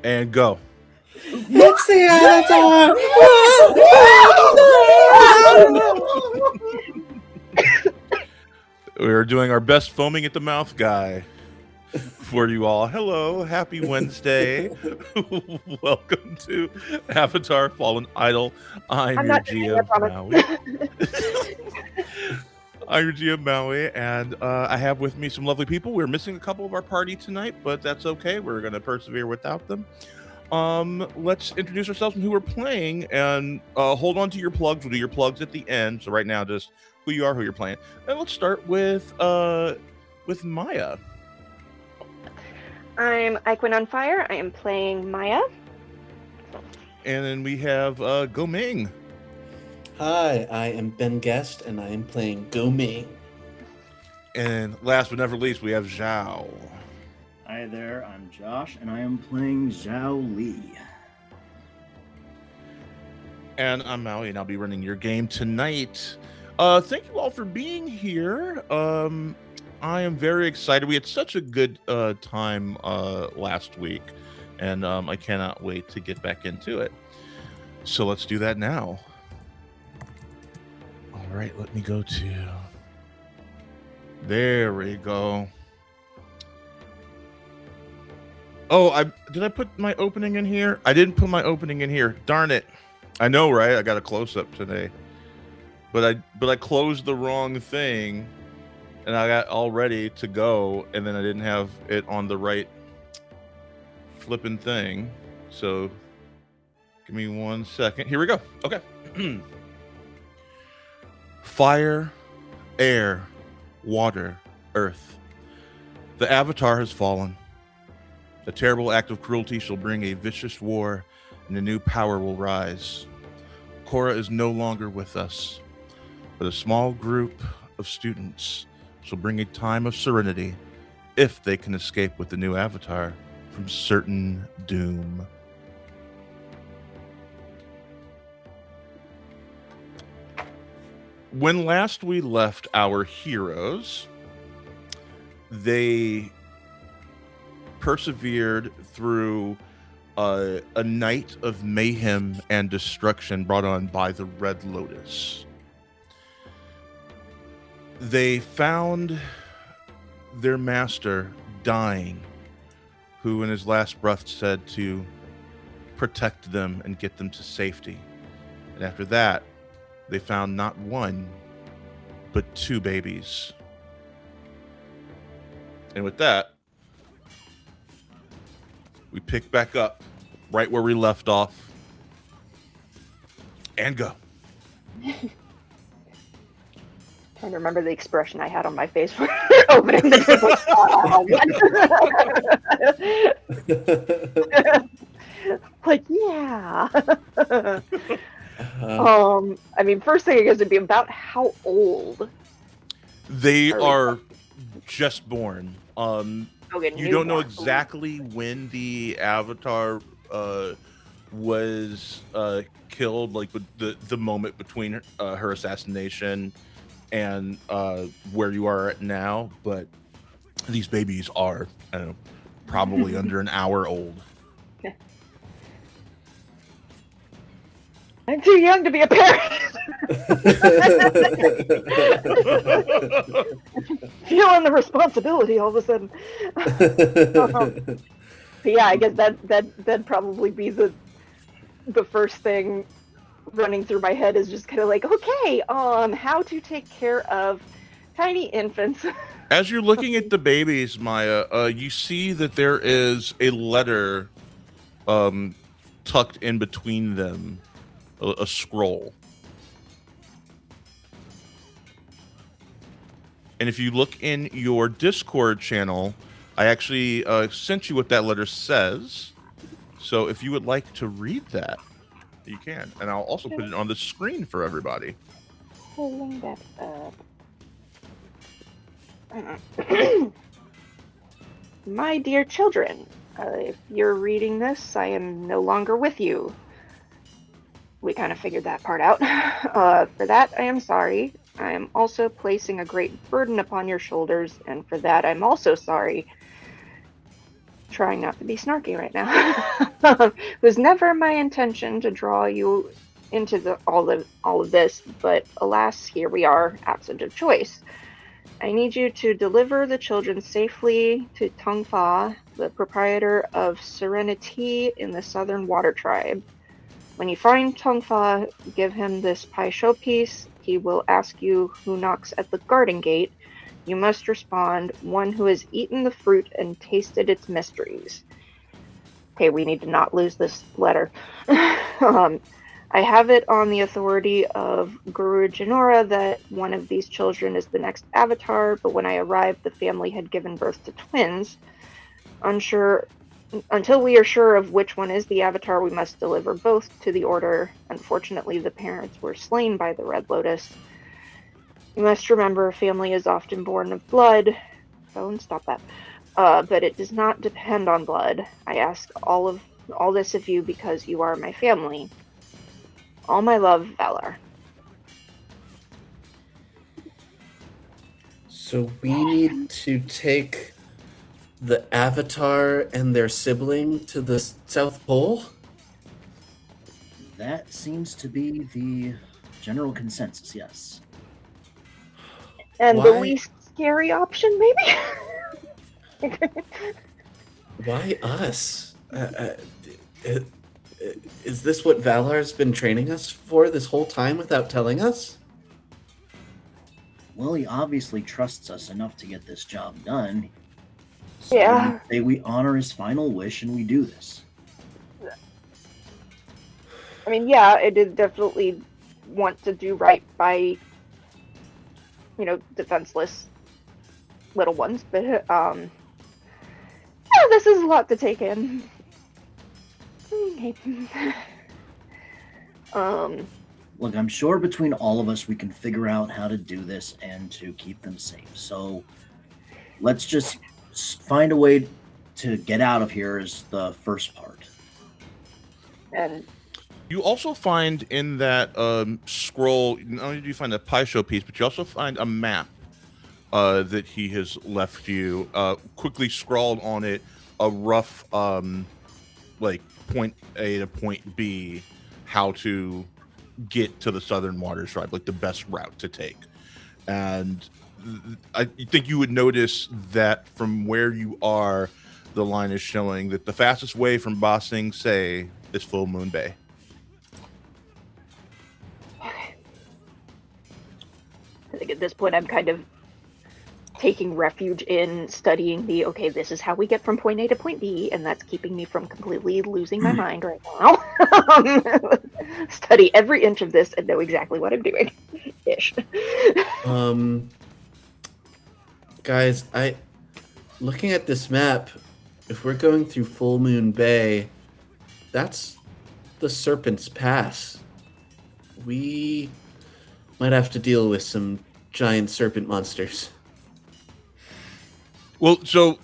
And go. It's the Avatar! We're doing our best foaming at the mouth guy for you all. Hello, happy Wednesday. Welcome to Avatar Fallen Idol. I'm your not dying, I GM, promise. Maui. I'm your GM, Maui, and I have with me some lovely people. We're missing a couple of our party tonight, but that's okay. We're going to persevere without them. Let's introduce ourselves and who we're playing, and hold on to your plugs. We'll do your plugs at the end. So right now, just who you are, who you're playing. And let's start with Maya. I'm Iquin on Fire. I am playing Maya. And then we have Go Ming. Hi, I am Ben Guest, and I am playing Go Ming. And last but never least, we have Zhao. Hi there, I'm Josh, and I am playing Zhao Li. And I'm Maui, and I'll be running your game tonight. Thank you all for being here. I am very excited. We had such a good time last week, and I cannot wait to get back into it. So let's do that now. All right, let me go to... There we go. Oh, did I put my opening in here? I didn't put my opening in here. Darn it. I know, right? I got a close-up today. But I closed the wrong thing, and I got all ready to go, and then I didn't have it on the right flipping thing. So give me 1 second. Here we go. Okay. Fire, air, water, earth. The Avatar has fallen. A terrible act of cruelty shall bring a vicious war, and a new power will rise. Korra is no longer with us, but a small group of students shall bring a time of serenity if they can escape with the new Avatar from certain doom. When last we left our heroes, they persevered through a night of mayhem and destruction brought on by the Red Lotus. They found their master dying, who in his last breath said to protect them and get them to safety. And after that, they found not one, but 2 babies. And with that, we pick back up right where we left off. And go. Trying to remember the expression I had on my face for opening this. Like, yeah. I mean, first thing I guess would be about how old They are just born. Okay, You don't know exactly when the Avatar was killed, like with the moment between her assassination and where you are at now, but these babies are, I don't know, probably under an hour old. I'm too young to be a parent. Feeling the responsibility all of a sudden. But yeah, I guess that'd probably be the first thing running through my head is just kind of like, okay, how to take care of tiny infants. As you're looking at the babies, Maya, you see that there is a letter tucked in between them, a scroll. And if you look in your Discord channel, I actually sent you what that letter says. So if you would like to read that, you can. And I'll also put it on the screen for everybody. Pulling that up. My dear children, if you're reading this, I am no longer with you. We kind of figured that part out. For that, I am sorry. I am also placing a great burden upon your shoulders, and for that, I'm also sorry. trying not to be snarky right now. It was never my intention to draw you into all of this, but alas, here we are, absent of choice. I need you to deliver the children safely to Tung Fa, the proprietor of Serenity in the Southern Water Tribe. When you find Tung Fa, give him this Pai Sho piece. He will ask you who knocks at the garden gate. You must respond, one who has eaten the fruit and tasted its mysteries. Okay, we need to not lose this letter. I have it on the authority of Guru Janora that one of these children is the next avatar, but when I arrived, the family had given birth to twins. Until we are sure of which one is the avatar, we must deliver both to the order. Unfortunately, the parents were slain by the Red Lotus. You must remember, family is often born of blood. Don't stop that. But it does not depend on blood. I ask all this of you because you are my family. All my love, Valar. So we need to take the Avatar and their sibling to the South Pole? That seems to be the general consensus, yes. And Why? the least scary option, maybe? Why us? Is this what Valar's been training us for this whole time without telling us? Well, he obviously trusts us enough to get this job done. So Yeah. we say we honor his final wish and we do this. I mean, yeah, I did definitely want to do right by, defenseless little ones, but, yeah, this is a lot to take in. Okay. Look, I'm sure between all of us we can figure out how to do this and to keep them safe. So let's just find a way to get out of here is the first part. And You also find in that scroll, not only do you find a Pai Sho piece, but you also find a map that he has left you. Quickly scrawled on it a rough, like point A to point B, how to get to the Southern Water Tribe, like the best route to take. And I think you would notice that from where you are, the line is showing that the fastest way from Ba Sing Se is Full Moon Bay. I think at this point I'm kind of taking refuge in studying this is how we get from point A to point B, and that's keeping me from completely losing my mind right now. Study every inch of this and know exactly what I'm doing. Ish. Guys, looking at this map, if we're going through Full Moon Bay, that's the Serpent's Pass. We might have to deal with some giant serpent monsters. Well, so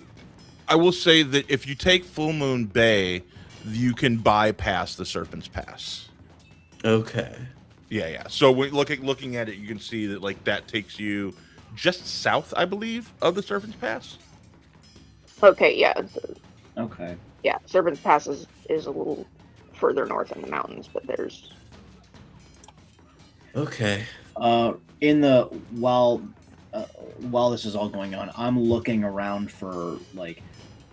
I will say that if you take Full Moon Bay, you can bypass the Serpent's Pass. Okay. Yeah. So when looking at it, you can see that like that takes you just south, I believe, of the Serpent's Pass. Okay, yeah. Okay. Yeah, Serpent's Pass is a little further north in the mountains, but there's... Okay. While this is all going on, I'm looking around for like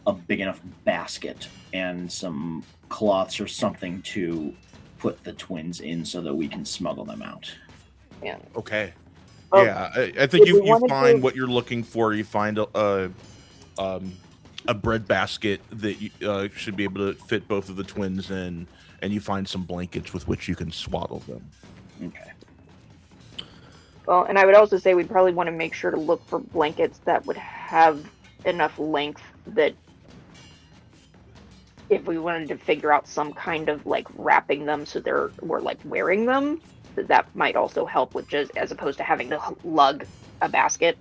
a big enough basket and some cloths or something to put the twins in so that we can smuggle them out. Yeah. Okay. Oh, Yeah, I think did we you wanna find do- what you're looking for. You find a bread basket that you, should be able to fit both of the twins in, and you find some blankets with which you can swaddle them. Okay. Well, and I would also say we'd probably want to make sure to look for blankets that would have enough length that if we wanted to figure out some kind of like wrapping them so we're like wearing them, that might also help with just as opposed to having to lug a basket.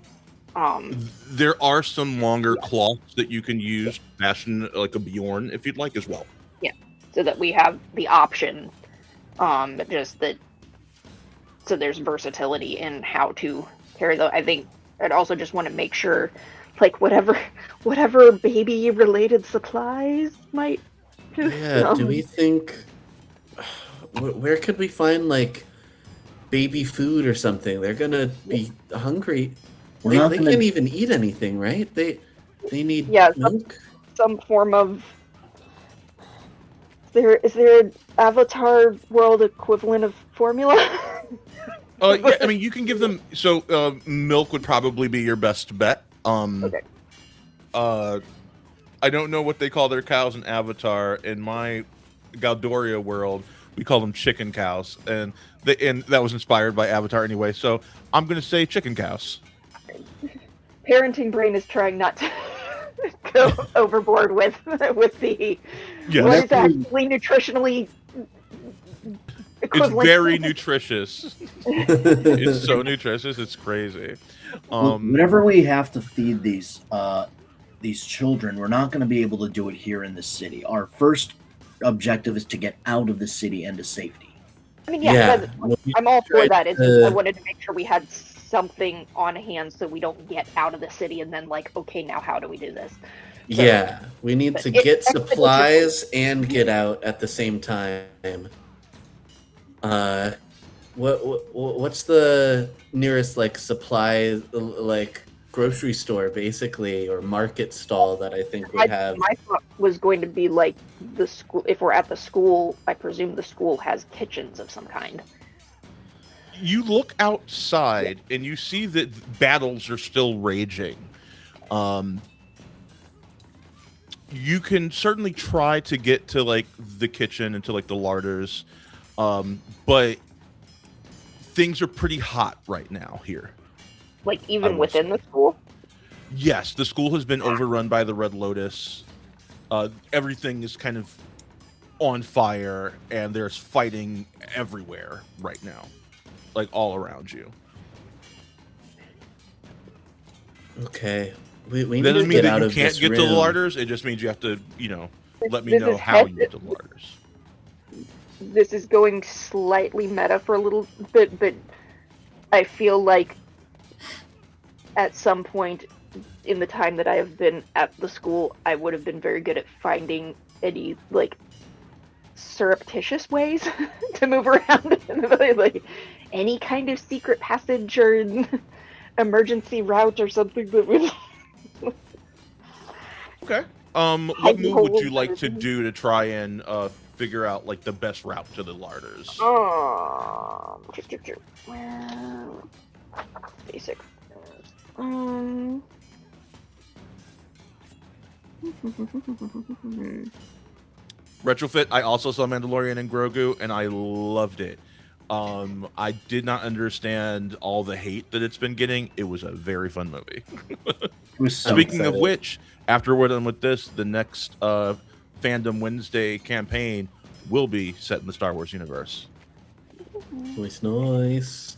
There are some longer cloths that you can use, fashion like a Bjorn if you'd like as well. Yeah, so that we have the option. Just that, so there's versatility in how to carry them. I think I'd also just want to make sure, like whatever baby related supplies might. Yeah, do we think where could we find like baby food or something? They're gonna be hungry. We're They not they gonna. can't even eat anything, right? They need Yeah, milk. some form of. Is there an Avatar world equivalent of formula? Yeah, I mean, you can give them. So, milk would probably be your best bet. Okay. I don't know what they call their cows in Avatar. In my Galdoria world, we call them chicken cows, and that was inspired by Avatar anyway. So I'm gonna say chicken cows. Parenting brain is trying not to go overboard with the Yeah, what is Whenever we- actually nutritionally it's equivalent. very nutritious. It's so nutritious, it's crazy. Whenever we have to feed these children, we're not going to be able to do it here in the city. Our first objective is to get out of the city and to safety. I mean, Yeah, that's- well, we I'm all for tried that. It's to- just I wanted to make sure we had something on hand so we don't get out of the city and then like, okay, now how do we do this? Yeah, we need to It- get it's supplies and get out at the same time. What's the nearest like supply like grocery store basically or market stall that I think would have? My thought was going to be like the school. If we're at the school, I presume the school has kitchens of some kind. You look outside and you see that battles are still raging. You can certainly try to get to like the kitchen and to like the larders, but things are pretty hot right now here. Like I even will within the school. Yes, the school has been overrun by the Red Lotus. Everything is kind of on fire, and there's fighting everywhere right now, like all around you. Okay, we need That to doesn't mean get that out you of can't this get to the room. larders. It just means you have to, let me This know is how you get to the larders. This is going slightly meta for a little bit, but I feel like at some point in the time that I have been at the school, I would have been very good at finding any like surreptitious ways to move around in the village, like any kind of secret passage or emergency route or something that would. Okay. What move would you like to do to try and figure out like the best route to the larders? Well, basic. Retrofit. I also saw Mandalorian and Grogu, and I loved it. I did not understand all the hate that it's been getting. It was a very fun movie. It was so Speaking of excited. which, after we're done with this, the next Fandom Wednesday campaign will be set in the Star Wars universe. Nice.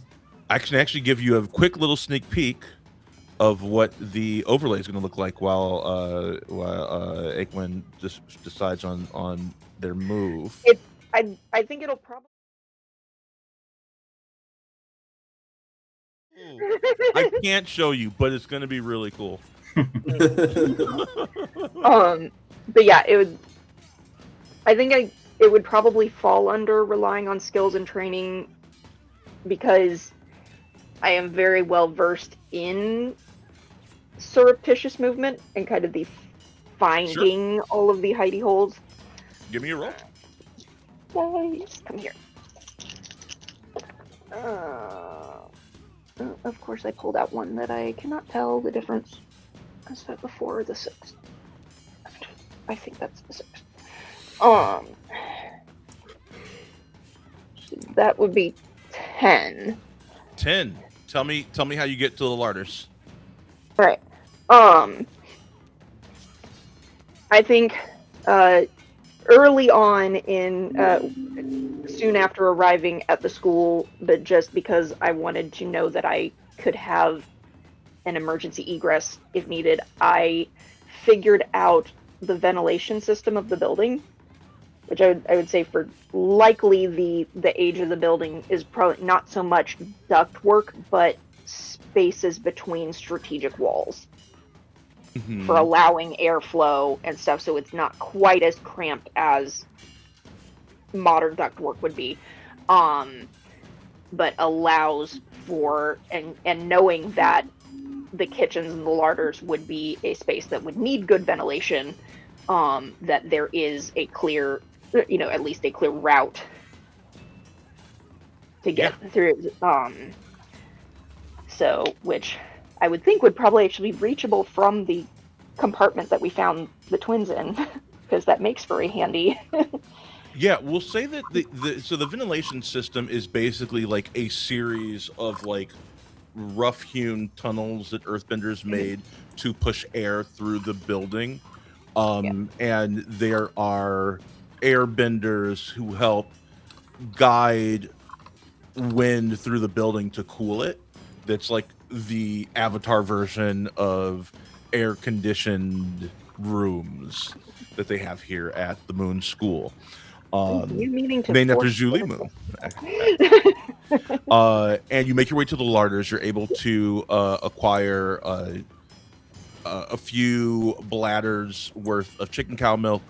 I can actually give you a quick little sneak peek of what the overlay is going to look like while Aikman decides on their move. I think it'll probably. I can't show you, but it's going to be really cool. But yeah, it would. I think it would probably fall under relying on skills and training because I am very well versed in surreptitious movement and kind of the finding all of the hidey holes. Give me a roll. Guys, come here. Of course, I pulled out one that I cannot tell the difference. Is that the 4 or the 6? I think that's the 6. That would be 10. 10. Tell me how you get to the larders. Right. I think early on in soon after arriving at the school, but just because I wanted to know that I could have an emergency egress if needed, I figured out the ventilation system of the building, which I would say for likely the age of the building is probably not so much duct work, but spaces between strategic walls Mhm. for allowing airflow and stuff, so it's not quite as cramped as modern ductwork would be, but allows for and knowing that the kitchens and the larders would be a space that would need good ventilation, that there is a clear, at least a clear route to get through. So, which I would think would probably actually be reachable from the compartment that we found the twins in, because that makes for a handy. Yeah, we'll say that the ventilation system is basically like a series of like rough-hewn tunnels that earthbenders made to push air through the building. And there are airbenders who help guide wind through the building to cool it. That's like the Avatar version of air-conditioned rooms that they have here at the Moon School. You meaning to Named after force Julie political- Moon. And you make your way to the larders. You're able to acquire a few bladders worth of chicken cow milk.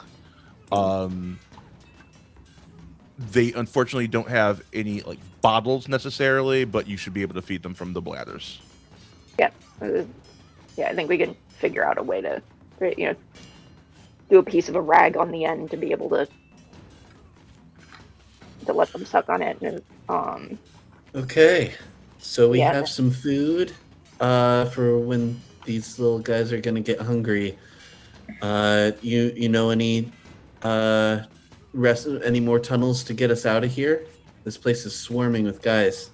They unfortunately don't have any like bottles necessarily, but you should be able to feed them from the bladders. Yeah, I think we can figure out a way to, do a piece of a rag on the end to be able to let them suck on it. And Okay, so we Yeah. have some food for when these little guys are gonna get hungry. You know any any more tunnels to get us out of here? This place is swarming with guys.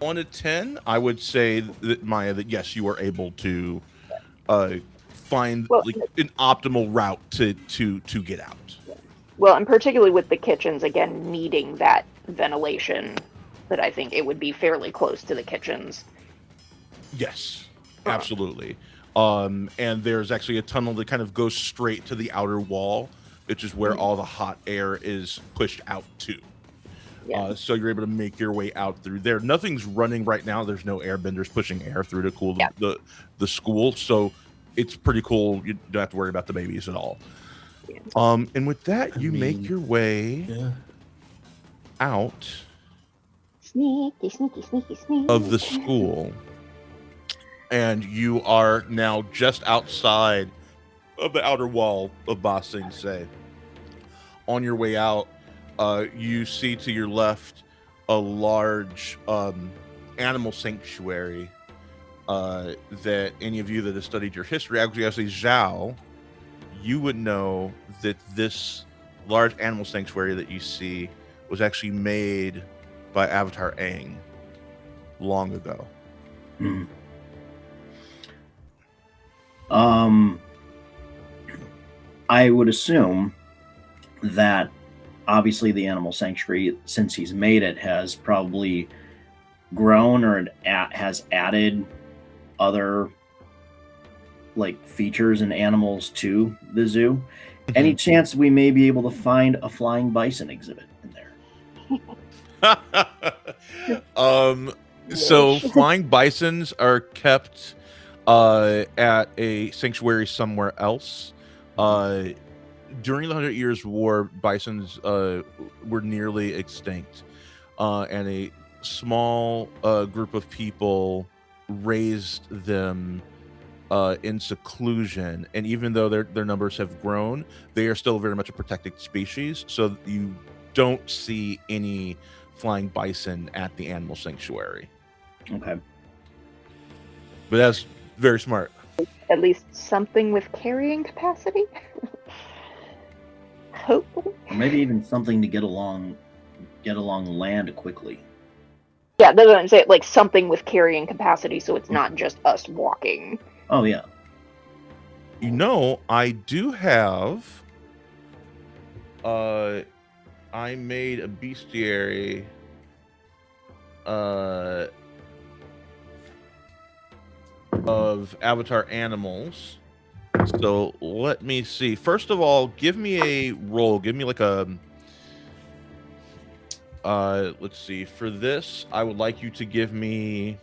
1 to 10, I would say that Maya, that yes, you are able to find Well, like an optimal route to get out. well, and particularly with the kitchens, again, needing that ventilation, that I think it would be fairly close to the kitchens. Yes, absolutely. And there's actually a tunnel that kind of goes straight to the outer wall, which is where all the hot air is pushed out to. Yeah. So you're able to make your way out through there. Nothing's running right now. There's no airbenders pushing air through to cool the school. So it's pretty cool. You don't have to worry about the babies at all. Yeah. And with that, you make your way out Sneaky. of the school. And you are now just outside of the outer wall of Ba Sing Se. On your way out, you see to your left a large animal sanctuary that any of you that have studied your history, actually as a Zhao, you would know that this large animal sanctuary that you see was actually made by Avatar Aang long ago. I would assume that obviously the animal sanctuary, since he's made it, has probably grown or has added other like features and animals to the zoo. Any chance we may be able to find a flying bison exhibit in there? So flying bisons are kept at a sanctuary somewhere else. During the 100 Years' War, bisons were nearly extinct, and a small group of people raised them in seclusion. And even though their numbers have grown, they are still very much a protected species. So you don't see any flying bison at the animal sanctuary. Okay. But that's very smart. At least something with carrying capacity. Hopefully. Or maybe even something to get along land quickly. Yeah, that's what I'm saying. Like something with carrying capacity, so it's not just us walking. Oh yeah. You know, I do have I made a bestiary of Avatar animals. So let me see. First of all, give me a roll. Give me like a let's see. For this, I would like you to give me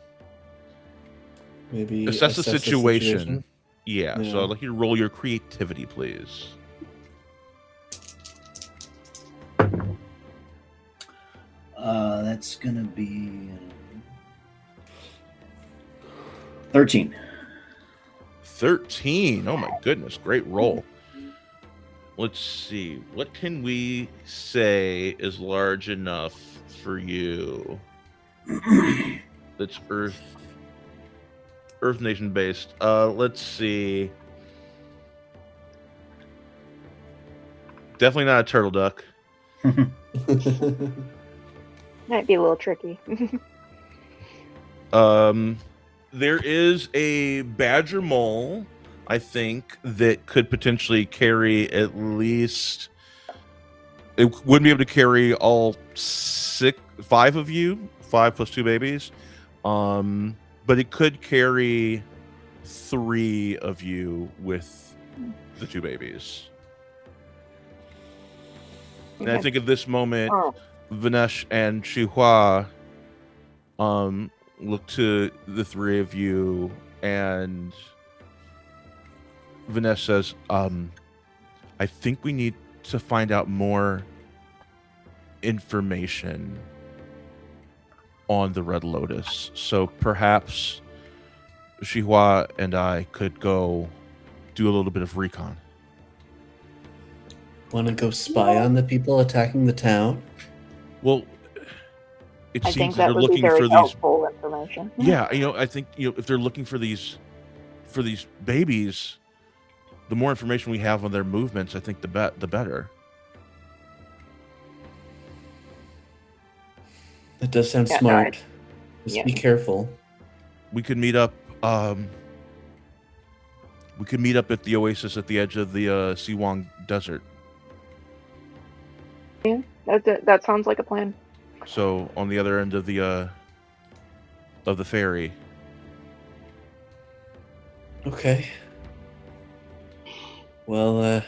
Maybe Assess the situation. Yeah, Yeah. so I'd like you to roll your creativity, please. That's gonna be 13. 13. Oh my goodness, great roll. Let's see. What can we say is large enough for you? That's Earth Nation based. Let's see. Definitely not a turtle duck. Might be a little tricky. There is a badger mole, I think, that could potentially carry at least. It wouldn't be able to carry all 5 of you, 5 plus 2 babies. But it could carry 3 of you with the 2 babies. And I think at this moment, Vinesh and Shihua look to the 3 of you, and Vinesh says, I think we need to find out more information on the Red Lotus. So perhaps Shihua and I could go do a little bit of recon. Want to go spy on the people attacking the town? Well, it I seems think that that they're would be looking very for these. helpful information. Yeah, I think if they're looking for these babies, the more information we have on their movements, I think the better. That does sound Yeah, no, smart. Just yeah. be careful. We could meet up. We could meet up at the oasis at the edge of the Siwang Desert. That sounds like a plan. So on the other end of the ferry. Okay. Well,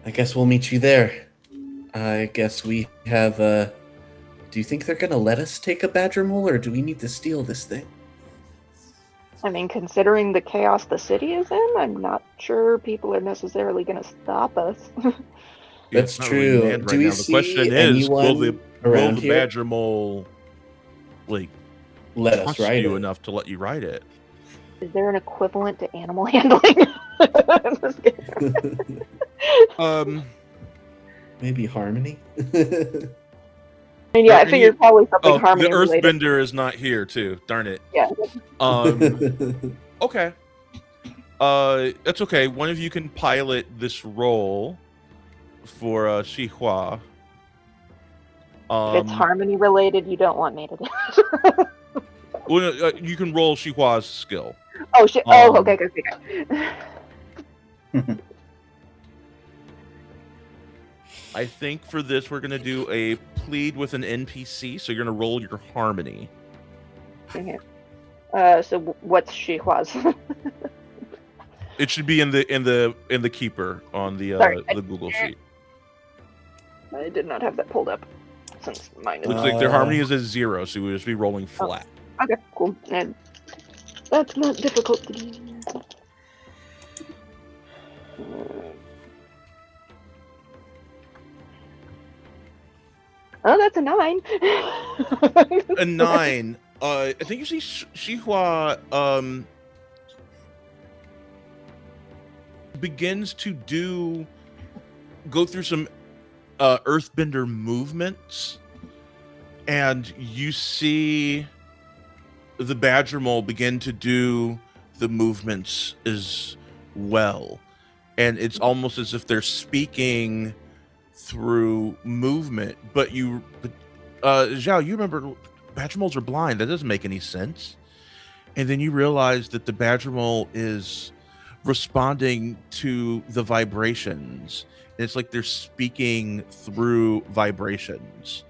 I guess we'll meet you there. I guess we have, do you think they're gonna let us take a badger mole, or do we need to steal this thing? I mean, considering the chaos the city is in, I'm not sure people are necessarily going to stop us. That's It's not true. really manned Do right we now. The see question is, will anyone the around here? badger mole like Let us trust ride you it. enough to let you ride it? Is there an equivalent to animal handling? Maybe Harmony? I mean, yeah, I figured probably something the harmony related. Earthbender is not here too. Darn it. Yeah. Okay. That's okay. One of you can pilot this role for Shihua. If it's harmony related, you don't want me to do it. Well, you can roll Shihua's skill. Oh shit! Oh, okay, okay. I think for this we're gonna do a plead with an NPC. So you're gonna roll your harmony. Okay. So what's Shihua's? It should be in the keeper on the Sorry. the Google sheet. I did not have that pulled up since mine is. Looks like their harmony is at 0, so we would just be rolling flat. Okay, cool. And that's not difficult to do. Oh, that's a 9. A 9. I think you see Shihua begins to go through some earthbender movements, and you see the badger mole begin to do the movements as well, and it's almost as if they're speaking through movement. But Zhao, you remember badger moles are blind. That doesn't make any sense. And then you realize that the badger mole is responding to the vibrations. And it's like they're speaking through vibrations.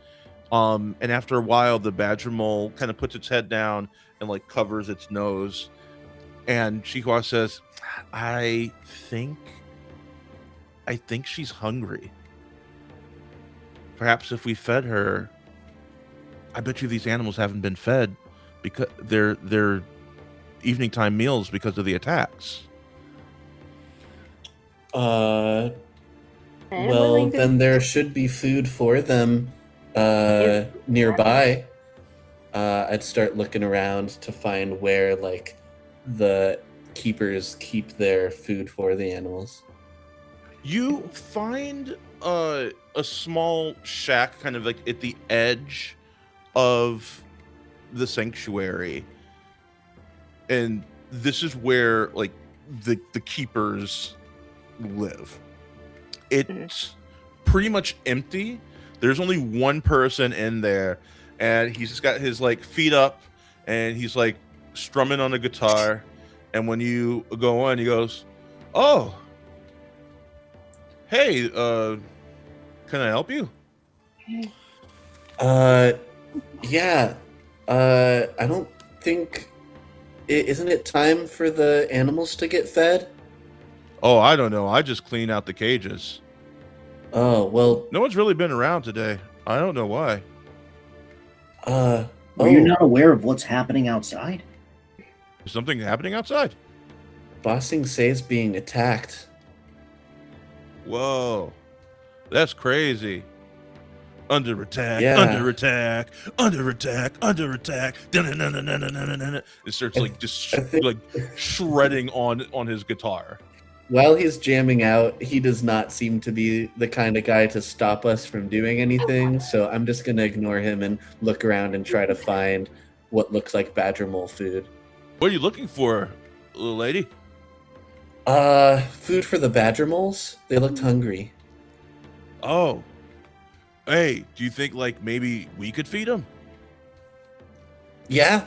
And after a while, the badger mole kind of puts its head down and like covers its nose. And Shihua says, I think she's hungry. Perhaps if we fed her, I bet you these animals haven't been fed because they're evening time meals because of the attacks. I'm Well, willing to- then there should be food for them nearby. I'd start looking around to find where like the keepers keep their food for the animals. You find a small shack kind of like at the edge of the sanctuary, and this is where like the keepers live. It's pretty much empty. There's only one person in there, and he's just got his like feet up, and he's like strumming on a guitar. And when you go in, he goes, "Oh, hey, can I help you?" Yeah. I don't think. Isn't it time for the animals to get fed? "Oh, I don't know. I just clean out the cages. Oh, well, No one's really been around today. I don't know why." Were you not aware of what's happening outside? Is something happening outside? Bossing Say's being attacked. Whoa, that's crazy. Under attack, Yeah. under attack, under attack, under attack. Dun-dun-dun-dun-dun-dun-dun. It starts like just I think- like shredding on his guitar. While he's jamming out, he does not seem to be the kind of guy to stop us from doing anything, so I'm just gonna ignore him and look around and try to find what looks like badger mole food. What are you looking for, little lady? Food for the badger moles? They looked hungry. Oh, hey, do you think like maybe we could feed them? Yeah?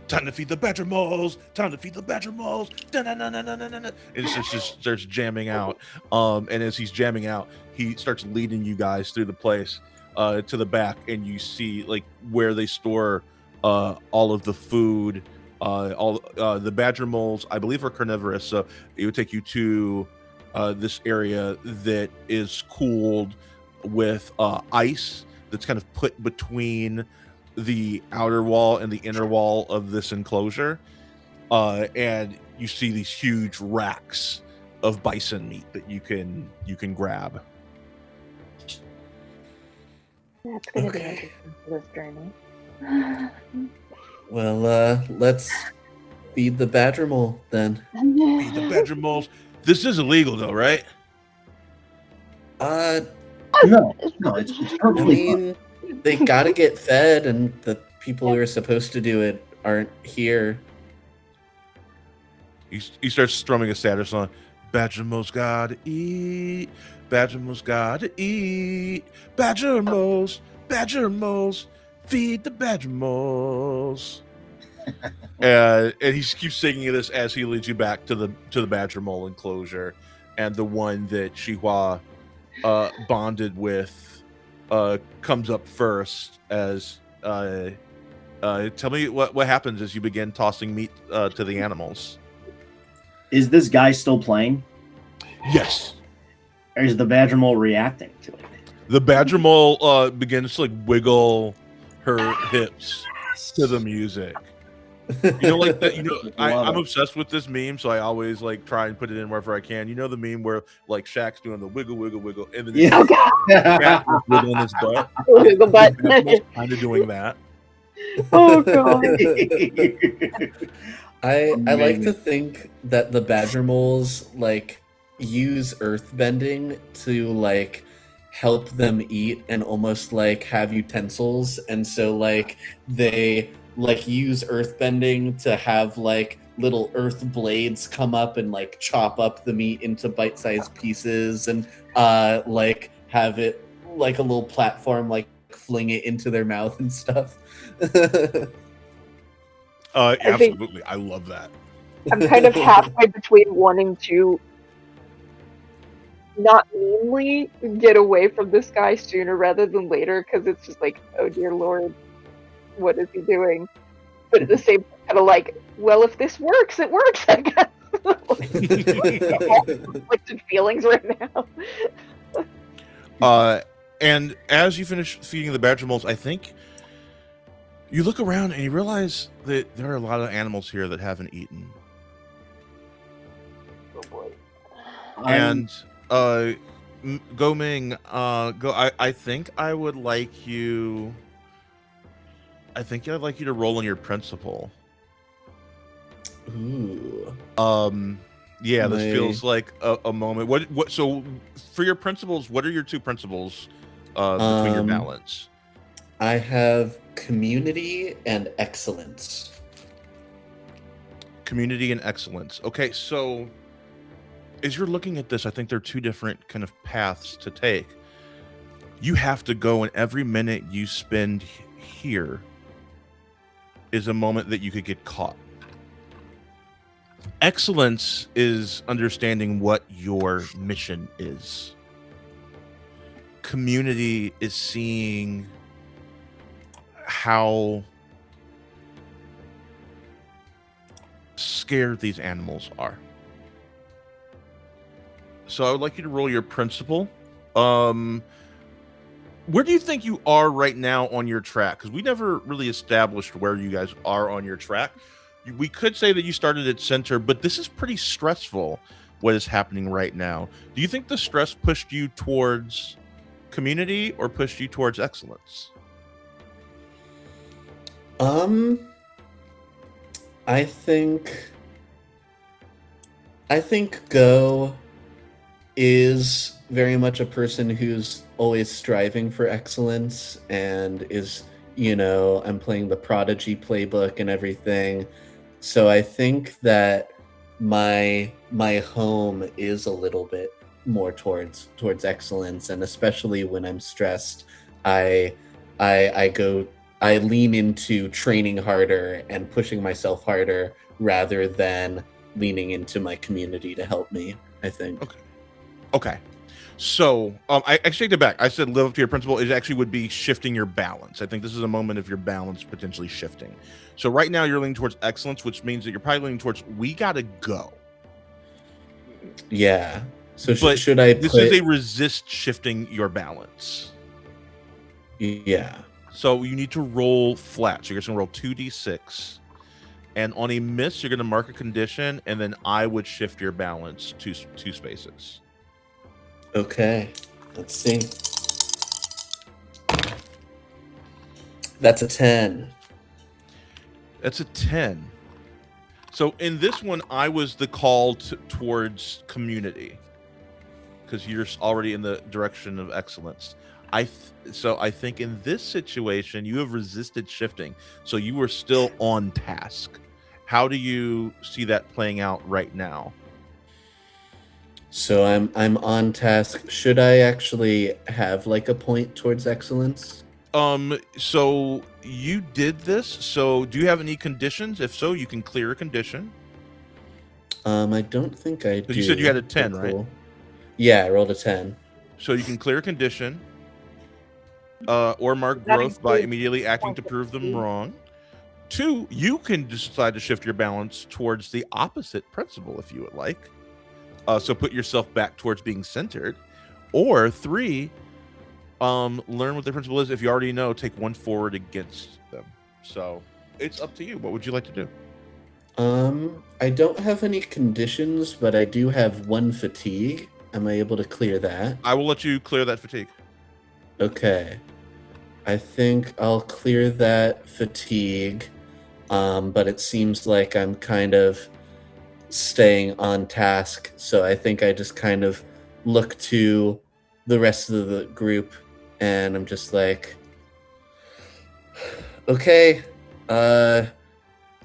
Time to feed the badger moles. Time to feed the badger moles. Dun-dun-dun-dun-dun-dun-dun. And it just starts jamming out. And as he's jamming out, he starts leading you guys through the place to the back, and you see like where they store all of the food. All the badger moles, I believe, are carnivorous, so it would take you to this area that is cooled with ice that's kind of put between the outer wall and the inner wall of this enclosure, and you see these huge racks of bison meat that you can grab. That's gonna be Okay. interesting for this journey. Well, let's feed the badger mole then. Feed the badger moles. This is illegal though, right? I No, it's perfectly fine. mean, they gotta get fed, and the people who are supposed to do it aren't here. He starts strumming a sadder song. Badger moles gotta eat. Badger moles gotta eat. Badger moles, feed the badger moles. And he keeps singing this as he leads you back to the badger mole enclosure, and the one that Chihua bonded with comes up first. As tell me what happens as you begin tossing meat to the animals. Is this guy still playing? Yes. Or is the badger mole reacting to it? The badger mole begins to like wiggle her hips to the music. You know, like that. You know, I'm obsessed with this meme, so I always like try and put it in wherever I can. You know, the meme where like Shaq's doing the wiggle, wiggle, wiggle, and then Yeah. Oh god, cat is wiggling his butt. the butt. Kind of doing that. Oh god. I like Amazing. to think that the badger moles like use earthbending to like help them eat and almost like have utensils, and so like they like use earthbending to have like little earth blades come up and like chop up the meat into bite-sized pieces, and like have it like a little platform, like fling it into their mouth and stuff. Absolutely, I love that. I'm kind of halfway between wanting to not meanly get away from this guy sooner rather than later, because it's just like, oh dear lord, what is he doing? But at the same time, kind of like, well, if this works, it works, I guess. Conflicted feelings right now. And as you finish feeding the badger moles, I think You look around and you realize that there are a lot of animals here that haven't eaten. Oh boy. And Go Ming, I think I would like you. I think I'd like you to roll on your principal. Ooh. Yeah, this My- feels like a moment. What? So, for your principles, what are your two principles between your balance? I have community and excellence. Community and excellence. Okay, so as you're looking at this, I think there are two different kind of paths to take. You have to go, and every minute you spend here is a moment that you could get caught. Excellence is understanding what your mission is. Community is seeing how scared these animals are. So I would like you to roll your principal. Where do you think you are right now on your track? Because we never really established where you guys are on your track. We could say that you started at center, but this is pretty stressful, what is happening right now. Do you think the stress pushed you towards community or pushed you towards excellence? I think Go is very much a person who's always striving for excellence and is, I'm playing the Prodigy playbook and everything. So I think that my home is a little bit more towards excellence, and especially when I'm stressed, I lean into training harder and pushing myself harder rather than leaning into my community to help me, I think. Okay. So I actually take it back. I said live up to your principle. It actually would be shifting your balance. I think this is a moment of your balance potentially shifting. So right now you're leaning towards excellence, which means that you're probably leaning towards we gotta go. Yeah. So But should I this put... is a resist shifting your balance. Yeah. So you need to roll flat. So you're just gonna roll 2d6. And on a miss, you're gonna mark a condition, and then I would shift your balance two spaces. Okay. Let's see. That's a 10. That's a 10. So in this one, I was the call towards community because you're already in the direction of excellence. So I think in this situation, you have resisted shifting. So you were still on task. How do you see that playing out right now? So I'm on task. Should I actually have like a point towards excellence? So you did this. So do you have any conditions? If so, you can clear a condition. I don't think I do. Because you said you had a 10, right? Yeah, I rolled a 10. So you can clear a condition, or mark growth by immediately acting to prove them wrong. 2, you can decide to shift your balance towards the opposite principle if you would like. So put yourself back towards being centered. Or 3, learn what the principle is. If you already know, take one forward against them. So it's up to you. What would you like to do? I don't have any conditions, but I do have 1 fatigue. Am I able to clear that? I will let you clear that fatigue. Okay. I think I'll clear that fatigue. But it seems like I'm kind of staying on task. So I think I just kind of look to the rest of the group and I'm just like, okay,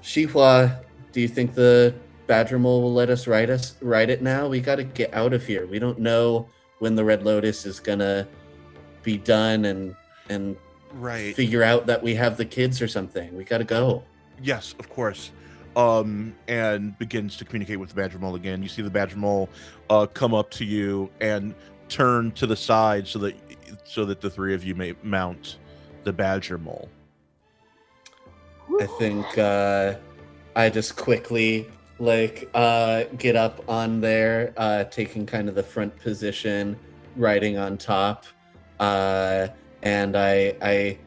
Shihua, do you think the Badger Mole will let us ride it now? We got to get out of here. We don't know when the Red Lotus is gonna be done and right. figure out that we have the kids or something. We got to go. Yes, of course. And begins to communicate with the Badger Mole again. You see the Badger Mole come up to you and turn to the side so that the three of you may mount the Badger Mole. I think I just quickly get up on there, taking kind of the front position, riding on top, and I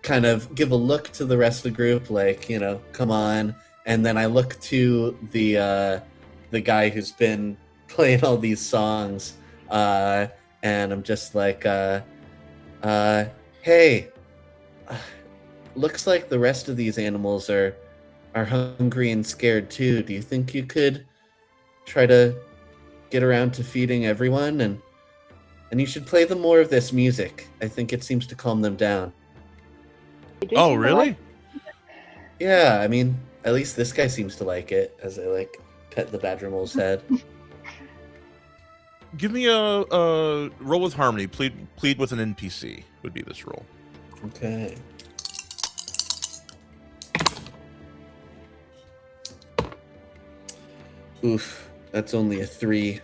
kind of give a look to the rest of the group, like, come on. And then I look to the guy who's been playing all these songs, and I'm just like, hey, looks like the rest of these animals are hungry and scared too. Do you think you could try to get around to feeding everyone? And you should play them more of this music. I think it seems to calm them down. Oh, really? Yeah, I mean, at least this guy seems to like it, as I like pet the badger mole's head. Give me a roll with harmony. Plead with an NPC would be this roll. Okay. Oof, that's only a 3.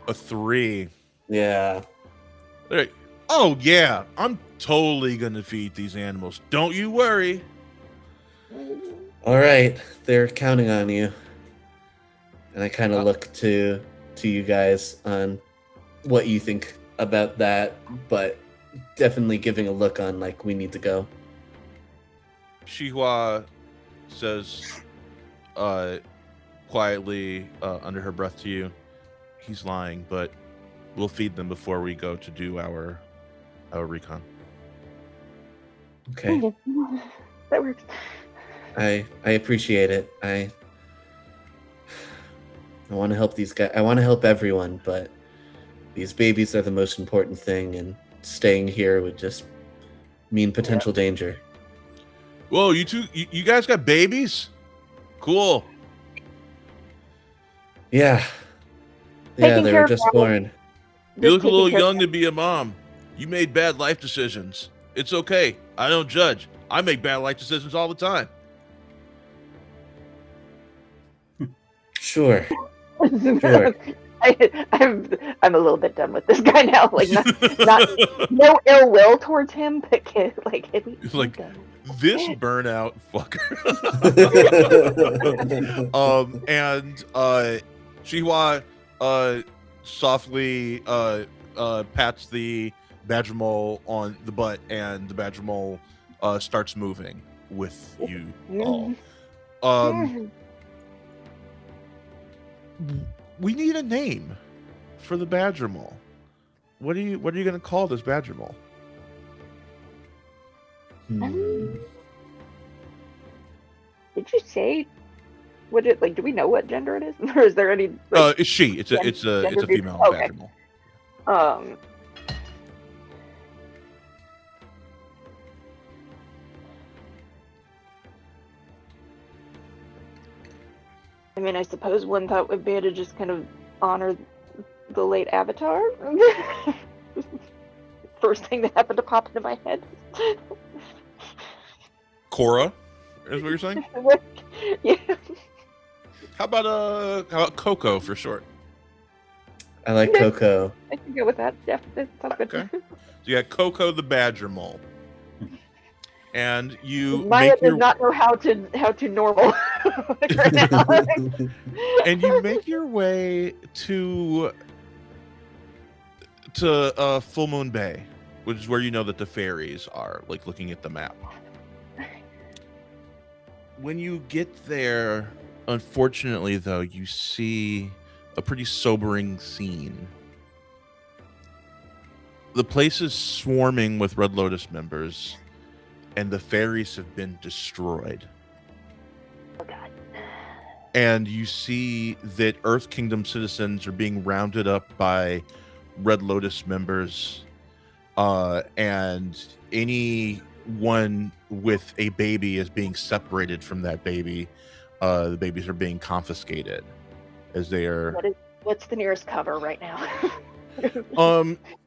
A 3. Yeah. Right. Oh yeah, I'm totally gonna feed these animals. Don't you worry. All right, they're counting on you. And I kind of look to you guys on what you think about that, but definitely giving a look on like we need to go. Shihua says quietly under her breath to you, he's lying, but we'll feed them before we go to do our recon. Okay. That works. I appreciate it. I want to help these guys. I want to help everyone, but these babies are the most important thing, and staying here would just mean potential danger. Whoa, you guys got babies? Cool. Yeah. Yeah, they were just born. You look a little young to be a mom. You made bad life decisions. It's okay. I don't judge. I make bad life decisions all the time. Sure. I'm a little bit done with this guy now. Like, not no ill will towards him, but It's like this burnout fucker. And Shihua softly pats the badger mole on the butt, and the badger mole starts moving with you all. We need a name for the badger mole. What are you going to call this badger mole? Did you say what it like? Do we know what gender it is, or is there any? Like, It's she. It's a female badger mole. I mean, I suppose one thought would be to just kind of honor the late Avatar. First thing that happened to pop into my head. Cora, is what you're saying? Yeah. How about Coco for short? I like Coco. I can go with that. Yeah, that sounds good. Okay. So you got Coco the badger mole, and you Maya does not know how to normal right now. And you make your way to Full Moon Bay, which is where you know that the fairies are, like looking at the map. When you get there, unfortunately, though, you see a pretty sobering scene. The place is swarming with Red Lotus members, and the fairies have been destroyed. Oh, God. And you see that Earth Kingdom citizens are being rounded up by Red Lotus members, and anyone with a baby is being separated from that baby. The babies are being confiscated as they are. What's the nearest cover right now?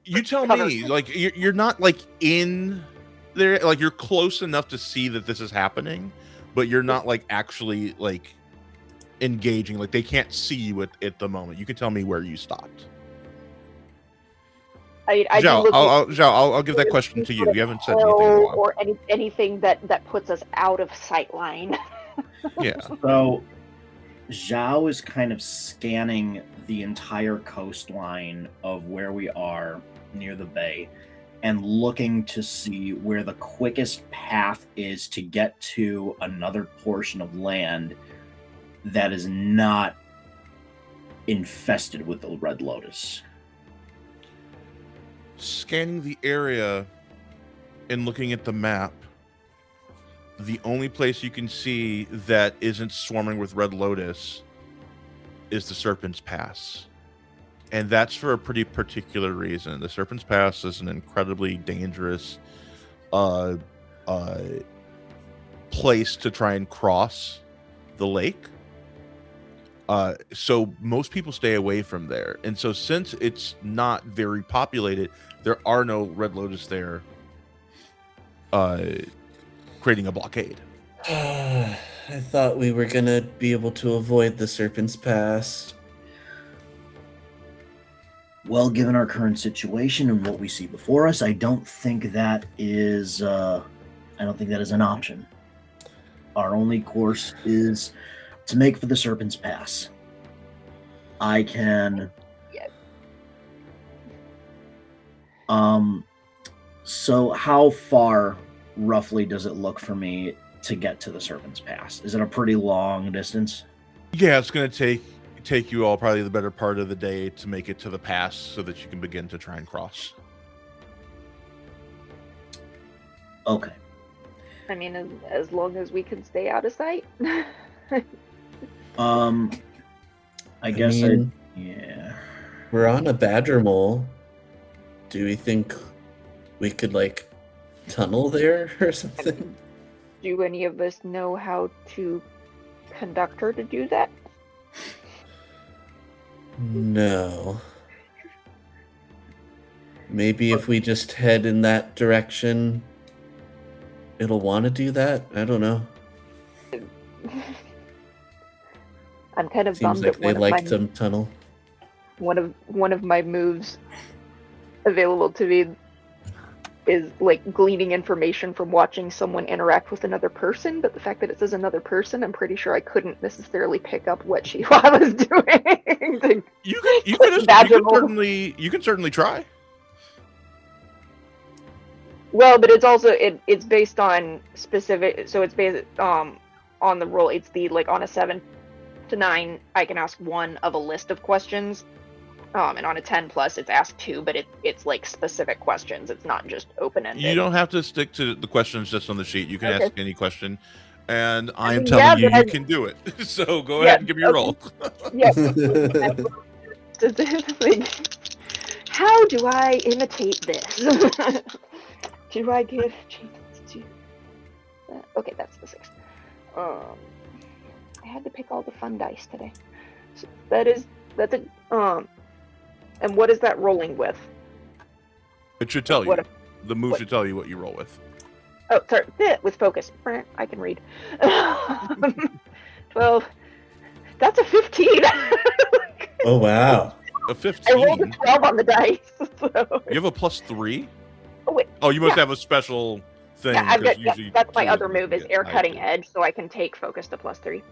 You tell me. Like you're not like in there. Like you're close enough to see that this is happening, but you're not like actually like engaging. Like they can't see you at the moment. You can tell me where you stopped. I'll give that question to you. You haven't said anything in a while. Or anything that puts us out of sight line. Yeah. So Zhao is kind of scanning the entire coastline of where we are near the bay, and looking to see where the quickest path is to get to another portion of land that is not infested with the Red Lotus. Scanning the area and looking at the map, the only place you can see that isn't swarming with Red Lotus is the Serpent's Pass. And that's for a pretty particular reason. The Serpent's Pass is an incredibly dangerous place to try and cross the lake. So most people stay away from there. And so since it's not very populated, there are no Red Lotus there creating a blockade. I thought we were gonna be able to avoid the Serpent's Pass. Well, given our current situation and what we see before us, I don't think that is an option. Our only course is to make for the Serpent's Pass. I can. Yes. So how far roughly does it look for me to get to the Serpent's Pass? Is it a pretty long distance? Yeah, it's going to take you all probably the better part of the day to make it to the pass so that you can begin to try and cross. Okay. I mean, as long as we can stay out of sight. I guess mean, yeah. we're on a badger mole. Do we think we could like tunnel there or something? Do any of us know how to conduct her to do that? No. Maybe if we just head in that direction, it'll want to do that. I don't know. I'm kind of Seems bummed like that they like to tunnel. one of my moves available to me is like gleaning information from watching someone interact with another person, but the fact that it says another person, I'm pretty sure I couldn't necessarily pick up what she was doing. You can certainly try. Well, but it's also it's based on specific, so it's based on the roll. It's the like on a 7 to 9, I can ask one of a list of questions. And on a 10 plus, it's asked 2, but it's like specific questions. It's not just open ended. You don't have to stick to the questions just on the sheet. You can Okay. ask any question, and I am telling you can do it. So go ahead and give me a roll. Yes. How do I imitate this? Do I give chances to? Okay, that's the 6th. I had to pick all the fun dice today. So that's a And what is that rolling with? It should tell you. What The move should tell you what you roll with. Oh, sorry. With focus. I can read. 12. That's a 15. Oh, wow. A 15. I rolled a 12 on the dice. So. You have a +3? Oh, wait. Oh, you must have a special thing. Yeah, usually that's my 2 other move is yeah, air I cutting do. edge, so I can take focus to +3.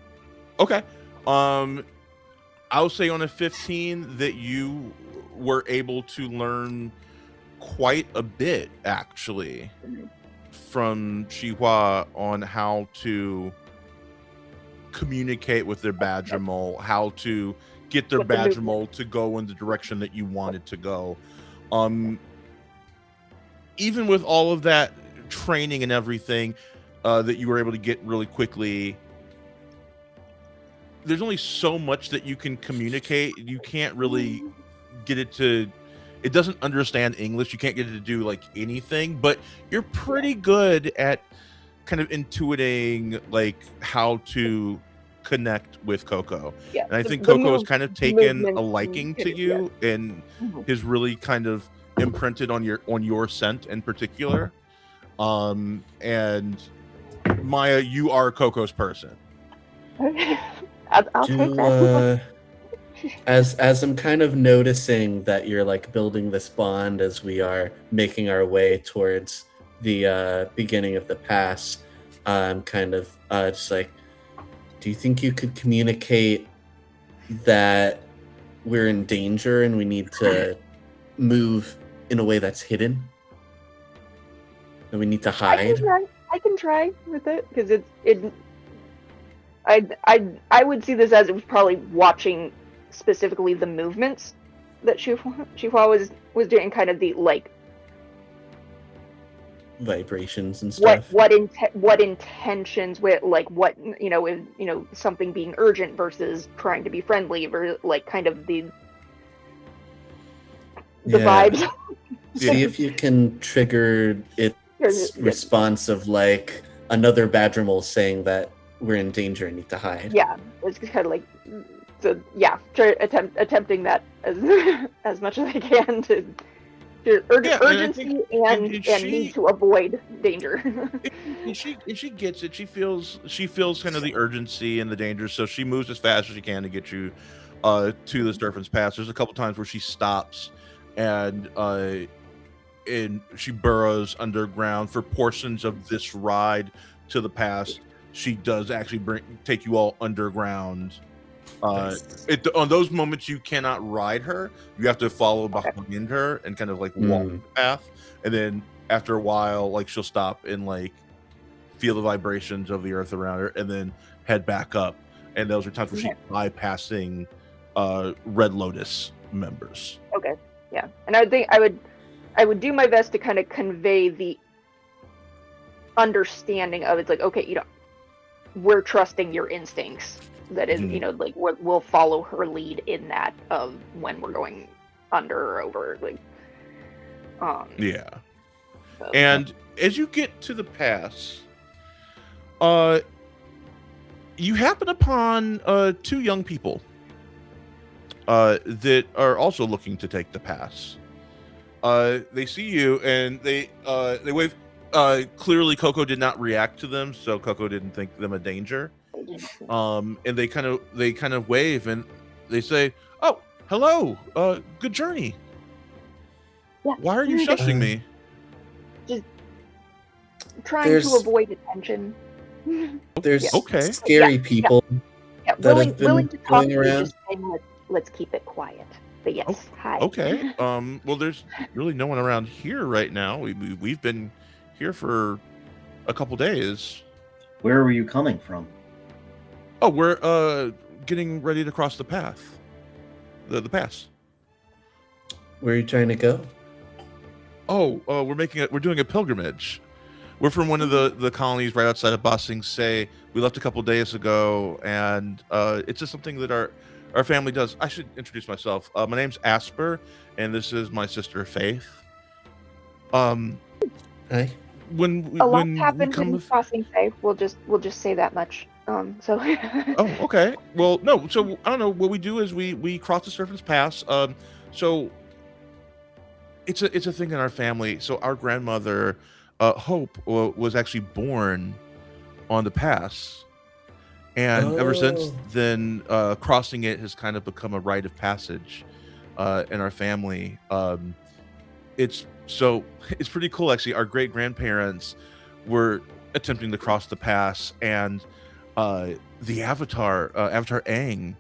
Okay. I'll say on a 15 that you were able to learn quite a bit, actually, from Shihua on how to communicate with their badger mole, how to get their With the badger movement. mole to go in the direction that you wanted to go. Even with all of that training and everything that you were able to get really quickly, there's only so much that you can communicate. You can't really get it to, it doesn't understand English. You can't get it to do like anything, but you're pretty good at kind of intuiting like how to connect with Coco. Yeah. And I think the Coco has move- kind of taken movement a liking to is- you and Mhm. is really kind of imprinted on your scent in particular. And Maya, you are Coco's person. I'll take that. As I'm kind of noticing that you're like building this bond as we are making our way towards the beginning of the pass, I'm kind of just like, do you think you could communicate that we're in danger and we need to move in a way that's hidden? Do we need to I hide? can try. I can try with it because it. I would see this as it was probably watching specifically the movements that Shihua was doing, kind of the like Vibrations and stuff. what intentions with like what something being urgent versus trying to be friendly, or like kind of the Yeah. vibes. See if you can trigger its response of like another Badgermole saying that we're in danger and need to hide. Yeah, it's kind of like, so yeah, attempting that as much as I can to urgency and need to avoid danger. and she gets it. She feels kind of the urgency and the danger, so she moves as fast as she can to get you to the Serpent's Pass. There's a couple times where she stops and she burrows underground for portions of this ride to the pass. She does actually take you all underground. Nice. On those moments you cannot ride her. You have to follow behind her and kind of like walk the path. And then after a while, like she'll stop and like feel the vibrations of the earth around her, and then head back up. And those are times where she's bypassing Red Lotus members. Okay, yeah, and I think I would do my best to kind of convey the understanding of it's like, okay, we're trusting your instincts. That is, like we'll follow her lead in that of when we're going under or over, like. Yeah. So. And as you get to the pass, you happen upon two young people that are also looking to take the pass. They see you and they wave. Clearly Coco did not react to them, so Coco didn't think them a danger. And they kind of wave and they say, "Oh, hello. Good journey." Yeah. Why are you shushing me? Just trying to avoid attention. There's scary people that have been willing to talk going around. Just saying, let's keep it quiet. But yes, hi. Okay. Well, there's really no one around here right now. We've been here for a couple days. Where were you coming from? Oh, we're getting ready to cross the path. The pass. Where are you trying to go? Oh, we're doing a pilgrimage. We're from one of the colonies right outside of Ba Sing Se. We left a couple days ago, and it's just something that our family does. I should introduce myself. My name's Asper, and this is my sister Faith. Hi. When happened in Ba Sing Se. We'll just say that much. So. Oh, okay. Well, no. So I don't know. What we do is we cross the Serpent's Pass. So it's a thing in our family. So our grandmother, Hope, was actually born on the pass, and ever since then, crossing it has kind of become a rite of passage in our family. It's pretty cool actually. Our great grandparents were attempting to cross the pass, and the Avatar Aang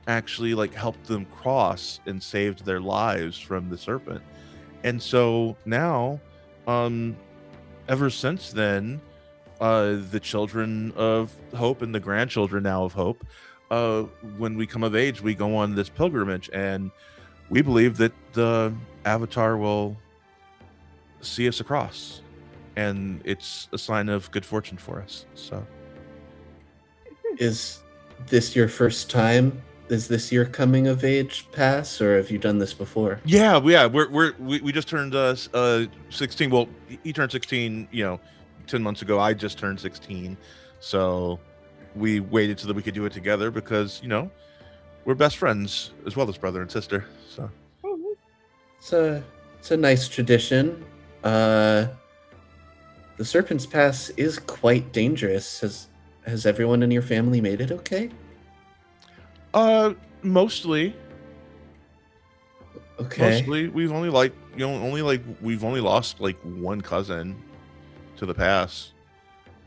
actually like helped them cross and saved their lives from the serpent. And so now, ever since then, the children of Hope and the grandchildren now of Hope, when we come of age, we go on this pilgrimage, and we believe that the Avatar will see us across, and it's a sign of good fortune for us. So, is this your first time? Is this your coming of age pass, or have you done this before? Yeah. We just turned 16. Well, he turned 16, 10 months ago. I just turned 16, so we waited so that we could do it together because we're best friends as well as brother and sister. So it's a nice tradition. The Serpent's Pass is quite dangerous. Has everyone in your family made it okay? Mostly. Okay. Mostly, we've only we've only lost like one cousin to the pass,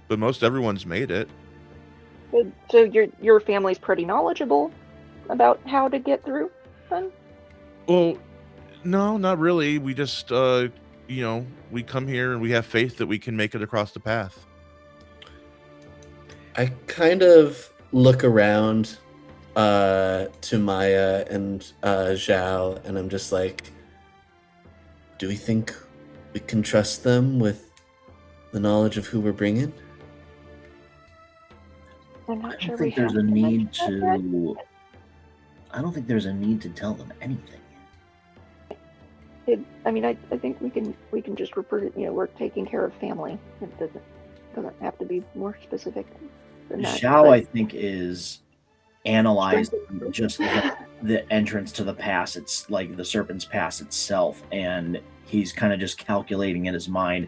but most everyone's made it. So your family's pretty knowledgeable about how to get through, then? Well, no, not really. We just we come here and we have faith that we can make it across the path. I kind of look around to Maya and Zhao, and I'm just like, do we think we can trust them with the knowledge of who we're bringing? I'm I not sure don't we think there's have a to need mention that yet. to. I don't think there's a need to tell them anything. I think we can just refer to, we're taking care of family. It doesn't have to be more specific than that. Xiao, but- I think, is analyzing just the entrance to the pass. It's like the Serpent's Pass itself, and he's kind of just calculating in his mind: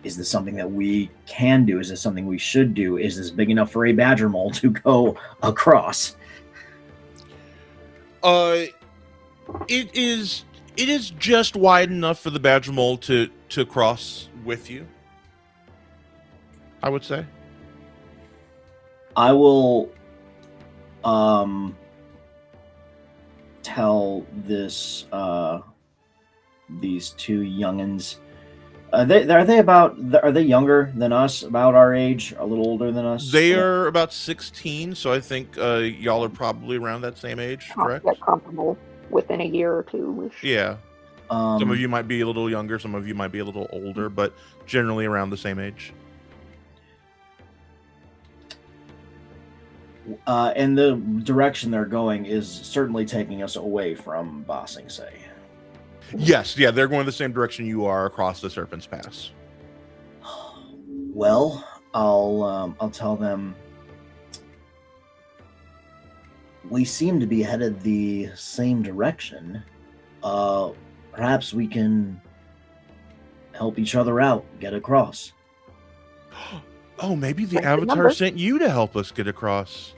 is this something that we can do? Is this something we should do? Is this big enough for a badger mole to go across? It is just wide enough for the badger mole to cross with you, I would say. I will tell this these two youngins. Are they younger than us? About our age? A little older than us? They are about 16, so I think y'all are probably around that same age, correct? Get comparable within a year or two. Yeah. Some of you might be a little younger, some of you might be a little older, but generally around the same age. And the direction they're going is certainly taking us away from Ba Sing Se. Yes, yeah, they're going the same direction you are across the Serpent's Pass. Well, I'll tell them. We seem to be headed the same direction. Perhaps we can help each other out, get across. Oh, maybe the What's the Avatar number? sent you to help us get across.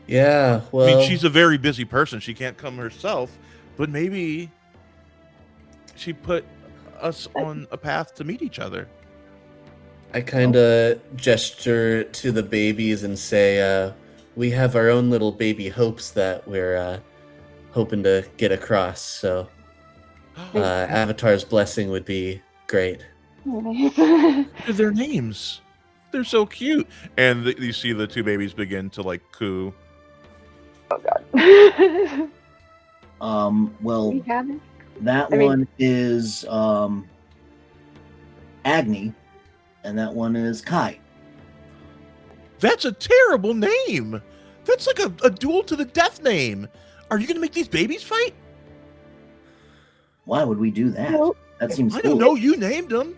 Yeah, well, I mean, she's a very busy person. She can't come herself, but maybe she put us on a path to meet each other. I kind of gesture to the babies and say, we have our own little baby hopes that we're hoping to get across, so Avatar's blessing would be great. What are their names? They're so cute. And you see the two babies begin to like coo. Oh god. Well, We haven't. that I mean- one is Agni, and that one is Kai. That's a terrible name. That's like a duel to the death name. Are you going to make these babies fight? Why would we do that? No, That seems I don't foolish. know. You named them.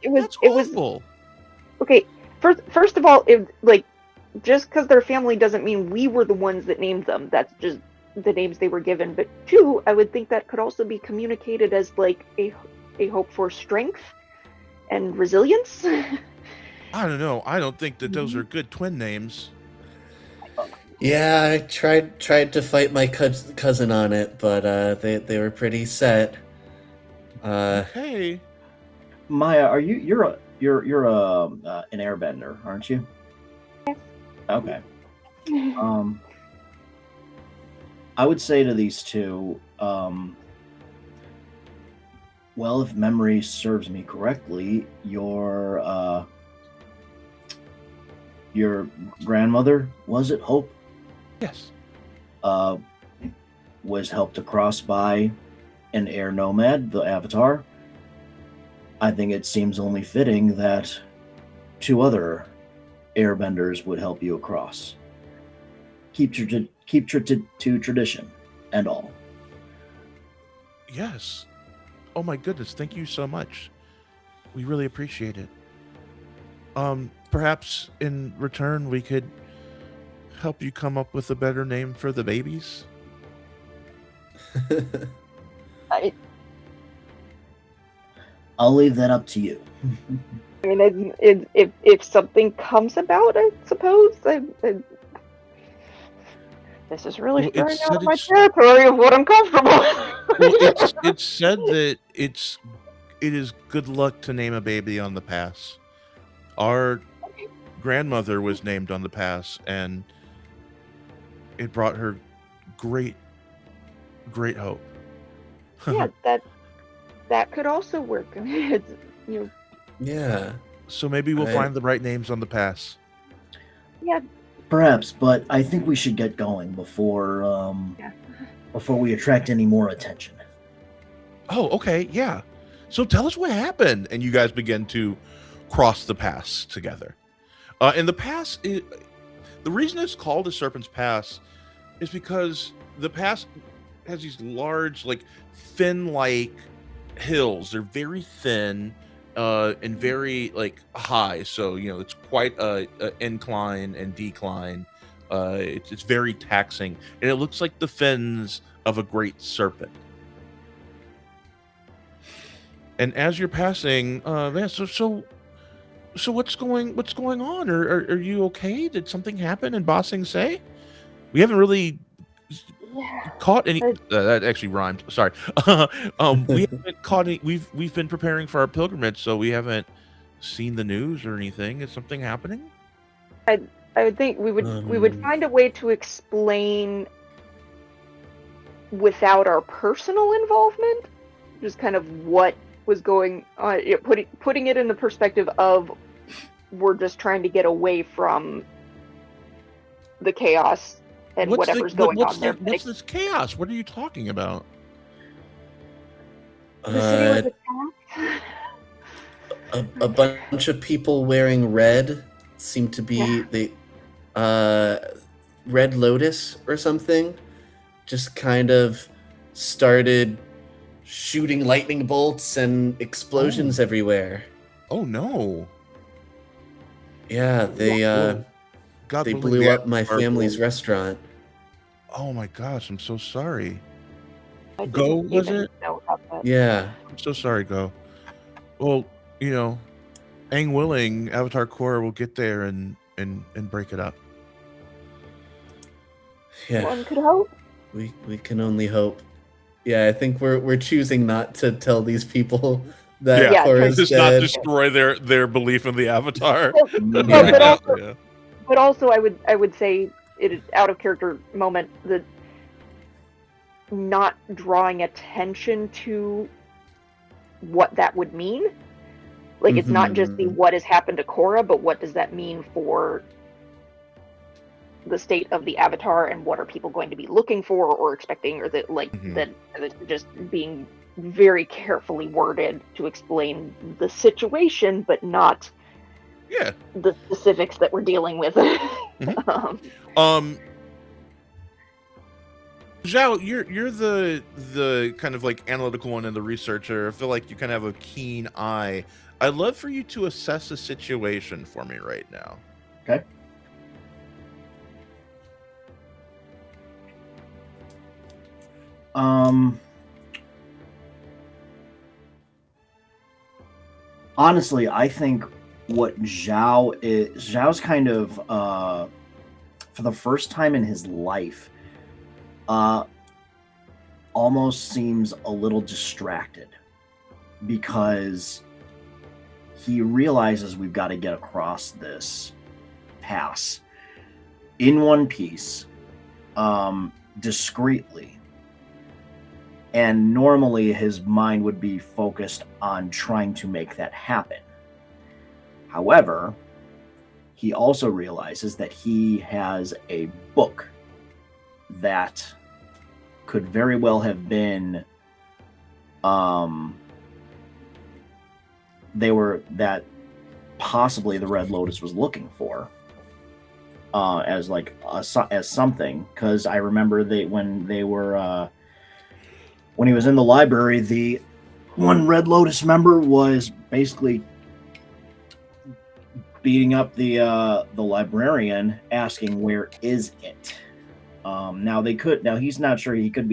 it was That's it was awful. okay. First of all, just because they're family doesn't mean we were the ones that named them. That's just the names they were given. But two, I would think that could also be communicated as like a hope for strength and resilience. I don't know. I don't think that those are good twin names. Yeah, I tried to fight my cousin on it, but they were pretty set. Okay. Maya, are you're an airbender, aren't you? Okay. I would say to these two, well, if memory serves me correctly, your grandmother, was it Hope, Yes. was helped across by an air nomad, the Avatar. I think it seems only fitting that two other airbenders would help you across. Keep true to tradition and all. Yes. Oh my goodness. Thank you so much. We really appreciate it. Perhaps in return we could help you come up with a better name for the babies. I'll leave that up to you. I mean, if something comes about, I suppose. This is really Well, it's straying out of said my it's- territory of what I'm comfortable with. Well, it's said that it is good luck to name a baby on the pass. Our grandmother was named on the pass, and it brought her great hope. Yeah, that that could also work. I mean, it's, Yeah. So maybe we'll I- find the right names on the pass. yeah, Perhaps, but I think we should get going before before we attract any more attention. Oh, okay, yeah. So tell us what happened, and you guys begin to cross the pass together. And the pass, the reason it's called the Serpent's Pass is because the pass has these large, like fin-like hills. They're very thin and very like high. So it's quite a incline and decline. It's very taxing, and it looks like the fins of a great serpent. And as you're passing, yeah, so what's going on? Are you okay? Did something happen in Bossing Say? We haven't really yeah. caught any. That actually rhymed. Sorry. We haven't caught any. We've been preparing for our pilgrimage, so we haven't seen the news or anything. Is something happening? I would think we would find a way to explain without our personal involvement, just kind of what was going on. Putting it in the perspective of we're just trying to get away from the chaos and whatever's going on there. What's this chaos? What are you talking about? The city was attacked. a bunch of people wearing red seem to be the Red Lotus or something. Just kind of started shooting lightning bolts and explosions everywhere. Oh no! Yeah, they God, they believe blew the up my Avatar family's blew- restaurant. Oh my gosh, I'm so sorry. I Go, didn't was even it? know about that. Yeah. I'm so sorry, Go. Well, Aang willing, Avatar Korra will get there and break it up. Yeah. One could hope. We can only hope. Yeah, I think we're choosing not to tell these people that Yeah, Korra's Just not dead. destroy their belief in the Avatar. But Yeah. But also, I would say it is out of character moment that not drawing attention to what that would mean. Like, it's not just the what has happened to Korra, but what does that mean for the state of the Avatar, and what are people going to be looking for or expecting, or that that just being very carefully worded to explain the situation, but not the specifics that we're dealing with. Zhao, you're the kind of like analytical one and the researcher. I feel like you kind of have a keen eye. I'd love for you to assess the situation for me right now. Okay. Honestly, I think what Zhao's kind of for the first time in his life almost seems a little distracted, because he realizes we've got to get across this pass in one piece, discreetly. And normally his mind would be focused on trying to make that happen. However, he also realizes that he has a book that could very well have been that possibly the Red Lotus was looking for as like as something, because I remember when he was in the library, the one Red Lotus member was basically beating up the librarian, asking where is it. Now he's not sure. He could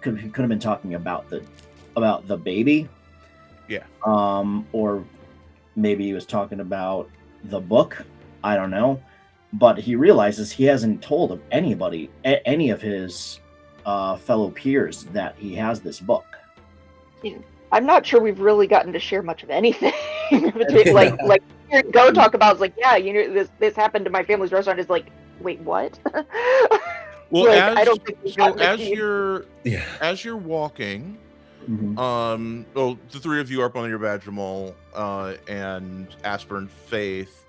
have been talking about the baby. Yeah. Or maybe he was talking about the book. I don't know. But he realizes he hasn't told anybody, any of his fellow peers, that he has this book. I'm not sure we've really gotten to share much of anything. like Go talk about, it's like, yeah, this happened to my family's restaurant. Is like, wait, what? Well, I don't think as you're walking, Well, the three of you are up on your Badgermole, and Asper and Faith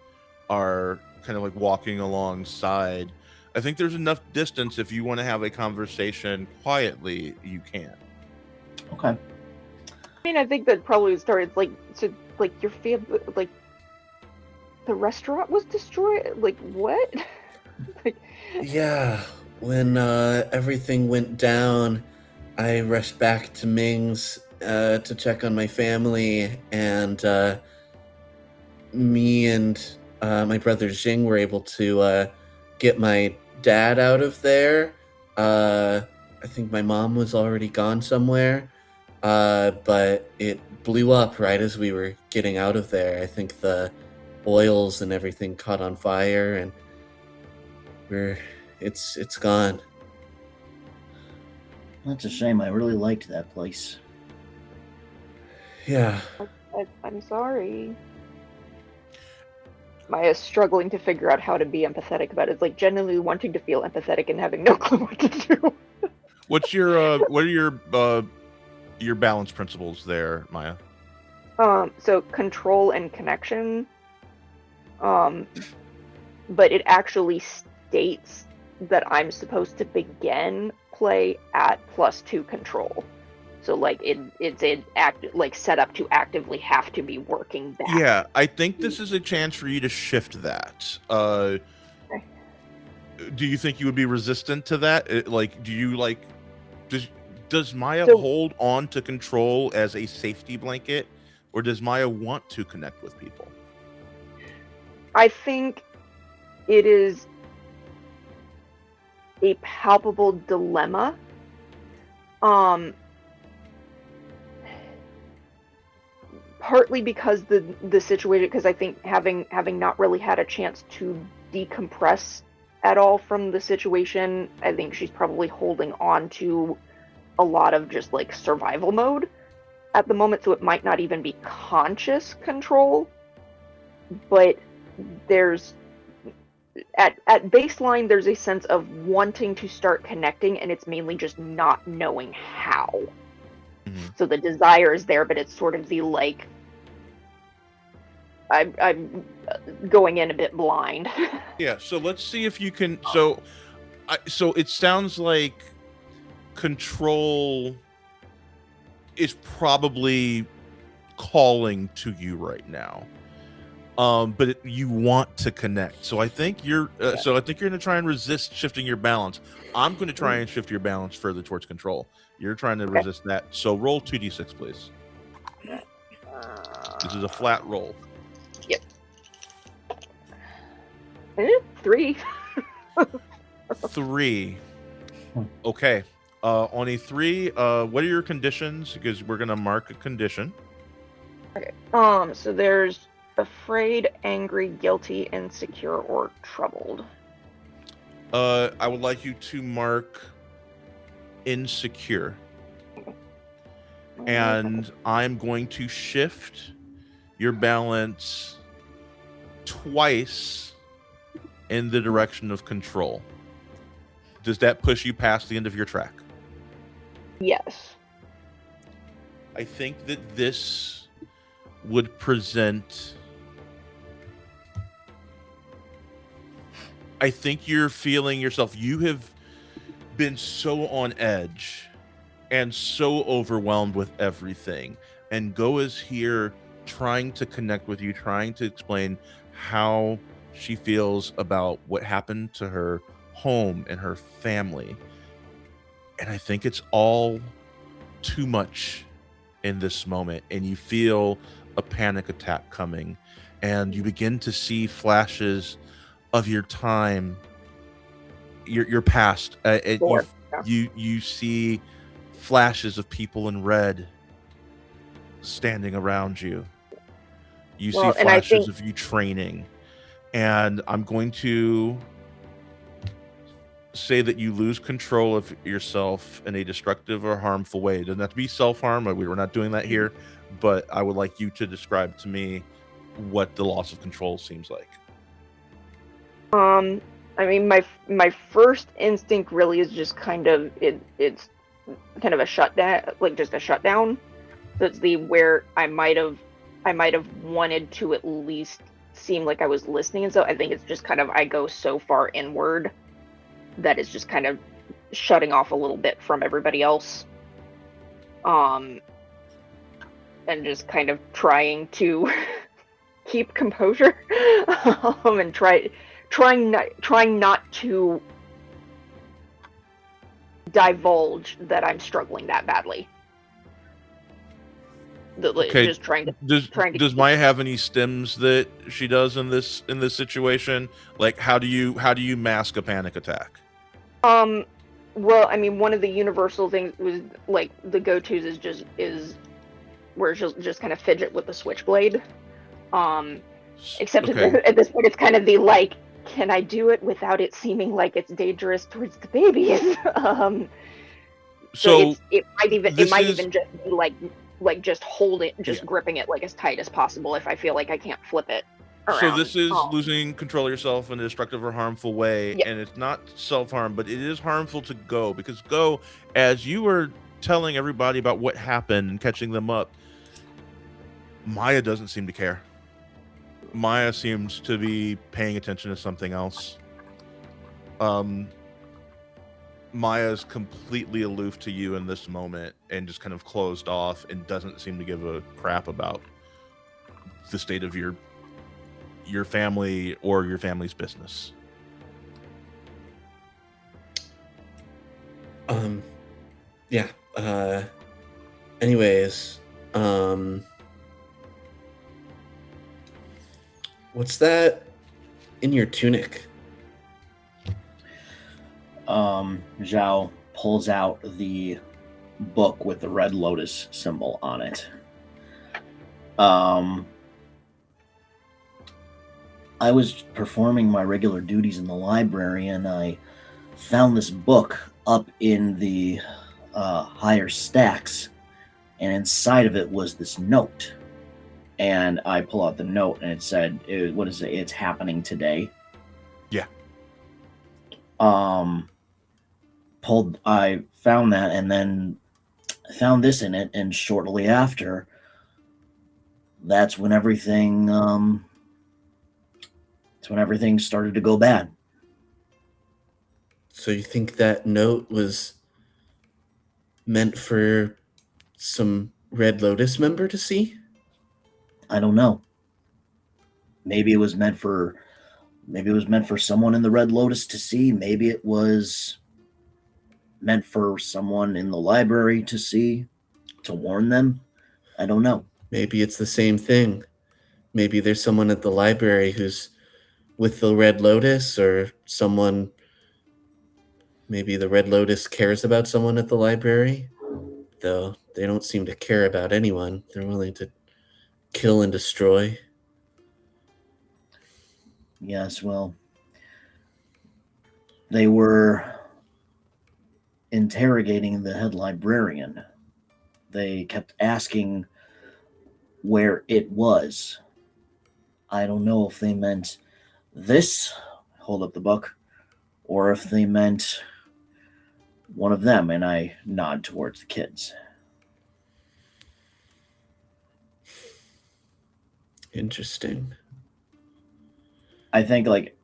are kind of like walking alongside. I think there's enough distance if you want to have a conversation quietly, you can. Okay. I mean, I think that probably started like your family, like the restaurant was destroyed. Like what? Like, Yeah, when everything went down, I rushed back to Ming's to check on my family, and me and my brother Jing were able to get my dad out of there. I think my mom was already gone somewhere, but it blew up right as we were getting out of there. I think the oils and everything caught on fire, and it's gone. That's a shame. I really liked that place. Yeah. I'm sorry. Maya's struggling to figure out how to be empathetic about it. It's like genuinely wanting to feel empathetic and having no clue what to do. What are your balance principles there, Maya? So control and connection. But it actually states that I'm supposed to begin play at +2 control. So like it's set up to actively have to be working back. Yeah, I think this is a chance for you to shift that. Okay. Do you think you would be resistant to that? Do you like? Does Maya So- hold on to control as a safety blanket, or does Maya want to connect with people? I think it is a palpable dilemma. Partly because the situation, because I think having not really had a chance to decompress at all from the situation, I think she's probably holding on to a lot of just like survival mode at the moment, so it might not even be conscious control, but there's at baseline there's a sense of wanting to start connecting, and it's mainly just not knowing how. So the desire is there, but it's sort of the like I'm going in a bit blind. Yeah, so let's see if you can. So it sounds like control is probably calling to you right now. But you want to connect. So I think you're. So I think you're going to try and resist shifting your balance. I'm going to try and shift your balance further towards control. You're trying to resist that. So roll 2d6, please. This is a flat roll. Yep. 3. 3. Okay. On a 3, what are your conditions? Because we're going to mark a condition. Okay. So there's afraid, angry, guilty, insecure, or troubled. I would like you to mark insecure. And I'm going to shift your balance twice in the direction of control. Does that push you past the end of your track? Yes. I think that this would present. I think you're feeling yourself. You have been so on edge and so overwhelmed with everything. And Go is here trying to connect with you, trying to explain how she feels about what happened to her home and her family. And I think it's all too much in this moment. And you feel a panic attack coming. And you begin to see flashes of your time, your past. And you see flashes of people in red standing around you. You see flashes of you training. And I'm going to say that you lose control of yourself in a destructive or harmful way. It doesn't have to be self-harm. We're not doing that here. But I would like you to describe to me what the loss of control seems like. I mean, my first instinct really is just kind of it's a shutdown, like just a shutdown. That's the where I might have wanted to at least seem like I was listening, and so I think it's just kind of I go so far inward that it's just kind of shutting off a little bit from everybody else. And just kind of trying to keep composure, and trying not to divulge that I'm struggling that badly. Okay. Just trying to Does Maya have any stims that she does in this situation? Like, how do you mask a panic attack? Well, I mean, one of the universal things was like the go-tos is where she'll just kind of fidget with the switchblade. Except Okay. at this point, it's kind of the like, can I do it without it seeming like it's dangerous towards the babies? So it might even just be like just holding, just gripping it like as tight as possible if I feel like I can't flip it around. So this is losing control of yourself in a destructive or harmful way, Yeah. and it's not self-harm, but it is harmful to Go, because Go, as you were telling everybody about what happened and catching them up, Maya doesn't seem to care. Maya seems to be paying attention to something else. Maya's completely aloof to you in this moment and just kind of closed off and doesn't seem to give a crap about the state of your family or your family's business. Yeah. Anyways, what's that in your tunic? Zhao pulls out the book with the red lotus symbol on it. I was performing my regular duties in the library, and I found this book up in the higher stacks, and inside of it was this note. And I pull out the note, and it said, "What is it? It's happening today." Yeah. I found that, and then found this in it, and shortly after, that's when everything started to go bad. So you think that note was meant for some Red Lotus member to see? I don't know. Maybe it was meant for someone in the Red Lotus to see. Maybe it was meant for someone in the library to see, to warn them. I don't know. Maybe it's the same thing. Maybe there's someone at the library who's with the Red Lotus, or someone. Maybe the Red Lotus cares about someone at the library, though they don't seem to care about anyone. They're willing to kill and destroy. Yes, well, they were interrogating the head librarian. They kept asking where it was. I don't know if they meant this, hold up the book, or if they meant one of them, and I nod towards the kids. Interesting. I think, like,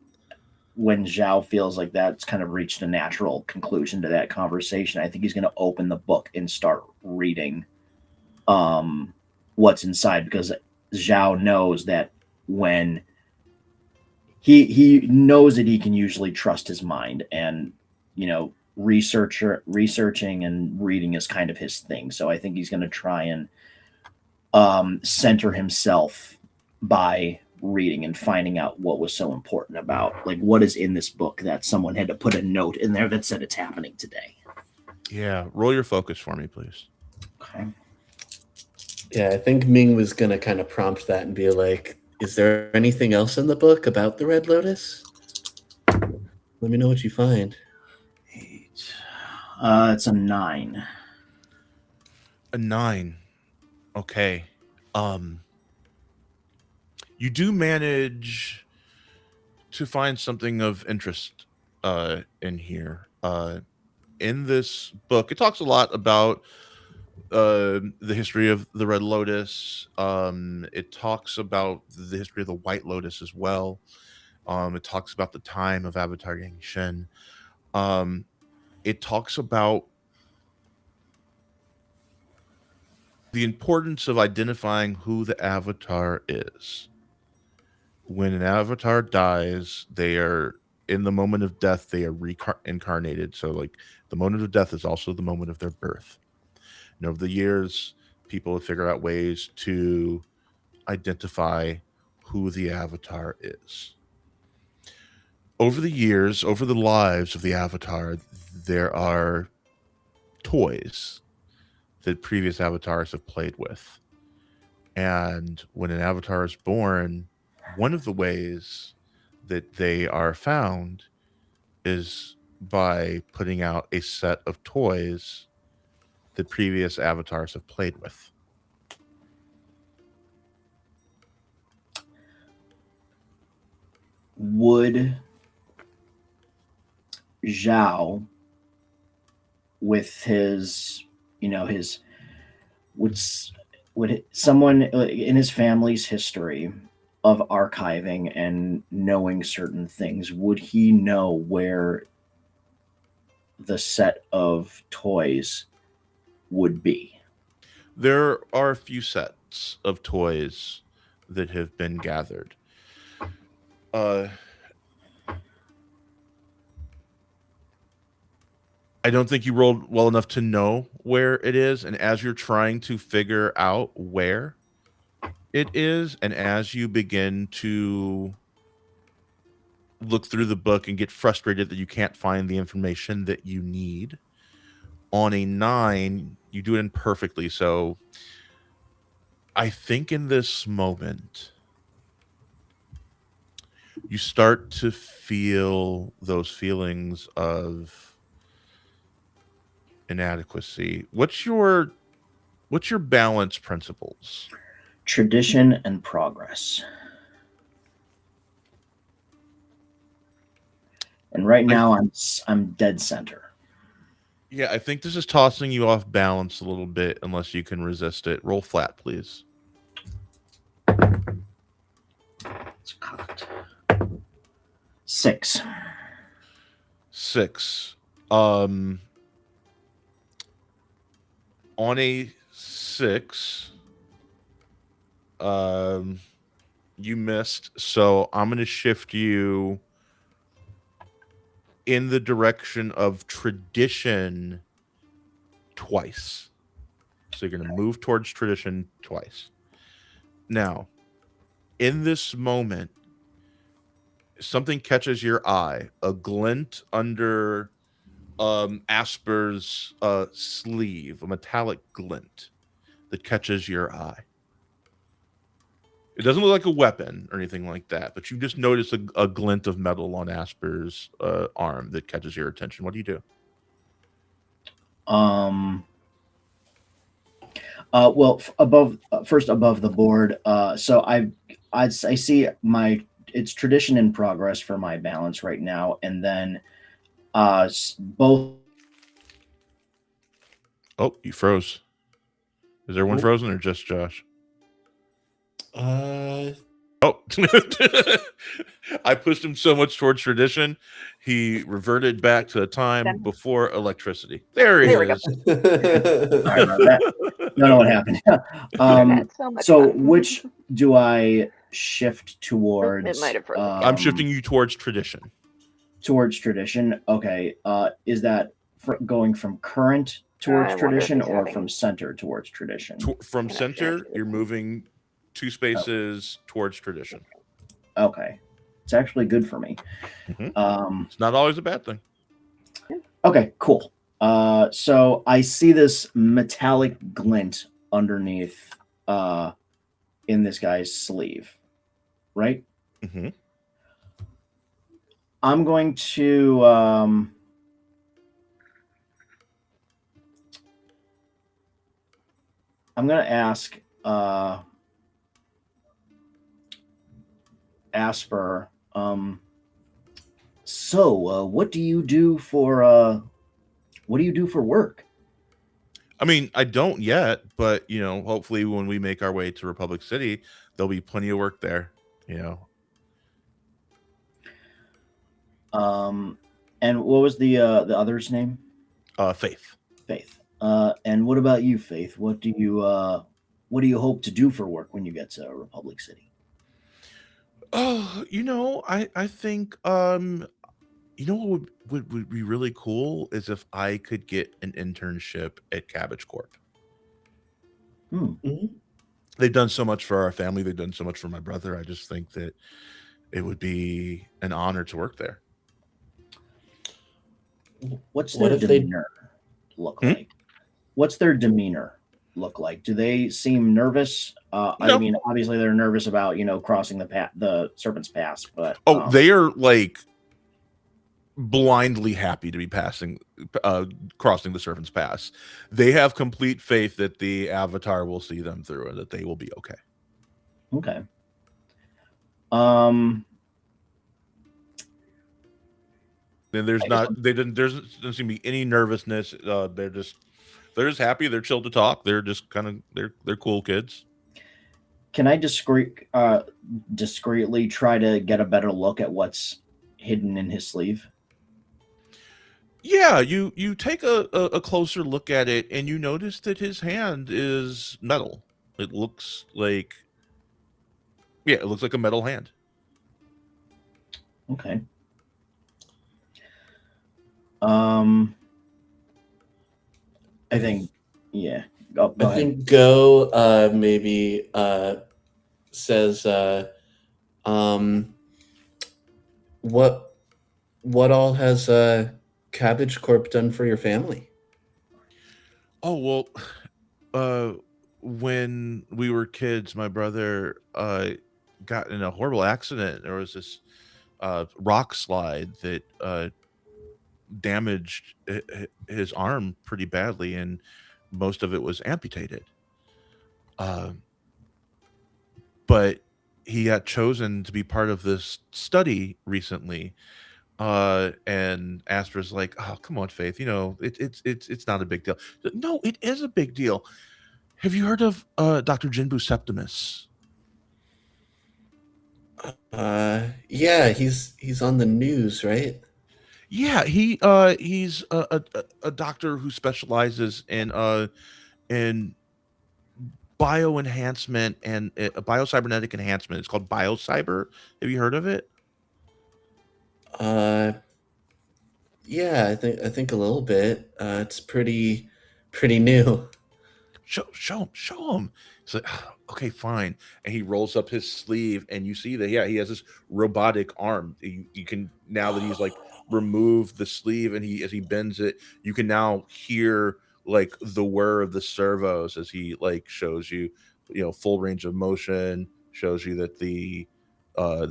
when Zhao feels like that's kind of reached a natural conclusion to that conversation, I think he's going to open the book and start reading what's inside, because Zhao knows that when he knows that he can usually trust his mind, and researching and reading is kind of his thing. So I think he's going to try and center himself by reading and finding out what was so important about, like, what is in this book that someone had to put a note in there that said it's happening today. Yeah, roll your focus for me, please. Okay. Yeah, I think Ming was going to kind of prompt that and be like, is there anything else in the book about the Red Lotus? Let me know what you find. 8. It's a 9. A 9. Okay. You do manage to find something of interest in here. in this book, it talks a lot about the history of the Red Lotus. It talks about the history of the White Lotus as well. It talks about the time of Avatar Yang Shen. It talks about the importance of identifying who the Avatar is. When an Avatar dies, they are in the moment of death. They are reincarnated. So, like, the moment of death is also the moment of their birth. And over the years, people have figured out ways to identify who the Avatar is. Over the years, over the lives of the Avatar, there are toys that previous avatars have played with. And when an avatar is born, one of the ways that they are found is by putting out a set of toys that previous avatars have played with. Would Zhao, with his, his, would someone in his family's history of archiving and knowing certain things, would he know where the set of toys would be? There are a few sets of toys that have been gathered. I don't think you rolled well enough to know where it is. And as you're trying to figure out where it is, and as you begin to look through the book and get frustrated that you can't find the information that you need, on a 9, you do it imperfectly. So I think in this moment, you start to feel those feelings of inadequacy. What's your balance principles? Tradition and progress. And right now I'm dead center. Yeah, I think this is tossing you off balance a little bit unless you can resist it. Roll flat, please. It's cocked. 6. 6. On a 6, you missed, so I'm going to shift you in the direction of tradition twice. So you're going to move towards tradition twice. Now, in this moment, something catches your eye, a glint under Asper's sleeve, a metallic glint that catches your eye. It doesn't look like a weapon or anything like that, but you just notice a glint of metal on Asper's arm that catches your attention. What do you do? Well, first above the board. So I see it's tradition in progress for my balance right now, and then both. Oh, you froze. Is everyone frozen or just Josh? Oh, I pushed him so much towards tradition, he reverted back to a time before electricity. There he is. Sorry about that. Don't know what happened. So which do I shift towards? It might have frozen. I'm shifting you towards tradition. Towards tradition. Okay. Is that going from current towards tradition or from center towards tradition? From center, you're moving 2 spaces towards tradition. Okay. It's actually good for me. Mm-hmm. It's not always a bad thing. Okay, cool. So I see this metallic glint underneath in this guy's sleeve, right? Mm-hmm. I'm going to ask Asper, so what do you do for What do you do for work? I mean, I don't yet, but hopefully when we make our way to Republic City, there'll be plenty of work there. You know, And what was the other's name? Faith. Faith. And what about you, Faith? What do you hope to do for work when you get to Republic City? Oh, I think what would be really cool is if I could get an internship at Cabbage Corp. Hmm. Mhm. They've done so much for our family. They've done so much for my brother. I just think that it would be an honor to work there. What's What their if they? demeanor look Hmm? like? What's their demeanor look like? Do they seem nervous? I No. mean, obviously they're nervous about crossing the Serpent's Pass, but Oh, they are like blindly happy to be crossing the Serpent's Pass. They have complete faith that the Avatar will see them through and that they will be okay. okay. Um, And there's I guess not they didn't there's doesn't seem to be any nervousness. They're just happy. They're chill to talk. They're just kind of they're cool kids. can I discreetly try to get a better look at what's hidden in his sleeve? Yeah, you take a closer look at it and you notice that his hand is metal. It looks like it looks like a metal hand. Okay. Um, I think, yeah. Go I ahead. think Go maybe says, um, what all has Cabbage Corp done for your family? Oh well, when we were kids, my brother got in a horrible accident. There was this rock slide that damaged his arm pretty badly, and most of it was amputated. Um, but he got chosen to be part of this study recently. And Asper's like, "Oh, come on, Faith. It's not a big deal." No, it is a big deal. Have you heard of Dr. Jinbu Septimus? Yeah, he's on the news, right? Yeah, he's a doctor who specializes in bio enhancement and biocybernetic enhancement. It's called biocyber. Have you heard of it? Uh, yeah, I think a little bit. It's pretty new. Show him. He's like, "Ah, okay, fine." And he rolls up his sleeve, and you see that, yeah, he has this robotic arm. You can, now that he's like removed the sleeve, and as he bends it, you can now hear like the whir of the servos as he like shows you, full range of motion, shows you that the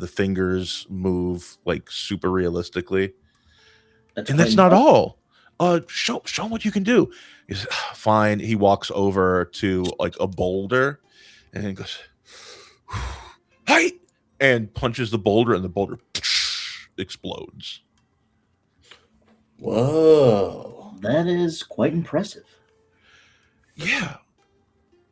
fingers move like super realistically. That's And quite that's not impressive. all. Show him what you can do. He's "Ah, fine." He walks over to like a boulder and he goes, "Hi!" and punches the boulder, and the boulder explodes. Whoa, That is quite impressive. Yeah,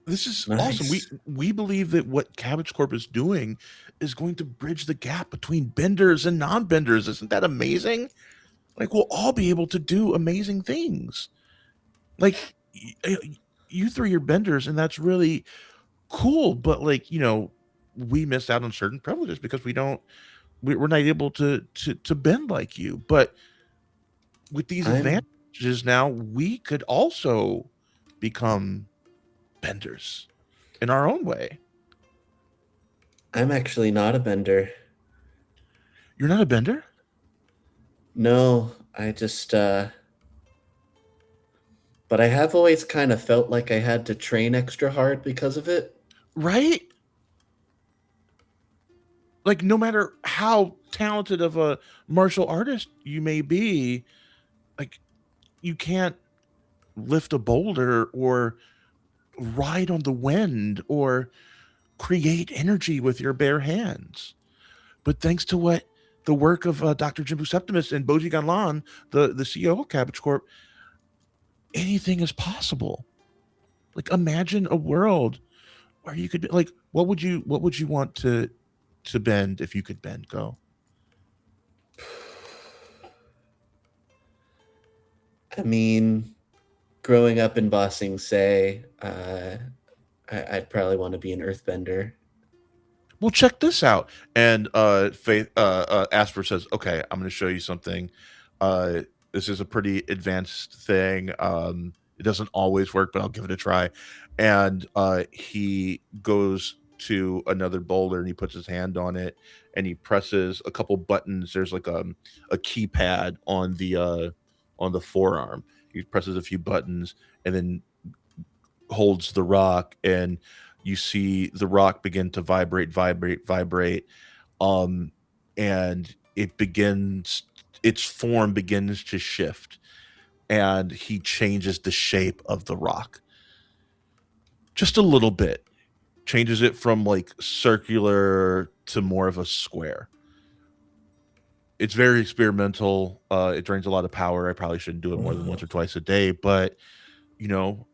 this is awesome. We nice. we believe that what Cabbage Corp is doing is going to bridge the gap between benders and non-benders. Isn't that amazing? Like, we'll all be able to do amazing things. Like, you three are benders, and that's really cool. But like, we miss out on certain privileges because we're not able to bend like you. But with these I'm advantages now, we could also become benders in our own way. I'm actually not a bender. You're not a bender, No, I just but I have always kind of felt like I had to train extra hard because of it. right? Like, no matter how talented of a martial artist you may be, like, you can't lift a boulder or ride on the wind or create energy with your bare hands. But thanks to what the work of Dr. Jimbu Septimus and Boji Ganlan, the CEO of Cabbage Corp, anything is possible. Like, imagine a world where you could be like, what would you want to bend if you could bend? Go. I mean, growing up in Bossing Say, I'd probably want to be an earthbender. Well, check this out. And Faith Asper says, "Okay, I'm going to show you something. Uh, this is a pretty advanced thing. It doesn't always work, but I'll give it a try." And he goes to another boulder and he puts his hand on it and he presses a couple buttons. There's like a keypad on the forearm. He presses a few buttons and then holds the rock, and you see the rock begin to vibrate, um and its form begins to shift, and he changes the shape of the rock just a little bit, changes it from like circular to more of a square. It's very experimental. It drains a lot of power. I probably shouldn't do it more than once or twice a day, but you know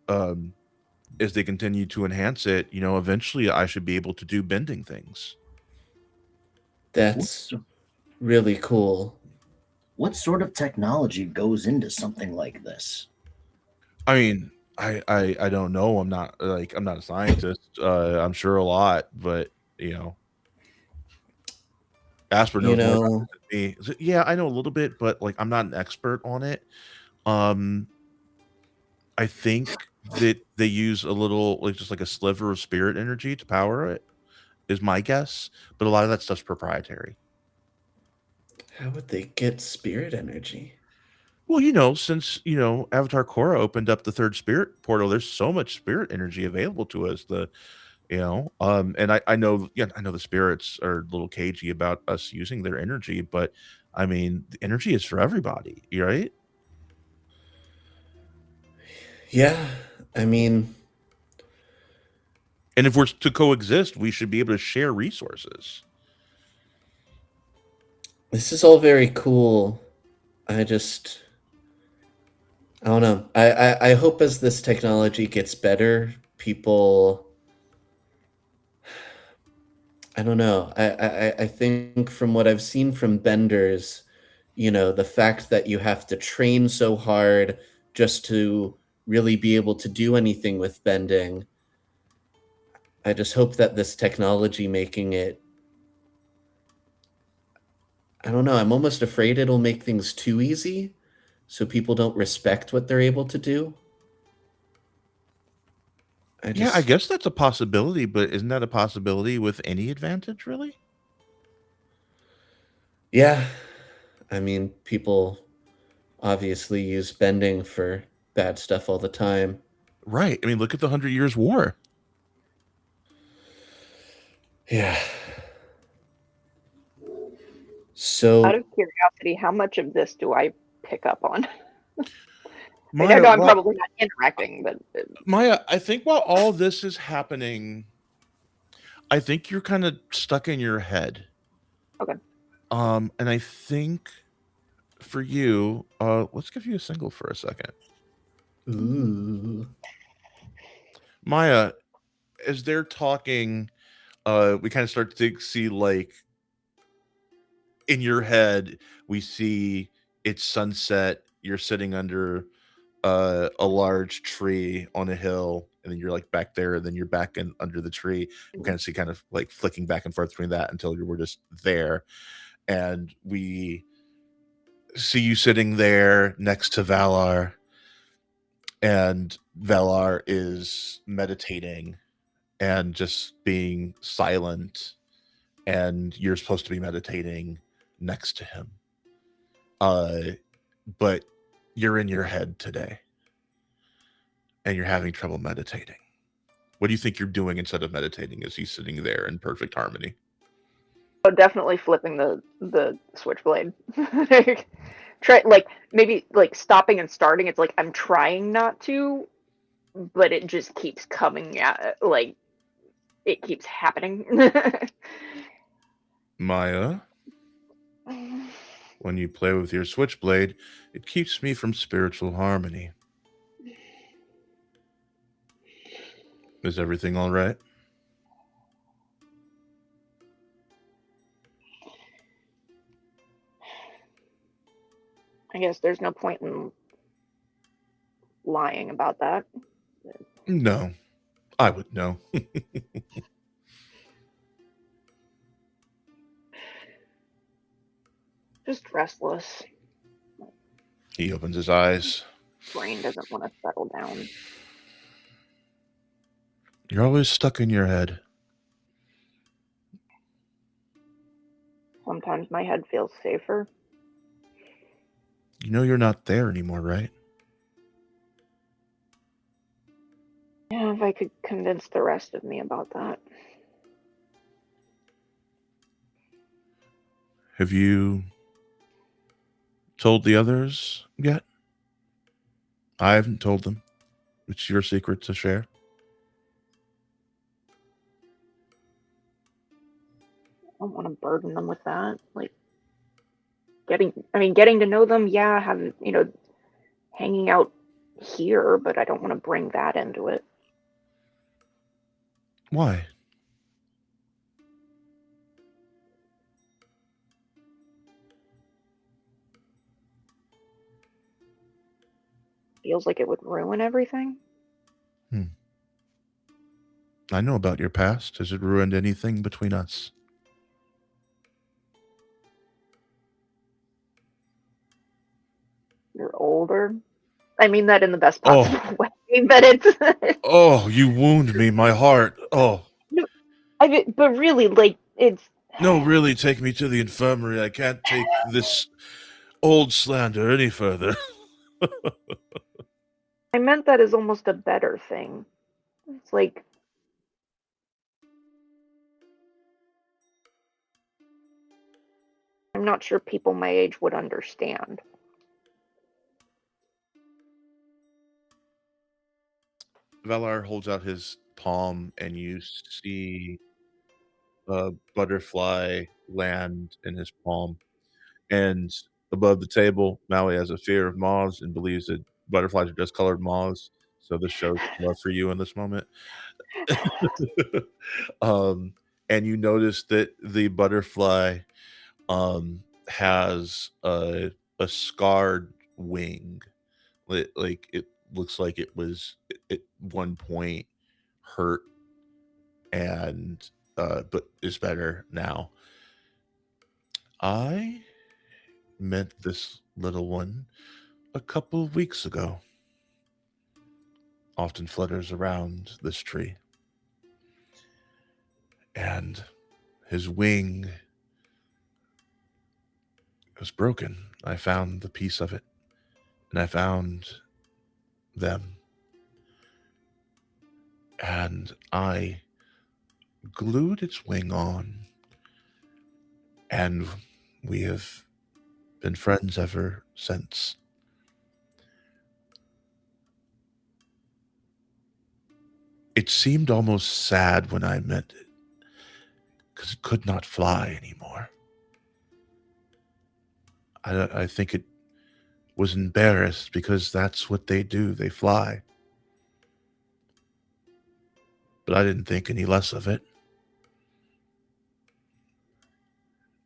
as they continue to enhance it, eventually I should be able to do bending things. That's really cool. What sort of technology goes into something like this? I mean, I don't know. I'm not a scientist. I'm sure a lot, but Asper You knows more about know, it than me. So, yeah, I know a little bit, but like I'm not an expert on it. Um, I think that they use a little, like just like a sliver of spirit energy to power it, is my guess. But a lot of that stuff's proprietary. how would they get spirit energy? Well, since Avatar Korra opened up the third spirit portal, there's so much spirit energy available to us. And I know, yeah, I know the spirits are a little cagey about us using their energy, but I mean, the energy is for everybody, right? Yeah, I mean, And if we're to coexist, we should be able to share resources. this is all very cool. I just, I don't know. I hope as this technology gets better, people, I don't know. I think from what I've seen from benders, the fact that you have to train so hard just to really be able to do anything with bending, I just hope that this technology making it, I don't know, I'm almost afraid it'll make things too easy so people don't respect what they're able to do. I Yeah, I just, guess that's a possibility, but isn't that a possibility with any advantage, really? yeah, I mean, people obviously use bending for bad stuff all the time. Right. I mean, look at the 100 Years' War. Yeah. Out So, of curiosity, how much of this do I pick up on? Like, I Maya, know I'm well, probably not interacting, but Maya, I think while all this is happening, I think you're kind of stuck in your head. okay. And I think for you, let's give you a single for a second. ooh. Maya, as they're talking, we kind of start to see like in your head, we see it's sunset. You're sitting under a large tree on a hill, and then you're like back there, and then you're back in under the tree. We kind of see kind of like flicking back and forth between that until you were just there, and we see you sitting there next to Valar, and Valar is meditating and just being silent, and you're supposed to be meditating next to him. Uh, but you're in your head today, and you're having trouble meditating. What do you think you're doing instead of meditating as he's sitting there in perfect harmony? Oh, definitely flipping the switchblade. Try like maybe like stopping and starting. It's like I'm trying not to, but it just keeps coming at like it keeps happening. Maya, when you play with your switchblade, it keeps me from spiritual harmony. Is everything all right? I guess there's no point in lying about that. No, I would know. Just restless. He opens his eyes. Brain doesn't want to settle down. You're always stuck in your head. Sometimes my head feels safer. You know you're not there anymore, right? Yeah, if I could convince the rest of me about that. Have you told the others yet? I haven't told them. It's your secret to share. I don't want to burden them with that. Like getting to know them, yeah, have hanging out here, but I don't want to bring that into it. Why? Feels like it would ruin everything. I know about your past. Has it ruined anything between us? You're older. I mean that in the best Oh. possible way, but it's Oh, you wound me, my heart. Oh. but really, like, it's No, really, take me to the infirmary. I can't take this old slander any further. I meant that as almost a better thing. It's like I'm not sure people my age would understand. Valar holds out his palm, and you see a butterfly land in his palm. And above the table, Maui has a fear of moths and believes that butterflies are just colored moths. So this shows love for you in this moment. um, and you notice that the butterfly has a scarred wing. Like it looks like it was at one point hurt and but is better now. I met this little one a couple of weeks ago. Often flutters around this tree. And his wing was broken. I found the piece of it. And I found them. And I glued its wing on. And we have been friends ever since. It seemed almost sad when I met it, because it could not fly anymore. I think it was embarrassed because that's what they do. They fly. But I didn't think any less of it.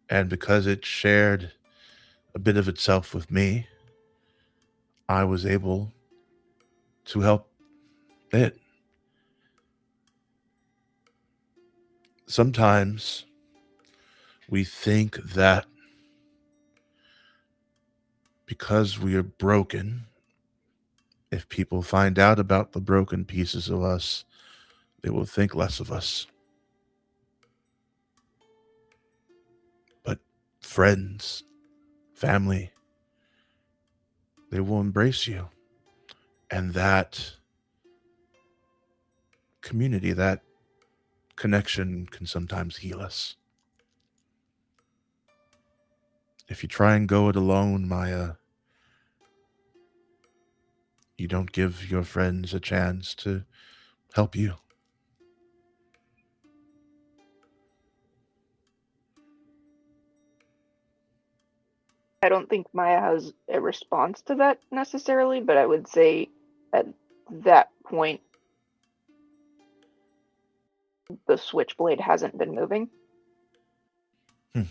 And because it shared a bit of itself with me, I was able to help it. Sometimes we think that because we are broken, if people find out about the broken pieces of us, they will think less of us. But friends, family, they will embrace you. And that community, that connection can sometimes heal us. If you try and go it alone, Maya, you don't give your friends a chance to help you. I don't think Maya has a response to that necessarily, but I would say at that point, the switchblade hasn't been moving. Hmm.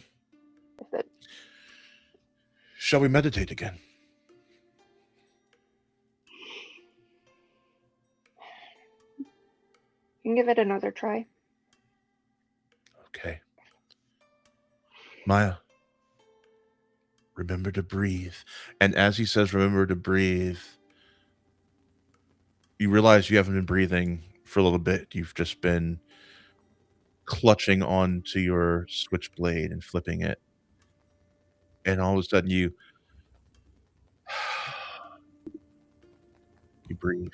If it, Shall we meditate again? you can give it another try. Okay. Maya, remember to breathe. And as he says, remember to breathe, you realize you haven't been breathing for a little bit. You've just been clutching onto your switchblade and flipping it. And all of a sudden you breathe.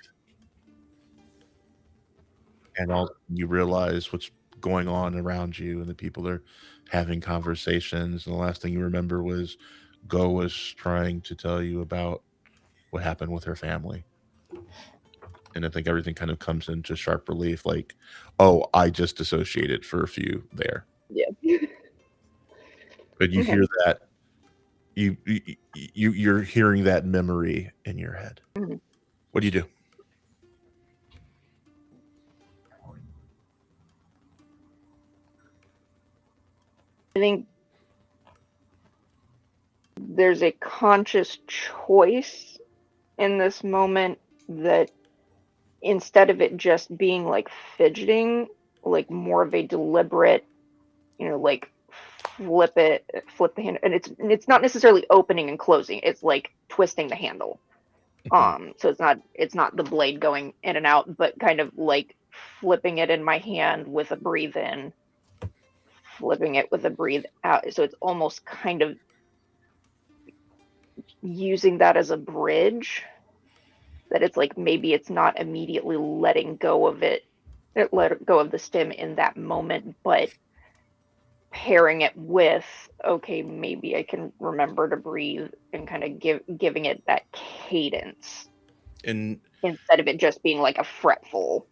And all you realize what's going on around you, and the people are having conversations. And the last thing you remember was Go was trying to tell you about what happened with her family. And I think everything kind of comes into sharp relief, like, oh, I just dissociated for a few there. Yeah. But you Okay. hear that you're hearing that memory in your head. Mhm. What do you do? I think there's a conscious choice in this moment that instead of it just being like fidgeting, like more of a deliberate, like flip the hand, and it's not necessarily opening and closing. It's like twisting the handle. So it's not the blade going in and out, but kind of like flipping it in my hand with a breathe in, flipping it with a breathe out. So it's almost kind of using that as a bridge, that it's like maybe it's not immediately letting go of it, let go of the stim in that moment, but pairing it with, okay, maybe I can remember to breathe, and kind of giving it that cadence And instead of it just being like a fretful.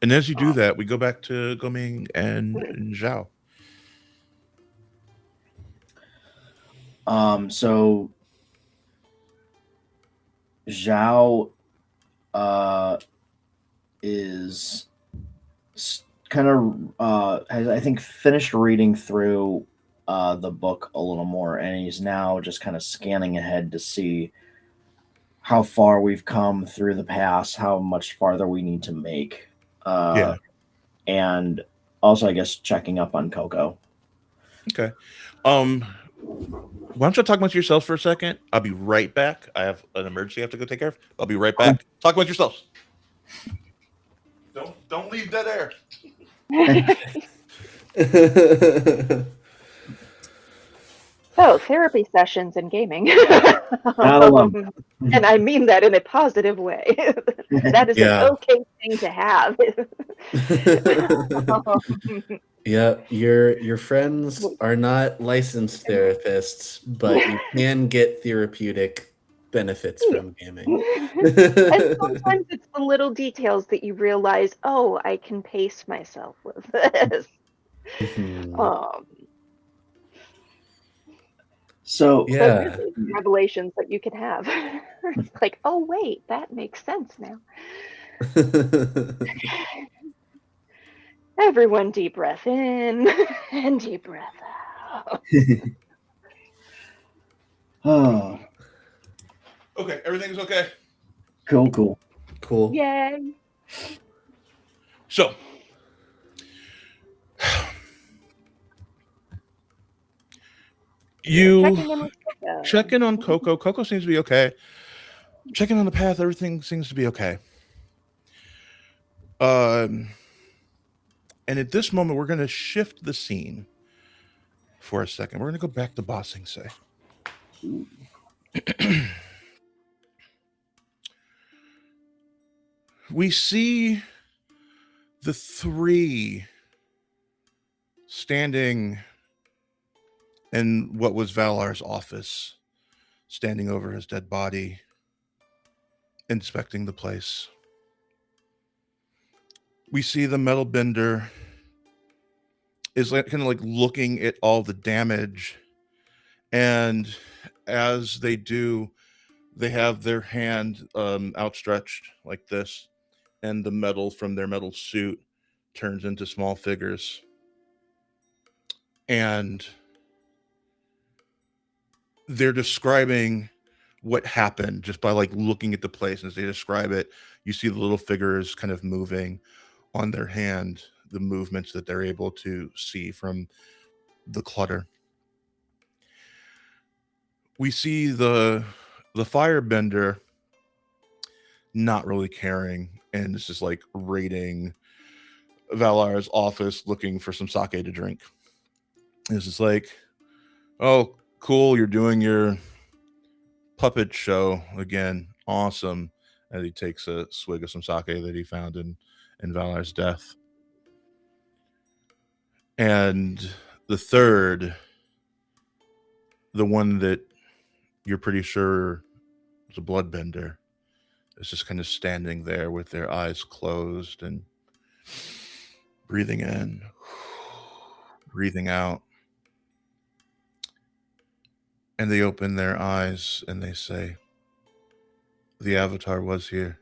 and as you do that, we go back to Goming and Zhao. So Zhao is kind of has, I think, finished reading through the book a little more, and he's now just kind of scanning ahead to see how far we've come through the past, how much farther we need to make. Yeah. And also, I guess, checking up on Coco. Okay. Why don't you talk amongst yourselves for a second? I'll be right back. I have an emergency I have to go take care of. I'll be right back. Talk amongst yourselves. Don't leave dead air. So, therapy sessions and gaming. Not And I mean that in a positive way. That is Yeah. an okay thing to have. Yeah, your friends are not licensed therapists, but you can get therapeutic benefits from gaming. And sometimes it's the little details that you realize, oh, I can pace myself with this. Mhm. So Yeah. Really, revelations that you can have. It's like, oh wait, that makes sense now. Everyone deep breath in and deep breath out. Oh, Okay, everything's okay. cool. Cool. Yay. So, you Checking in with Coco. check in on Coco. Coco seems to be okay. Checking on the path, everything seems to be okay. And at this moment, we're going to shift the scene for a second. We're going to go back to Bossing Say. We see the three standing in what was Valar's office, standing over his dead body, inspecting the place. We see the metal bender is like, kind of like looking at all the damage, and as they do, they have their hand outstretched like this, and the metal from their metal suit turns into small figures. And they're describing what happened just by like looking at the place. And as they describe it, you see the little figures kind of moving on their hand, the movements that they're able to see from the clutter. We see the firebender not really caring, and this is like raiding Valar's office looking for some sake to drink. This is like, oh, cool, you're doing your puppet show again. Awesome. And he takes a swig of some sake that he found in Valar's death. And the third, the one that you're pretty sure is a bloodbender, is just kind of standing there with their eyes closed and breathing in, breathing out. And they open their eyes and they say, the Avatar was here.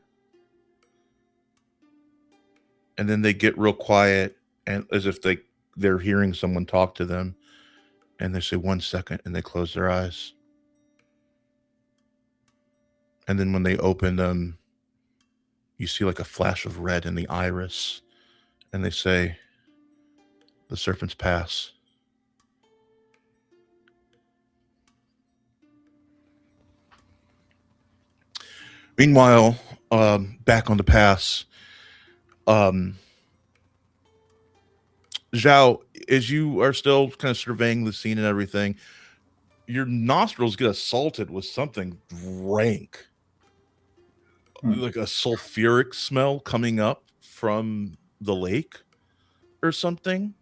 And then they get real quiet, and as if they're hearing someone talk to them, and they say 1 second, and they close their eyes. And then when they open them, you see like a flash of red in the iris, and they say, the Serpent's pass. Meanwhile, back on the pass, Zhao, as you are still kind of surveying the scene and everything, your nostrils get assaulted with something rank. Like a sulfuric smell coming up from the lake or something.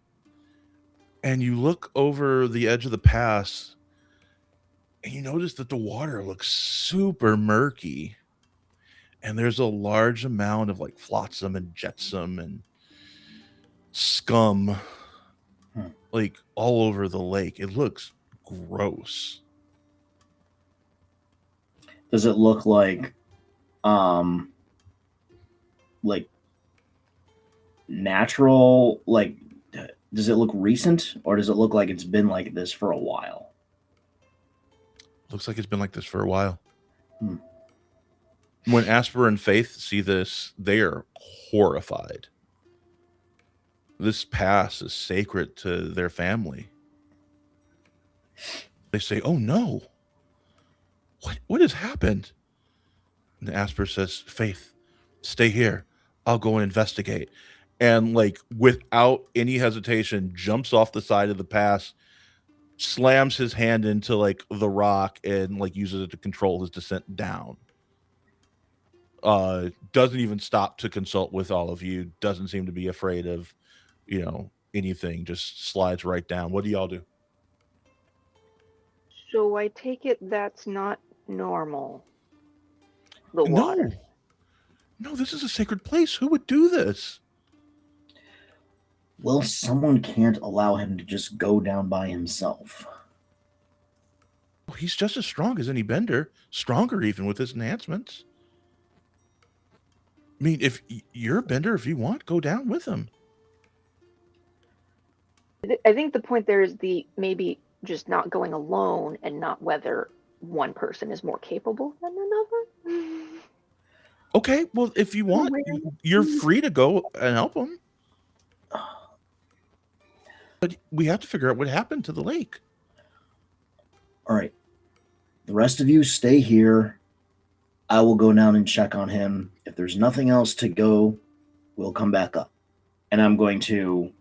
And you look over the edge of the pass and you notice that the water looks super murky. And there's a large amount of like flotsam and jetsam and scum like all over the lake. It looks gross. Does it look like natural, like does it look recent, or does it look like it's been like this for a while? Looks like it's been like this for a while. When Asper and Faith see this, they are horrified. This pass is sacred to their family. They say, oh no, what has happened? And Asper says, Faith, stay here. I'll go and investigate. And like without any hesitation, jumps off the side of the pass, slams his hand into like the rock and like uses it to control his descent down. Doesn't even stop to consult with all of you. Doesn't seem to be afraid of, anything. Just slides right down. What do y'all do? So I take it that's not normal. The water. No, this is a sacred place. Who would do this? Well, someone can't allow him to just go down by himself. He's just as strong as any bender, stronger even with his enhancements. I mean, if you're a bender, if you want, go down with him. I think the point there is maybe just not going alone and not whether one person is more capable than another. Okay, well, if you want, you're free to go and help him. But we have to figure out what happened to the lake. All right. The rest of you stay here. I will go down and check on him. If there's nothing else to go, we'll come back up. And I'm going to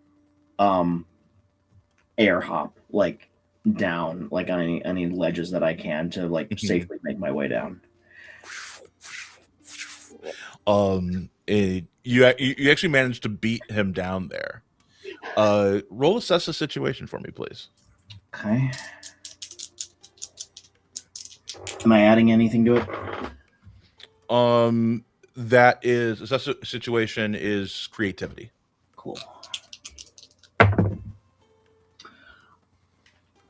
air hop like down like on any ledges that I can to like safely make my way down. You actually managed to beat him down there. Roll assess the situation for me, please. Okay. Am I adding anything to it? That is assess the situation is creativity. Cool.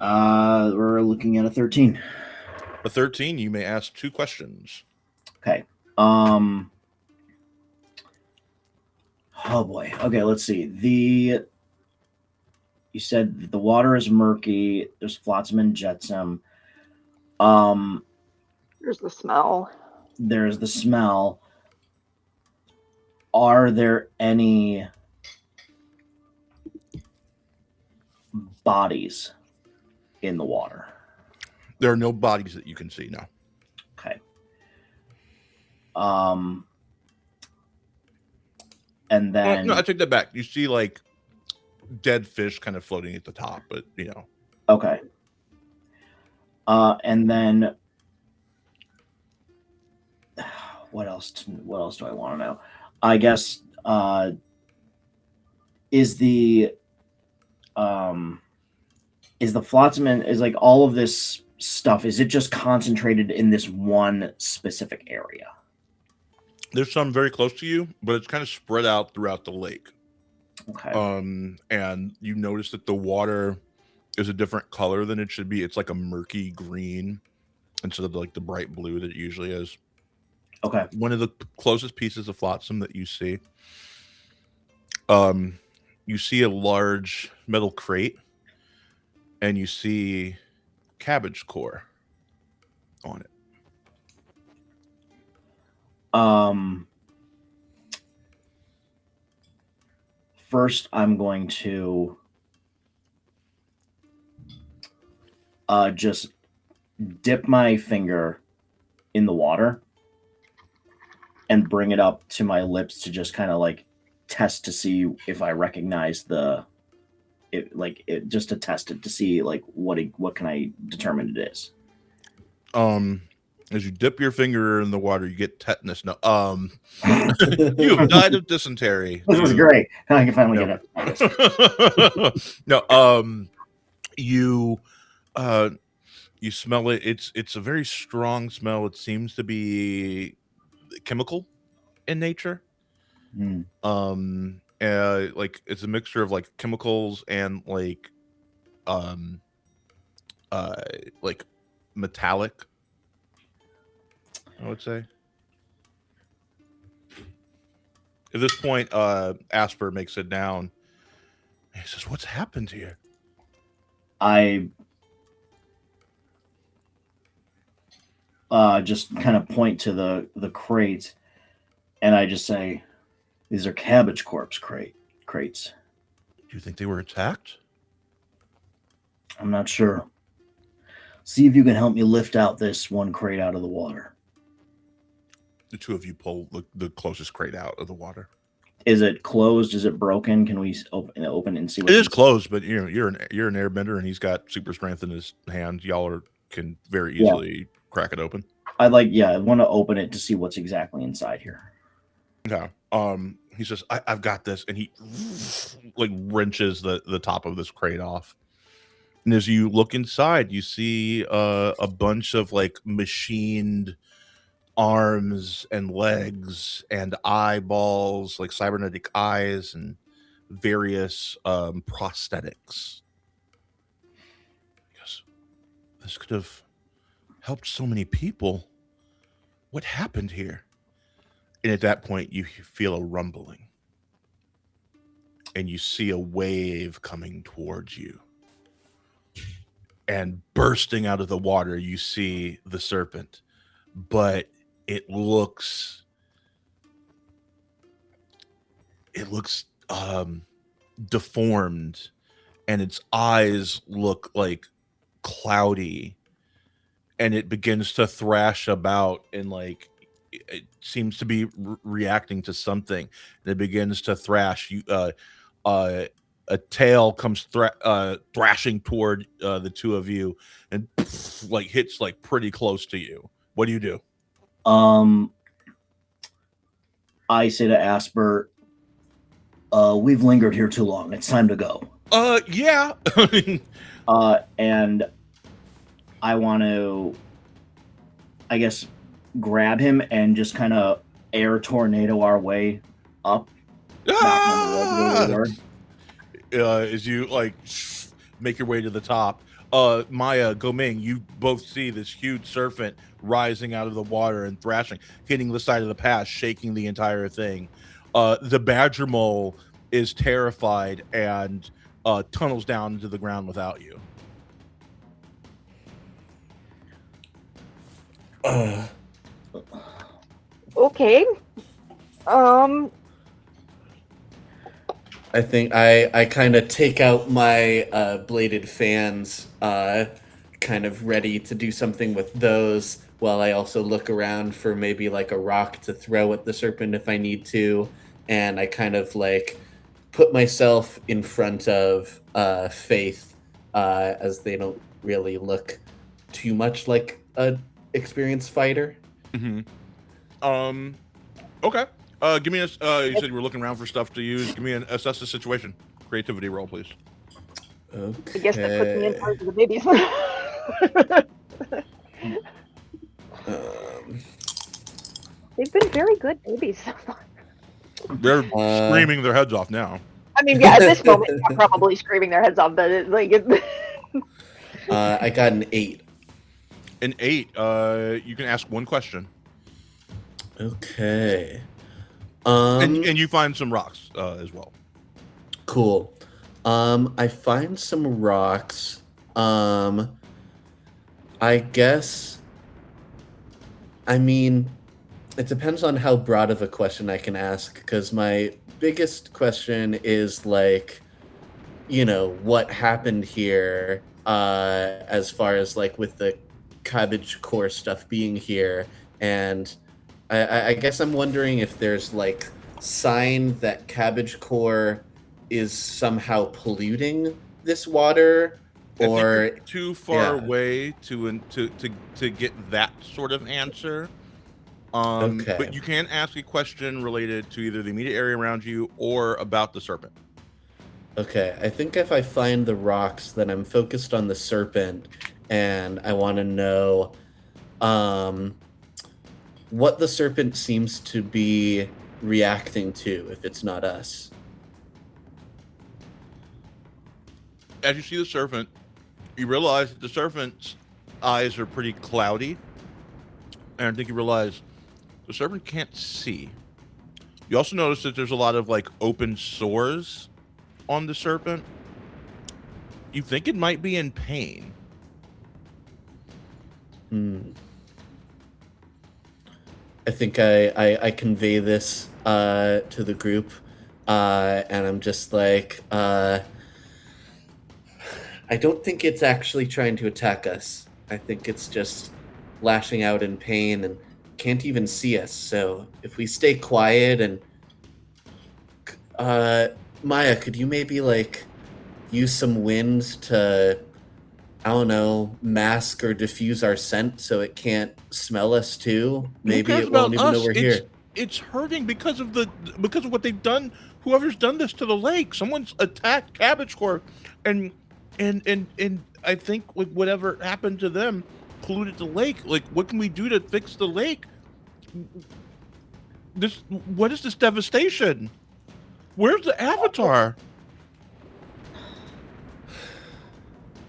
We're looking at a 13. A 13, you may ask 2 questions. Okay. Oh boy. Okay, let's see. You said the water is murky. There's flotsam and jetsam. There's the smell. There's the smell. Are there any bodies in the water? There are no bodies that you can see now. Okay. And then No, I take that back. You see like dead fish kind of floating at the top, but you know. okay. And then what else do I want to know? I guess is the flotsam is like all of this stuff, is it just concentrated in this one specific area? There's some very close to you, but it's kind of spread out throughout the lake. Okay. And you notice that the water is a different color than it should be. It's like a murky green instead of like the bright blue that it usually is. Okay. One of the closest pieces of flotsam that you see, you see a large metal crate, and you see cabbage core on it. First, I'm going to just dip my finger in the water and bring it up to my lips to just kind of like test to see if I recognize just to test it to see like what can I determine it is. As you dip your finger in the water, you get tetanus. No, you have died of dysentery. This was great. Now I can finally get it. No, you smell it. It's a very strong smell. It seems to be chemical in nature. Like it's a mixture of like chemicals and like metallic, I would say. At this point, Asper makes it down. He says, "What's happened here?" I just kind of point to the crate, and I just say, "These are cabbage corpse crates." Do you think they were attacked? I'm not sure. See if you can help me lift out this one crate out of the water. The two of you pull the closest crate out of the water. Is it closed? Is it broken? Can we open it and see what it is closed? But you're an airbender, and he's got super strength in his hand. Y'all can very easily crack it open. I want to open it to see what's exactly inside here. Yeah. He says, I've got this, and he like wrenches the top of this crate off. And as you look inside, you see a bunch of like machined arms and legs and eyeballs, like cybernetic eyes and various prosthetics. Because this could have helped so many people. What happened here? And at that point, you feel a rumbling. And you see a wave coming towards you. And bursting out of the water, you see the serpent. But it looks deformed, and its eyes look like cloudy, and it begins to thrash about, and like it seems to be reacting to something. And it begins to thrash. A tail comes thrashing toward the two of you, and like hits like pretty close to you. What do you do? I say to Asper, we've lingered here too long. It's time to go. Yeah. And I want to, I guess, grab him and just kind of air tornado our way up. As you like make your way to the top, Maya, Goming, you both see this huge serpent rising out of the water and thrashing, hitting the side of the pass, shaking the entire thing. The badger mole is terrified and tunnels down into the ground without you. Okay. I think I kind of take out my bladed fans, kind of ready to do something with those, while I also look around for maybe like a rock to throw at the serpent if I need to, and I kind of like put myself in front of Faith, as they don't really look too much like a experienced fighter. Okay. Give me a. You said you were looking around for stuff to use. Give me an assess the situation. Creativity roll, please. Okay. I guess that puts me in charge of the babies. They've been very good babies so far. They're screaming their heads off now. I mean, yeah, at this moment, they're probably screaming their heads off, but I got an 8. An 8. You can ask one question. Okay. And you find some rocks as well. Cool. I find some rocks. I guess. I mean, it depends on how broad of a question I can ask, because my biggest question is like, what happened here, as far as like with the cabbage core stuff being here, and I guess I'm wondering if there's like sign that cabbage core is somehow polluting this water, I think or you're too far away to get that sort of answer. Okay. But you can ask a question related to either the immediate area around you or about the serpent. Okay, I think if I find the rocks, then I'm focused on the serpent, and I want to know what the serpent seems to be reacting to if it's not us. As you see the serpent, you realize that the serpent's eyes are pretty cloudy. And I think you realize the serpent can't see. You also notice that there's a lot of like open sores on the serpent. You think it might be in pain. I think I convey this to the group, and I'm just like, I don't think it's actually trying to attack us. I think it's just lashing out in pain and can't even see us. So if we stay quiet and Maya, could you maybe like use some wind to, I don't know, mask or diffuse our scent so it can't smell us too? Maybe it won't even know we're here. It's hurting because of what they've done. Whoever's done this to the lake, someone's attacked Cabbage Corp, and I think like whatever happened to them polluted the lake. Like, what can we do to fix the lake? What is this devastation? Where's the Avatar?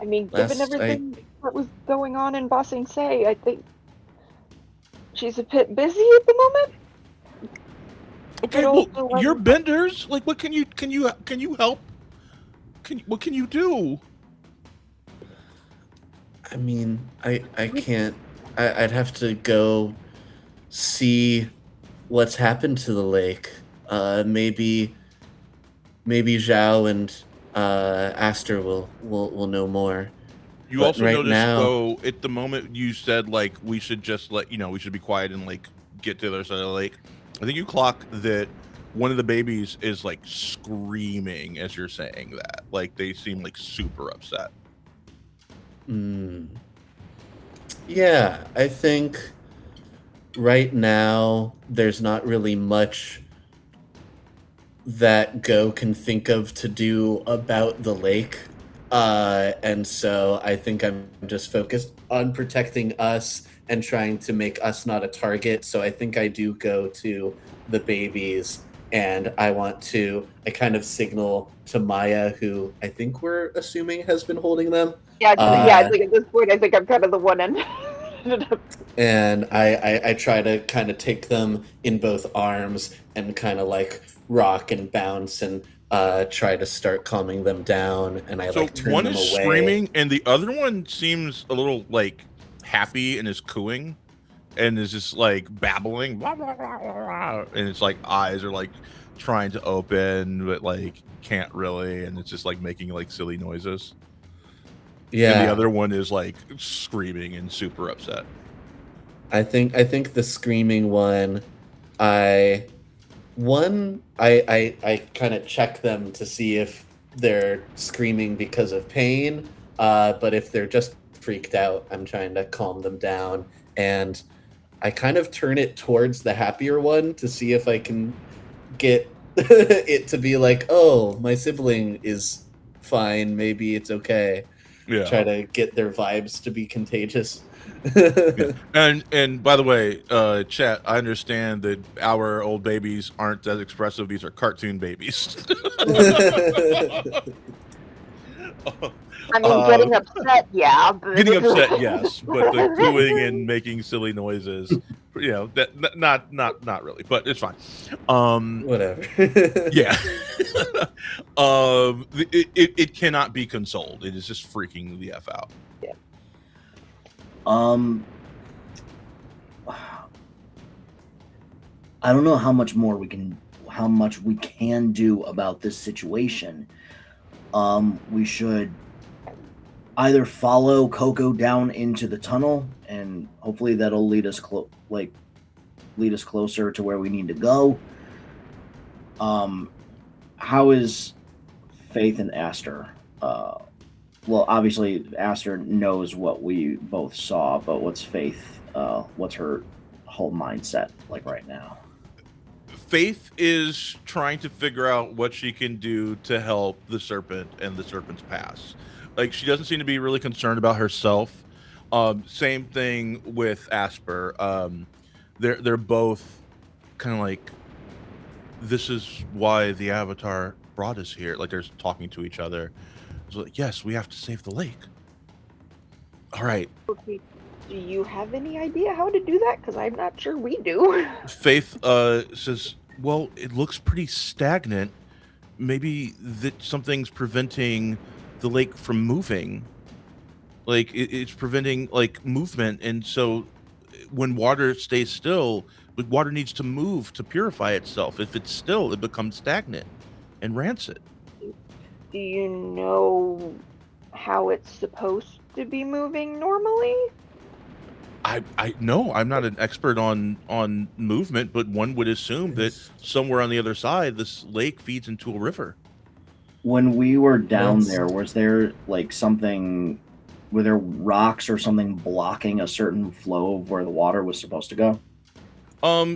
I mean, given everything that was going on in Ba Sing Se, I think she's a bit busy at the moment. Okay, well, you're benders. Like, what can you help? What can you do? I mean, I can't. I'd have to go see what's happened to the lake. Maybe Zhao and Aster will know more. You also noticed, though, at the moment you said like we should just we should be quiet and like get to the other side of the lake. I think you clock that one of the babies is like screaming as you're saying that. Like they seem like super upset. Yeah, I think right now there's not really much that Go can think of to do about the lake. And so I think I'm just focused on protecting us and trying to make us not a target. So I think I do go to the babies, and I kind of signal to Maya, who I think we're assuming has been holding them. Yeah, I think at this point, I think I'm kind of the one end. And I try to kind of take them in both arms and kind of like rock and bounce and try to start calming them down. And I So like turn one them is away. screaming, and the other one seems a little like happy and is cooing, and is just like babbling, blah, blah, blah, blah, blah, and it's like eyes are like trying to open, but like can't really, and it's just like making like silly noises. Yeah. And the other one is like screaming and super upset. I think the screaming one, I kind of check them to see if they're screaming because of pain, but if they're just freaked out, I'm trying to calm them down, and I kind of turn it towards the happier one to see if I can get it to be like, oh, my sibling is fine, maybe it's okay. Yeah. Try to get their vibes to be contagious. Yeah. And by the way, chat, I understand that our old babies aren't as expressive. These are cartoon babies. I mean, getting upset, yeah. But... Getting upset, yes, but the cooing and making silly noises, you know, that not really, but it's fine. Whatever. Yeah. It cannot be consoled. It is just freaking the F out. Yeah. I don't know how much we can do about this situation. We should either follow Coco down into the tunnel, and hopefully that'll lead us closer to where we need to go. How is Faith and Aster? Well, obviously Aster knows what we both saw, but what's Faith? What's her whole mindset like right now? Faith is trying to figure out what she can do to help the Serpent and the Serpent's pass. Like, she doesn't seem to be really concerned about herself. Same thing with Asper. They're both kind of like, this is why the Avatar brought us here. Like, they're talking to each other. It's like, yes, we have to save the lake. All right. Okay. Do you have any idea how to do that? Because I'm not sure we do. Faith says, well, it looks pretty stagnant. Maybe that something's preventing the lake from moving. Like, it's preventing, like, movement. And so when water stays still, water needs to move to purify itself. If it's still, it becomes stagnant and rancid. Do you know how it's supposed to be moving normally? I know I'm not an expert on movement, but one would assume that somewhere on the other side, this lake feeds into a river. When we were down there, was there like something? Were there rocks or something blocking a certain flow of where the water was supposed to go?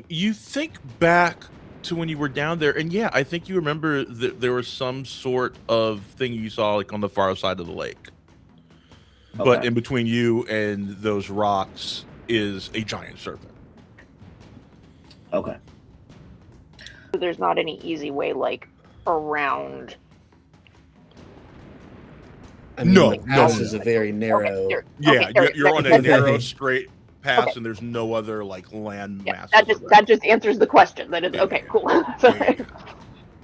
You think back to when you were down there, and yeah, I think you remember that there was some sort of thing you saw like on the far side of the lake. Okay. But in between you and those rocks is a giant serpent. Okay. So there's not any easy way, like, around. I mean, the pass is a very narrow. You're on a narrow, straight pass, and there's no other like land mass. That just answers the question. That is okay. Cool.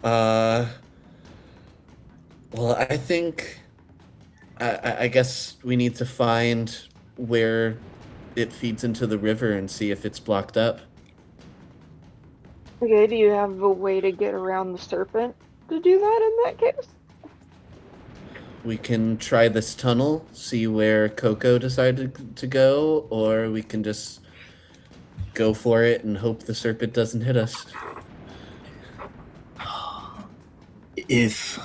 Well, I think. I guess we need to find where it feeds into the river and see if it's blocked up. Okay, do you have a way to get around the serpent to do that in that case? We can try this tunnel, see where Coco decided to go, or we can just go for it and hope the serpent doesn't hit us. If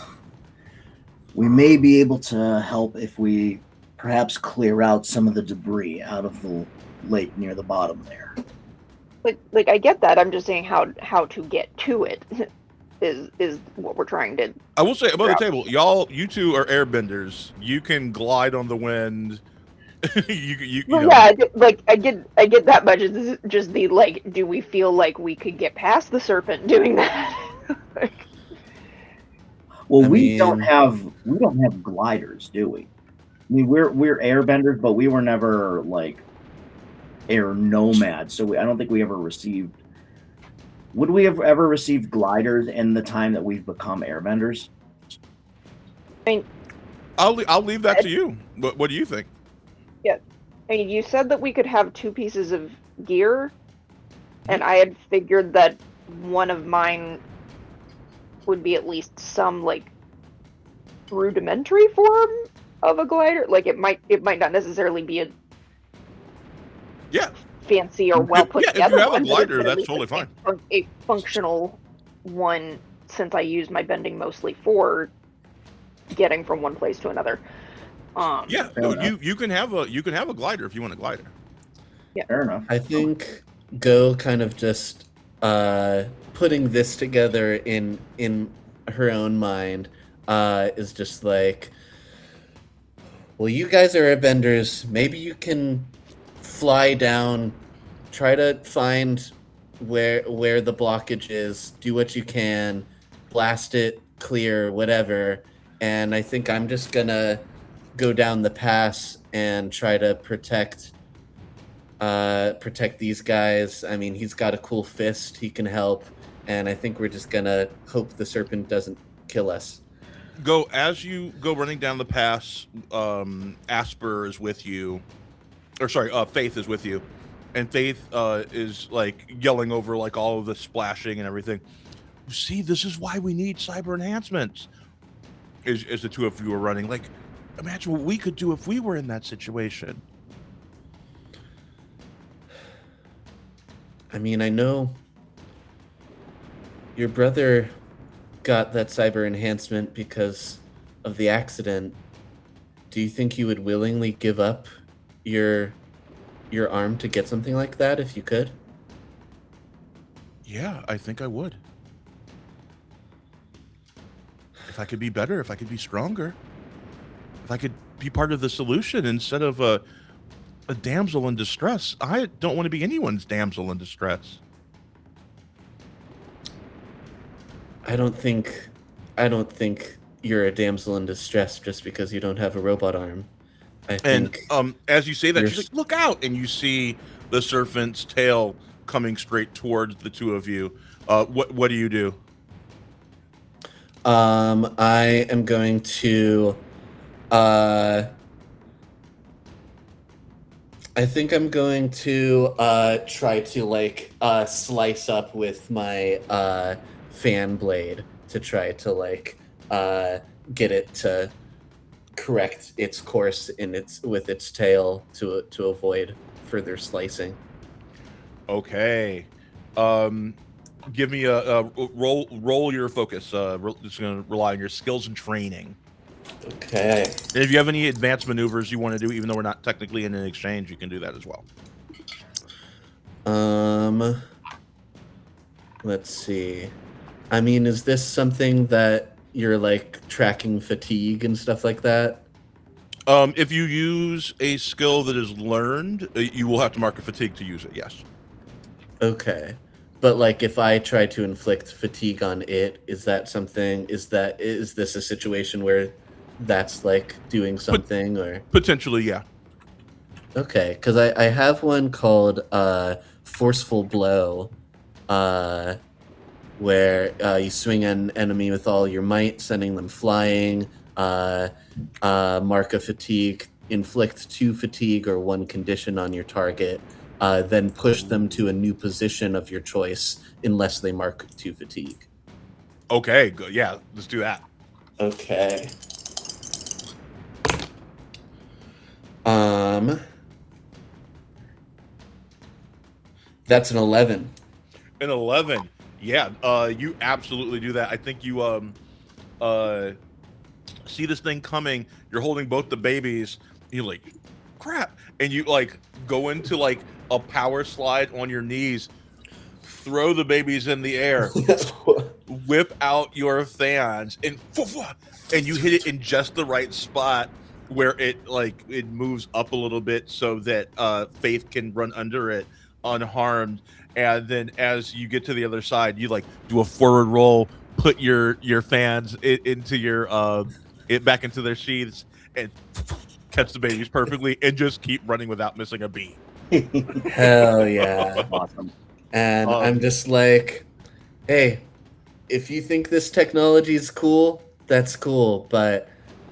we may be able to help if we perhaps clear out some of the debris out of the lake near the bottom there. Like I get that. I'm just saying how to get to it is what we're trying to. I will say above the table, you two are airbenders. You can glide on the wind. you know. Yeah, I get that much. It's just the like, do we feel like we could get past the serpent doing that? Well, we don't have gliders, do we? I mean, we're airbenders, but we were never like air nomads, so I don't think we ever received. Would we have ever received gliders in the time that we've become airbenders? I mean, I'll leave that to you. What do you think? yeah. I mean, you said that we could have 2 pieces of gear, and I had figured that one of mine would be at least some like rudimentary form of a glider. Like it might not necessarily be a Yeah, fancy or well put yeah. If together you have a one, but glider, at that's least totally fine. a functional one, since I use my bending mostly for getting from one place to another. Yeah, no, you can have a glider if you want a glider. Yeah. Fair enough. I think Go kind of just putting this together in her own mind is just like, well, you guys are airbenders. Maybe you can fly down, try to find where the blockage is, do what you can, blast it, clear, whatever. And I think I'm just gonna go down the pass and try to protect these guys. I mean, he's got a cool fist, he can help, and I think we're just gonna hope the serpent doesn't kill us. Go as you go running down the pass. Asper is with you, or sorry, Faith is with you, and Faith is like yelling over like all of the splashing and everything. You see, this is why we need cyber enhancements. As the two of you are running, like, imagine what we could do if we were in that situation. I mean, I know your brother got that cyber enhancement because of the accident. Do you think you would willingly give up your arm to get something like that if you could? Yeah, I think I would. If I could be better, if I could be stronger, if I could be part of the solution instead of a damsel in distress. I don't want to be anyone's damsel in distress. I don't think you're a damsel in distress just because you don't have a robot arm. I And think as you say that, you're she's like, "Look out!" And you see the serpent's tail coming straight towards the two of you. What do you do? I am going to I think I'm going to try to like slice up with my fan blade to try to like get it to correct its course in with its tail to avoid further slicing. Okay. Give me a roll your focus. Just going to rely on your skills and training. Okay. And if you have any advanced maneuvers you want to do, even though we're not technically in an exchange, you can do that as well. Let's see. I mean, is this something that you're like tracking fatigue and stuff like that? If you use a skill that is learned, you will have to mark a fatigue to use it. Yes. Okay. But like if I try to inflict fatigue on it, is that something is this a situation where that's like doing something or Potentially, yeah. okay, because I have one called Forceful Blow, where you swing an enemy with all your might, sending them flying, mark a fatigue, inflict 2 fatigue or 1 condition on your target, then push them to a new position of your choice unless they mark 2 fatigue. Okay, good. Yeah, let's do that. Okay. That's an 11. An 11. Yeah, you absolutely do that. I think you see this thing coming. You're holding both the babies. You're like, crap, and you like go into like a power slide on your knees, throw the babies in the air, whip out your fans, and you hit it in just the right spot where it moves up a little bit so that Faith can run under it unharmed. And then as you get to the other side, you like do a forward roll, put your fans into your it back into their sheaths, and catch the babies perfectly, and just keep running without missing a beat. Hell yeah. Awesome. And Um, I'm just like, hey, if you think this technology is cool, that's cool, but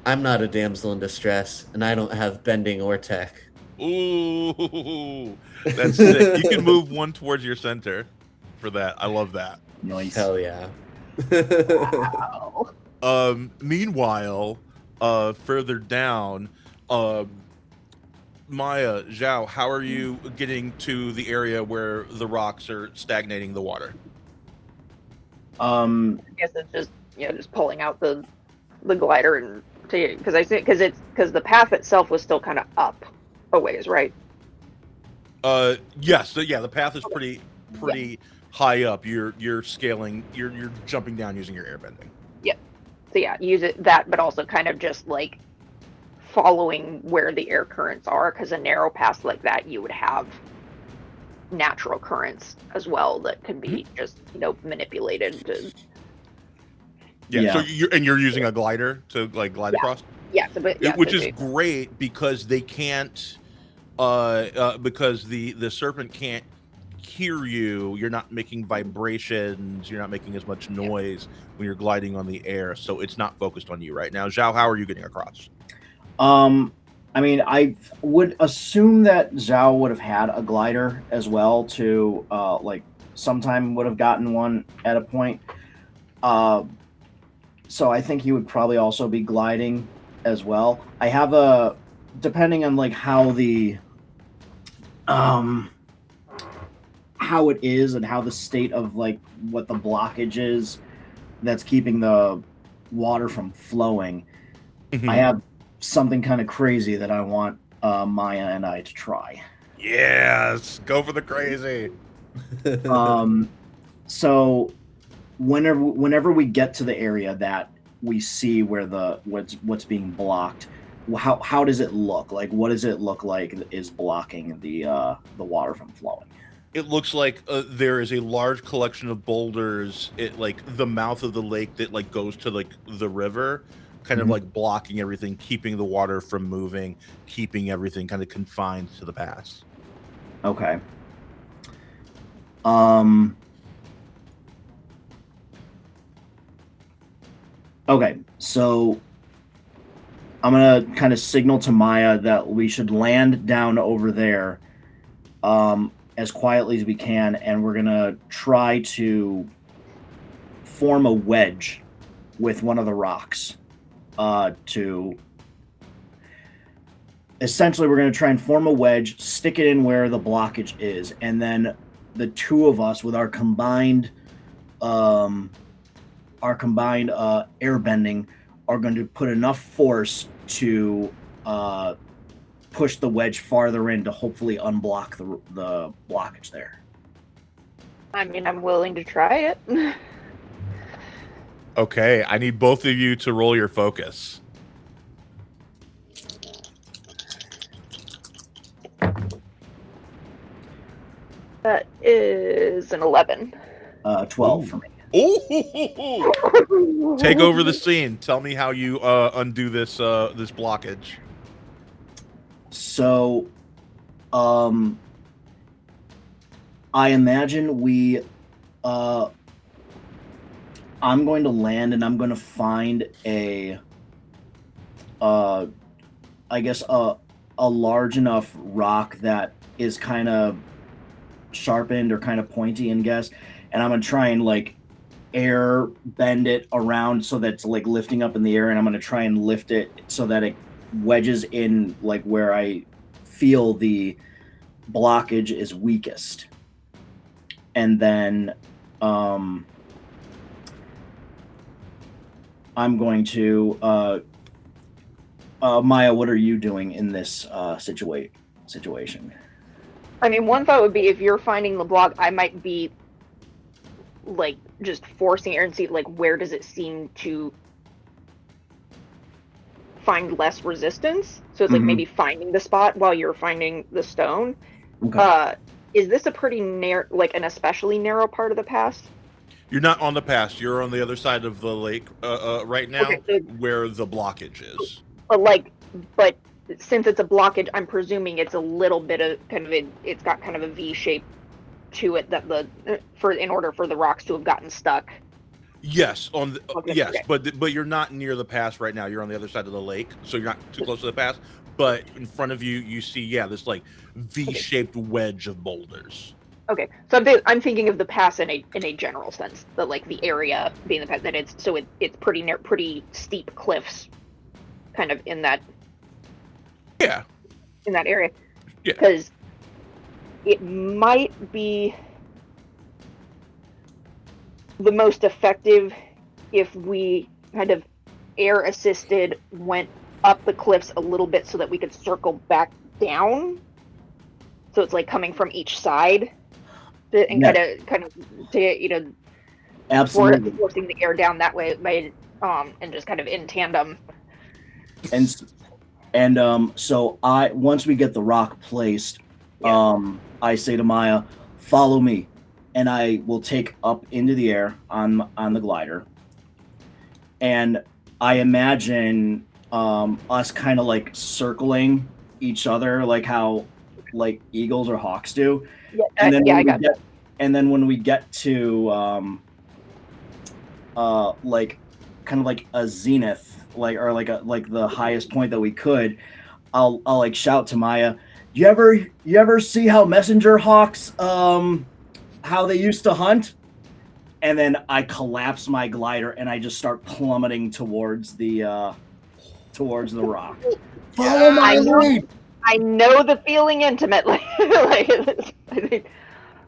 I'm not a damsel in distress, and I don't have bending or tech. Ooh, that's sick. You can move one towards your center for that. I love that. Nice. Hell yeah. Meanwhile, further down, Maya, Zhao, how are you getting to the area where the rocks are stagnating the water? I guess it's just just pulling out the glider and because I think because the path itself was still kind of up a ways, right? Yes. So yeah, the path is pretty high up. You're scaling. You're jumping down using your airbending. Yep. So yeah, use it that, but also kind of just like following where the air currents are, because a narrow pass like that, you would have natural currents as well that can be just manipulated to. Yeah. So you're using a glider to like glide across. Yeah, Which is great because they can't. Because the serpent can't hear you. You're not making vibrations. You're not making as much noise when you're gliding on the air. So it's not focused on you right now. Zhao, how are you getting across? I mean, I would assume that Zhao would have had a glider as well to like sometime would have gotten one at a point. So I think he would probably also be gliding as well. I have a depending on like how the how it is and how the state of like what the blockage is that's keeping the water from flowing. I have something kind of crazy that I want Maya and I to try. Yes, go for the crazy. So whenever we get to the area that we see where what's being blocked, how does it look? Like what does it look like is blocking the water from flowing? It looks like there is a large collection of boulders at like the mouth of the lake that like goes to like the river, kind of like blocking everything, keeping the water from moving, keeping everything kind of confined to the pass. Okay. Okay, so I'm gonna kind of signal to Maya that we should land down over there as quietly as we can, and we're gonna try to form a wedge with one of the rocks. To essentially, we're gonna try and form a wedge, stick it in where the blockage is, and then the two of us with our combined airbending are going to put enough force to push the wedge farther in to hopefully unblock the blockage there. I mean, I'm willing to try it. Okay, I need both of you to roll your focus. That is an 11. 12 for me. Oh, take over the scene. Tell me how you undo this this blockage. So, I imagine I'm going to land and I'm going to find I guess a large enough rock that is kind of sharpened or kind of pointy, and I'm going to try and like air bend it around so that it's like lifting up in the air, and I'm going to try and lift it so that it wedges in like where I feel the blockage is weakest. And then I'm going to Maya, what are you doing in this situation? I mean, one thought would be if you're finding the block, I might be like just forcing it and see like where does it seem to find less resistance. So it's like maybe finding the spot while you're finding the stone. Okay. Is this a pretty narrow, like an especially narrow part of the pass? You're not on the pass. You're on the other side of the lake right now, Okay, so, where the blockage is. but since it's a blockage, I'm presuming it's a little bit of it's got kind of a V shape to it that in order for the rocks to have gotten stuck. Yes, yes, Okay. but you're not near the pass right now. You're on the other side of the lake, so you're not too close to the pass. But in front of you, you see this like V-shaped wedge of boulders. Okay, so I'm thinking of the pass in a general sense, that like the area being the pass, that it's pretty steep cliffs, kind of in that area. Yeah, because it might be the most effective if we kind of air assisted went up the cliffs a little bit so that we could circle back down. So it's like coming from each side and kind of to Absolutely. forcing the air down that way and just kind of in tandem. And so once we get the rock placed, I say to Maya, follow me, and I will take up into the air on the glider. And I imagine us kind of like circling each other, like how like eagles or hawks do. And then when we get to like kind of like a zenith, like the highest point that we could, I'll like shout to Maya, you ever see how messenger hawks how they used to hunt? And then I collapse my glider and I just start plummeting towards the rock. Follow my lead. I know the feeling intimately.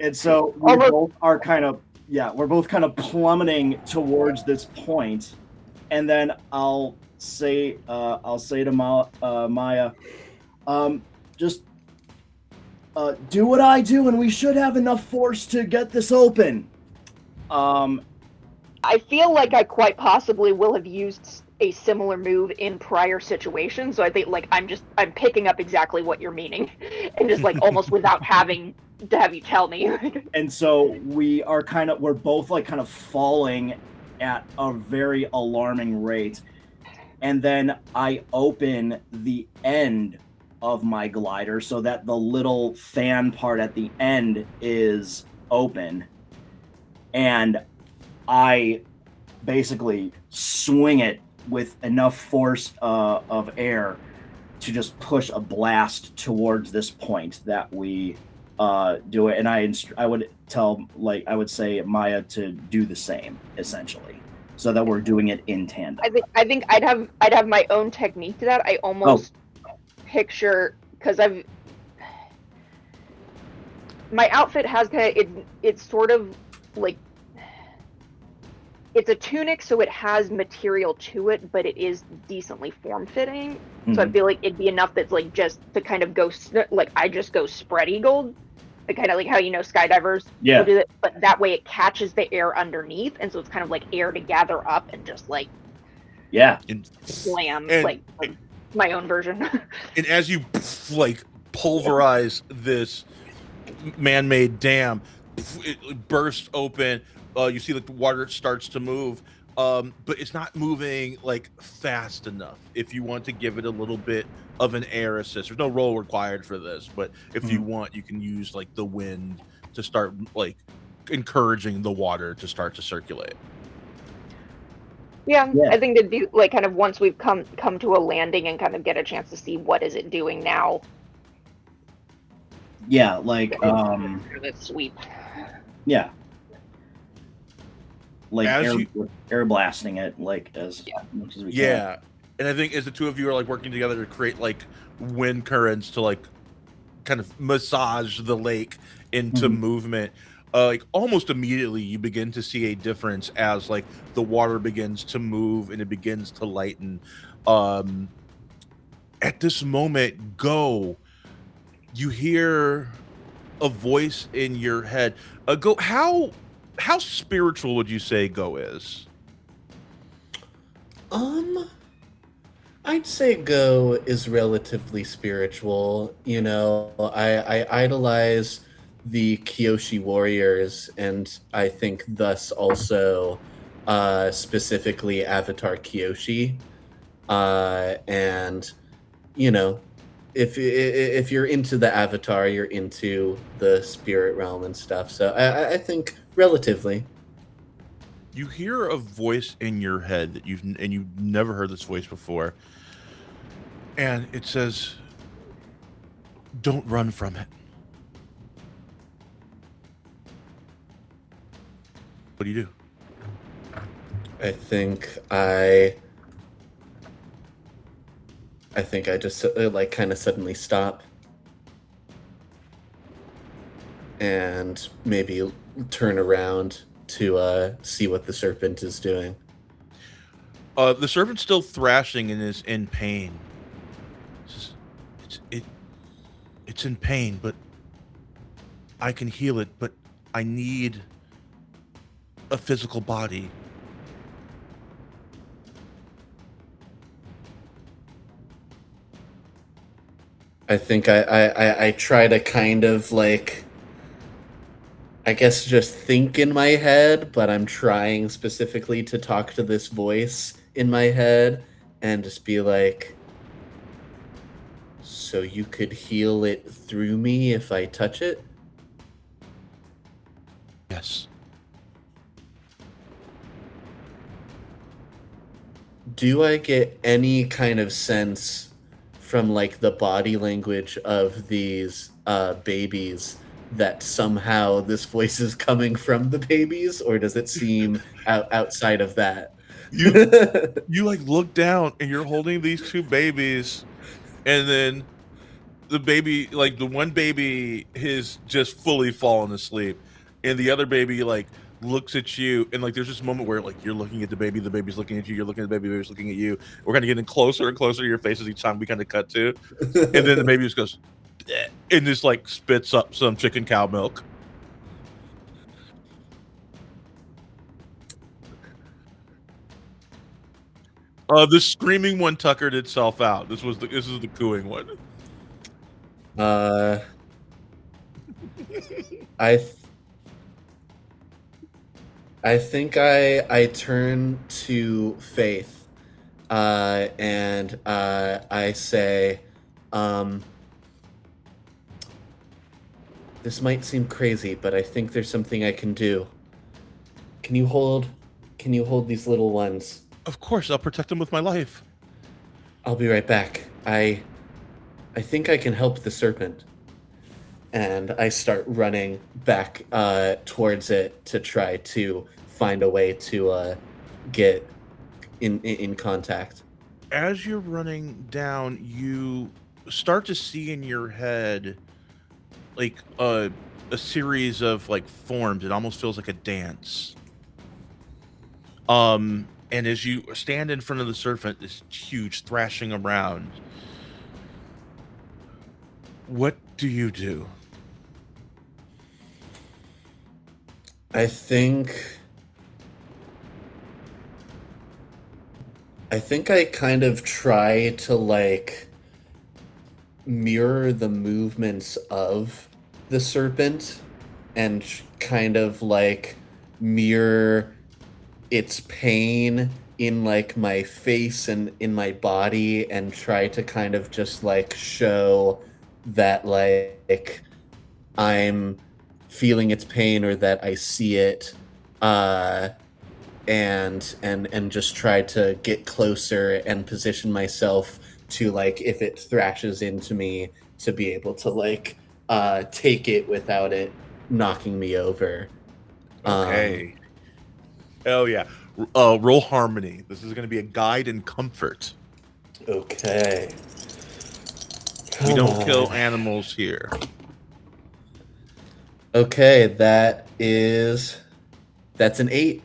And so we're both kind of plummeting towards this point, and then I'll say to Maya, just do what I do, and we should have enough force to get this open. I feel like I quite possibly will have used a similar move in prior situations, so I think like I'm picking up exactly what you're meaning, and just like almost without having to have you tell me. And so we're both like kind of falling at a very alarming rate, and then I open the end of my glider so that the little fan part at the end is open, and I basically swing it with enough force of air to just push a blast towards this point that we do it. And I would say Maya to do the same, essentially, so that we're doing it in tandem. I think I'd have my own technique to that. I almost picture, because my outfit has it's sort of like, it's a tunic, so it has material to it, but it is decently form-fitting. Mm-hmm. So I feel like it'd be enough that's like just to kind of go like I just go spread eagled, like kind of like how skydivers do it, but that way it catches the air underneath, and so it's kind of like air to gather up and just like slam, like my own version. And as you like pulverize this man-made dam, it bursts open. You see like the water starts to move, but it's not moving like fast enough. If you want to give it a little bit of an air assist, there's no roll required for this, but if you want, you can use like the wind to start like encouraging the water to start to circulate. Yeah, I think it'd be like kind of once we've come to a landing and kind of get a chance to see what is it doing now. Yeah, like the sweep. Yeah. Like air blasting it like as much as we can. Yeah, and I think as the two of you are like working together to create like wind currents to like kind of massage the lake into movement, like almost immediately you begin to see a difference as like the water begins to move and it begins to lighten. At this moment, you hear a voice in your head. How spiritual would you say Go is? I'd say Go is relatively spiritual. I idolize the Kyoshi warriors, and I think thus also specifically Avatar Kyoshi. And if you're into the Avatar, you're into the spirit realm and stuff. So I think relatively. You hear a voice in your head that you've never heard this voice before, and it says, "Don't run from it." What do you do? I think I just like kind of suddenly stop and maybe turn around to see what the serpent is doing. The serpent's still thrashing and is in pain. It's it's it, it's in pain, but I can heal it. But I need a physical body. I think I try to kind of like, I guess, just think in my head, but I'm trying specifically to talk to this voice in my head and just be like, so you could heal it through me if I touch it? Yes. Do I get any kind of sense from like the body language of these babies that somehow this voice is coming from the babies, or does it seem outside of that? You you like look down and you're holding these two babies, and then the baby, like the one baby, has just fully fallen asleep, and the other baby like looks at you, and like there's this moment where like you're looking at the baby's looking at you, you're looking at the baby's looking at you. We're kind of getting closer and closer to your faces each time we kind of cut to, and then the baby just goes "Bleh," and just like spits up some chicken cow milk. The screaming one tuckered itself out. This is the cooing one. uh, I th- I think I turn to Faith, and I say, um, this might seem crazy, but I think there's something I can do. Can you hold can you hold these little ones? Of course, I'll protect them with my life. I'll be right back. I think I can help the serpent. And I start running back towards it to try to find a way to get in contact. As you're running down, you start to see in your head like a series of like forms. It almost feels like a dance. And as you stand in front of the serpent, this huge thrashing around, what do you do? I think I think I kind of try to like mirror the movements of the serpent and kind of like mirror its pain in like my face and in my body and try to kind of just like show that like I'm feeling its pain or that I see it, uh and just try to get closer and position myself to like if it thrashes into me to be able to like take it without it knocking me over. Um Okay. Oh yeah. Roll harmony. This is going to be a guide and comfort. okay. We Come don't kill on. animals here. Okay, that's an 8.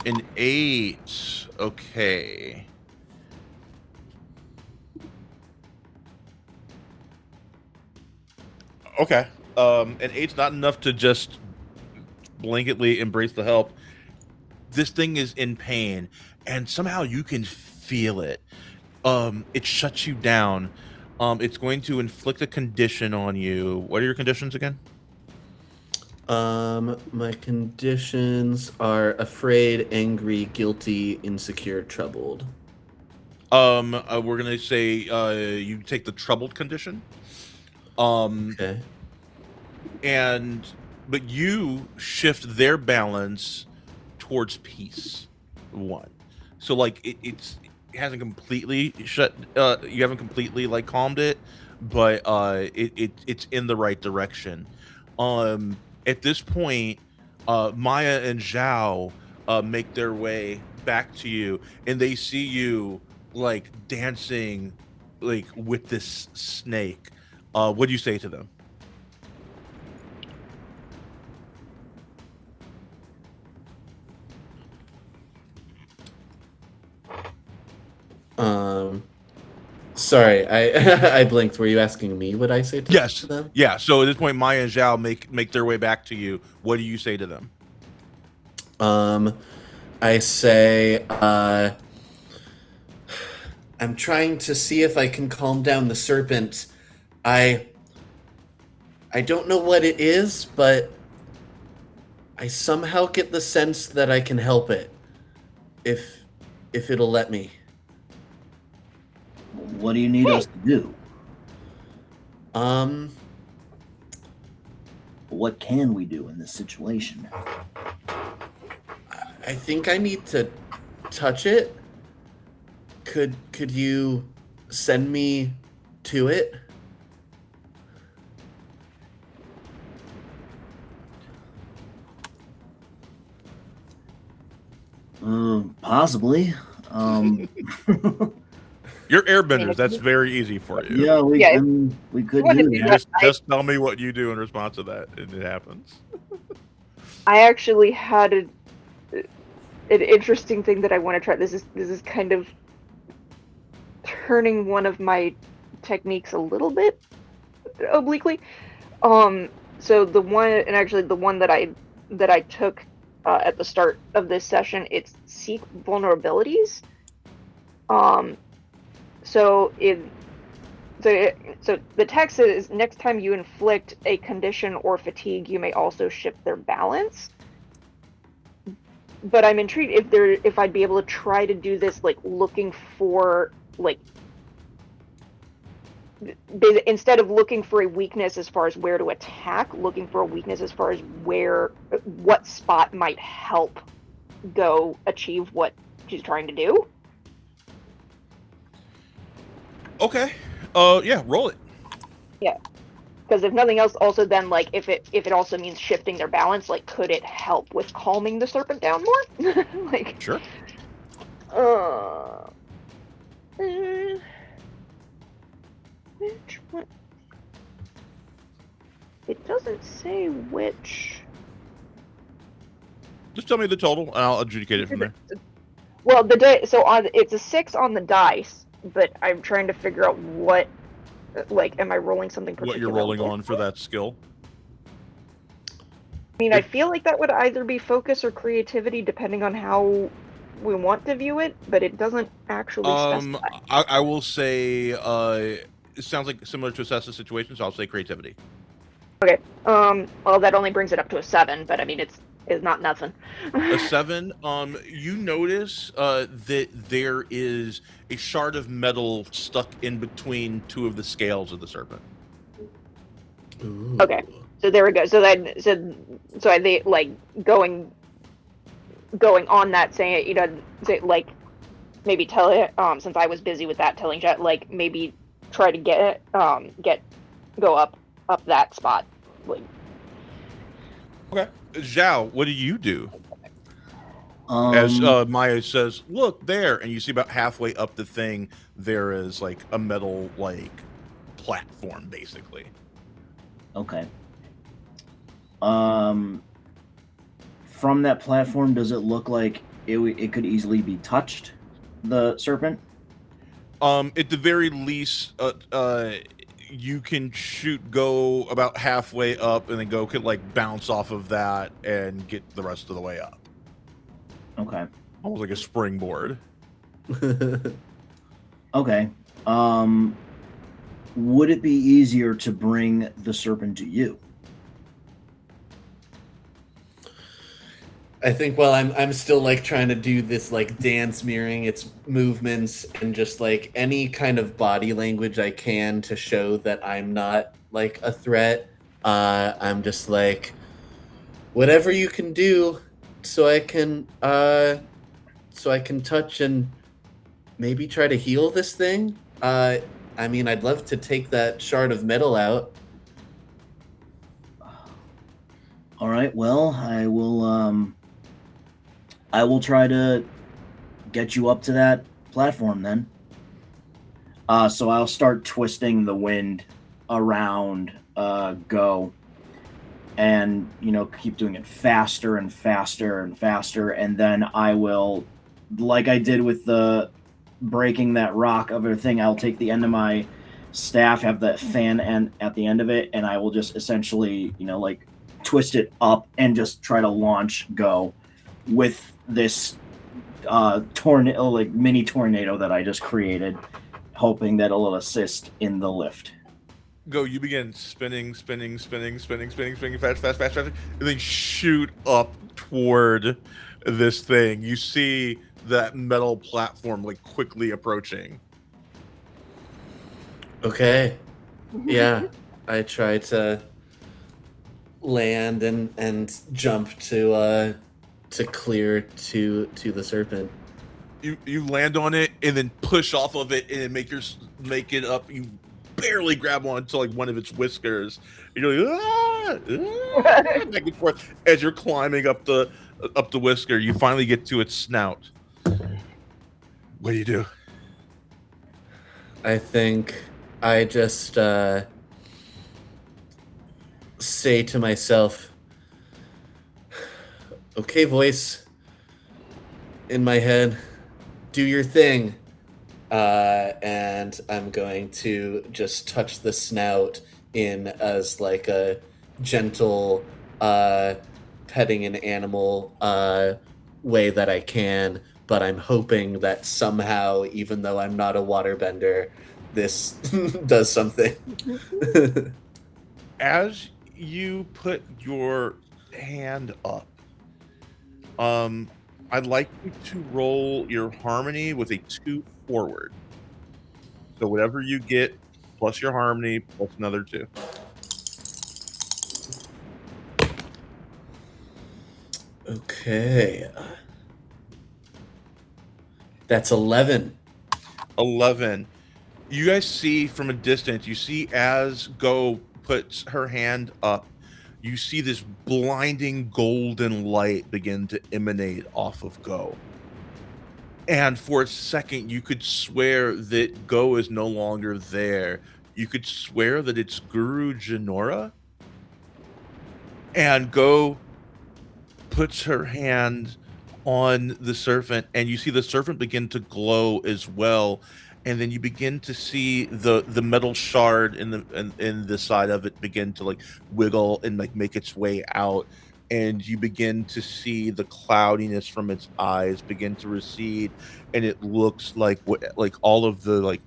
An 8. Okay. Okay. An 8's not enough to just blanketly embrace the help. This thing is in pain, and somehow you can feel it. It shuts you down. It's going to inflict a condition on you. What are your conditions again? My conditions are afraid, angry, guilty, insecure, troubled. We're gonna say you take the troubled condition. Okay. But you shift their balance towards peace. One. So like it hasn't completely shut. You haven't completely like calmed it, but it's in the right direction. At this point, Maya and Zhao make their way back to you, and they see you like dancing like with this snake. What do you say to them? Sorry, I I blinked. Were you asking me what I say to Yes. them? Yeah. So at this point, Maya and Zhao make their way back to you. What do you say to them? I say, I'm trying to see if I can calm down the serpent. I don't know what it is, but I somehow get the sense that I can help it. If it'll let me. What do you need us to do? What can we do in this situation? I think I need to touch it. Could you send me to it? Possibly. You're airbenders. That's very easy for you. Yeah, we Yeah, we could wanna do do that. that. Just tell me what you do in response to that, and it happens. I actually had an interesting thing that I want to try. This is kind of turning one of my techniques a little bit obliquely. So the one that I took at the start of this session, it's seek vulnerabilities. So the text is, next time you inflict a condition or fatigue, you may also shift their balance. But I'm intrigued if I'd be able to try to do this, like looking for like instead of looking for a weakness as far as where to attack, looking for a weakness as far as what spot might help go achieve what she's trying to do. Okay. Yeah. Roll it. Yeah. Because if nothing else, also then like if it also means shifting their balance, like could it help with calming the serpent down more? Like Sure. Which one? It doesn't say which. Just tell me the total, and I'll adjudicate it from there. Well, it's a 6 on the dice, but I'm trying to figure out what, like, am I rolling something What particular? you're rolling on for that skill? I mean, I feel like that would either be focus or creativity, depending on how we want to view it, but it doesn't actually specify. I will say it sounds like similar to assess the situation, so I'll say creativity. Okay. Well, that only brings it up to a 7, but I mean, it's not nothing. A 7. You notice that there is a shard of metal stuck in between two of the scales of the serpent. Ooh. Okay. So there we go. So they like going on that, saying, you know, say, like maybe tell it, since I was busy with that, telling Jet, like maybe try to go up that spot. Like, Okay. Zhao, what do you do? Um, As Maya says, look there, and you see about halfway up the thing, there is like a metal like platform, basically. Okay. From that platform, does it look like it could easily be touched, the serpent? At the very least, you can go about halfway up, and then could like bounce off of that and get the rest of the way up. Okay. Almost like a springboard. Okay. Would it be easier to bring the serpent to you? I think while I'm still like trying to do this like dance mirroring its movements and just like any kind of body language I can to show that I'm not like a threat, I'm just like whatever you can do so I can touch and maybe try to heal this thing. I mean, I'd love to take that shard of metal out. All right. Well, I will try to get you up to that platform then. So I'll start twisting the wind around Go, and keep doing it faster and faster and faster, and then I will, like I did with the breaking that rock of a thing, I'll take the end of my staff, have that fan end at the end of it, and I will just essentially like twist it up and just try to launch Go with this tornado, like mini tornado that I just created, hoping that it'll assist in the lift. Go, you begin spinning, fast, and then shoot up toward this thing. You see that metal platform like quickly approaching. Okay. Yeah. I try to land and jump to clear to the serpent. You land on it and then push off of it and make it up. You barely grab onto like one of its whiskers. You're like back and forth as you're climbing up the whisker. You finally get to its snout. What do you do? I think I just say to myself, okay, voice in my head, do your thing. And I'm going to just touch the snout in as like a gentle petting an animal way that I can, but I'm hoping that somehow, even though I'm not a waterbender, this does something. As you put your hand up, I'd like you to roll your harmony with a 2 forward. So whatever you get, plus your harmony, plus another 2. Okay. That's 11. 11. You guys see from a distance, you see as Go puts her hand up, you see this blinding golden light begin to emanate off of Go. And for a second, you could swear that Go is no longer there. You could swear that it's Guru Janora. And Go puts her hand on the serpent, and you see the serpent begin to glow as well. And then you begin to see the metal shard in the side of it begin to like wiggle and like make its way out, and you begin to see the cloudiness from its eyes begin to recede, and it looks like all of the like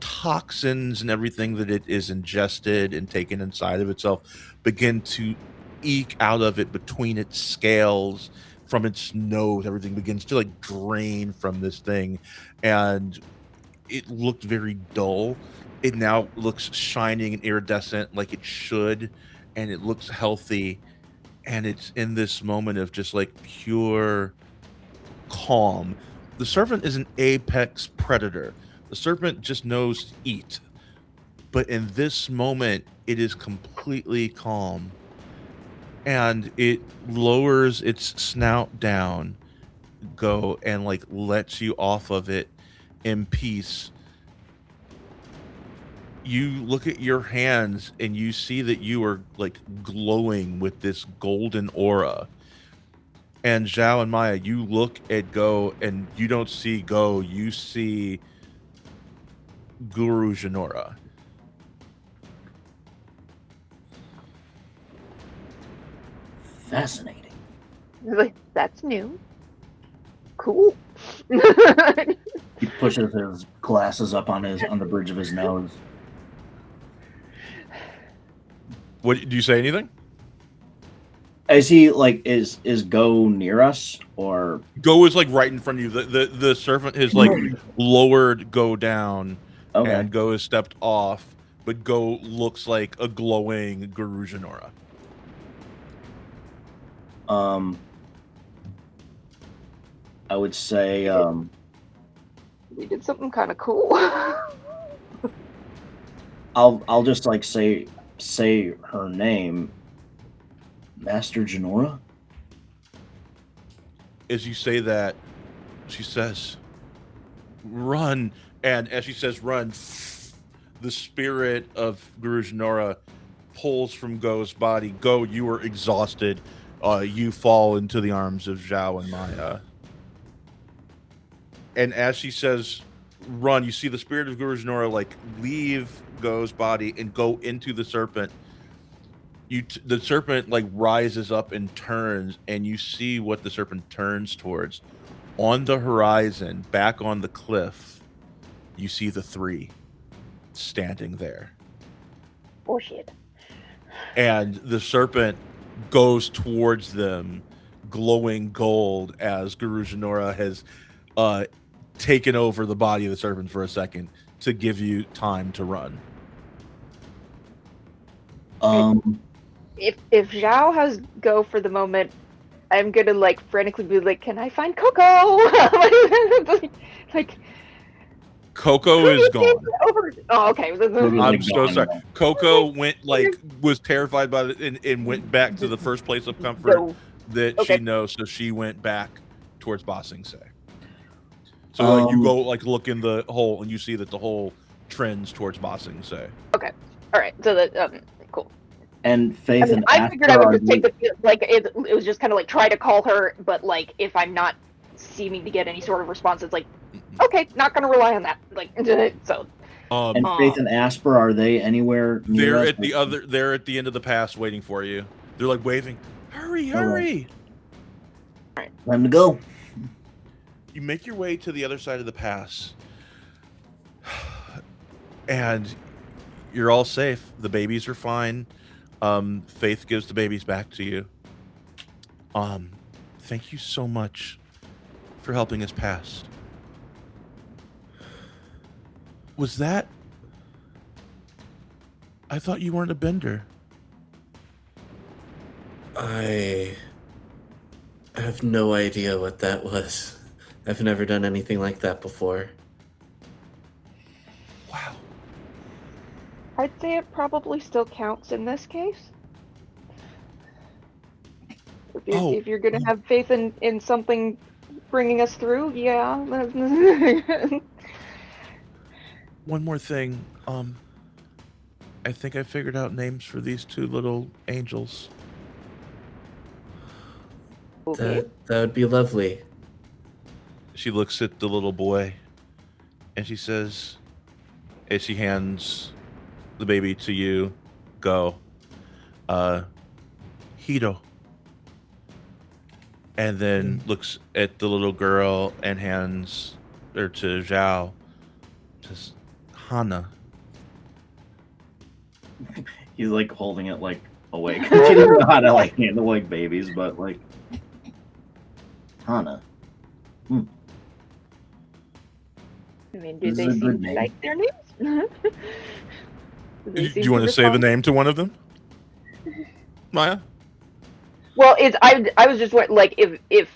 toxins and everything that it is ingested and taken inside of itself begin to eke out of it between its scales, from its nose. Everything begins to like drain from this thing, and it looked very dull. It now looks shining and iridescent like it should, and it looks healthy, and it's in this moment of just like pure calm. The serpent is an apex predator. The serpent just knows to eat, but in this moment it is completely calm, and it lowers its snout down, Go, and like lets you off of it in peace. You look at your hands and you see that you are like glowing with this golden aura. And Zhao and Maya, you look at Go and you don't see Go, you see Guru Janora. Fascinating. Like, that's new. Cool. He pushes his glasses up on the bridge of his nose. What do you say? Anything? Is he like is Go near us or Go is like right in front of you. The serpent has like lowered Go down, okay? and Go has stepped off, but Go looks like a glowing Garujanora. I would say We did something kind of cool. I'll just like say her name, Master Janora. As you say that, she says, "Run!" And as she says, "Run," the spirit of Garujanora pulls from Go's body. Go, you are exhausted. You fall into the arms of Zhao and Maya. And as she says, "Run," you see the spirit of Garujanora like leave Go's body and go into the serpent. The serpent like rises up and turns, and you see what the serpent turns towards. On the horizon, back on the cliff, you see the three standing there. Oh shit. And the serpent goes towards them, glowing gold, as Garujanora has taken over the body of the serpent for a second to give you time to run. If Zhao has Go for the moment, I'm gonna like frantically be like, "Can I find Coco?" like Coco is gone. over. Oh, okay. I'm so sorry. Coco was terrified by it and went back to the first place of comfort that she knows. So she went back towards Ba Sing Se. So like you go like look in the hole and you see that the hole trends towards Ba Sing Se. Okay. All right. So that cool. And Faith and I figured I would just take the like it was just kind of like try to call her, but like if I'm not seeming to get any sort of response, it's like okay, not gonna rely on that. Like so. And Faith and Asper, are they anywhere near They're us? at the other. They're at the end of the pass, waiting for you. They're like waving, "Hurry, hurry!" All right. Time to go. You make your way to the other side of the pass, and you're all safe. The babies are fine. Faith gives the babies back to you. Thank you so much for helping us pass. Was that? I thought you weren't a bender. I have no idea what that was. I've never done anything like that before. Wow. I'd say it probably still counts in this case. If you're gonna have faith in something bringing us through, yeah. One more thing. I think I figured out names for these two little angels. Okay. That would be lovely. She looks at the little boy, and she says, as she hands the baby to you, "Go, Hito." And then looks at the little girl and hands her to Zhao. Says, "Hana." He's like holding it like awake. He doesn't know how to like handle like babies, but like Hana. I mean, do This they is a good seem to name. like their names? Do you want to say the name to one of them, Maya? Well, I was just like if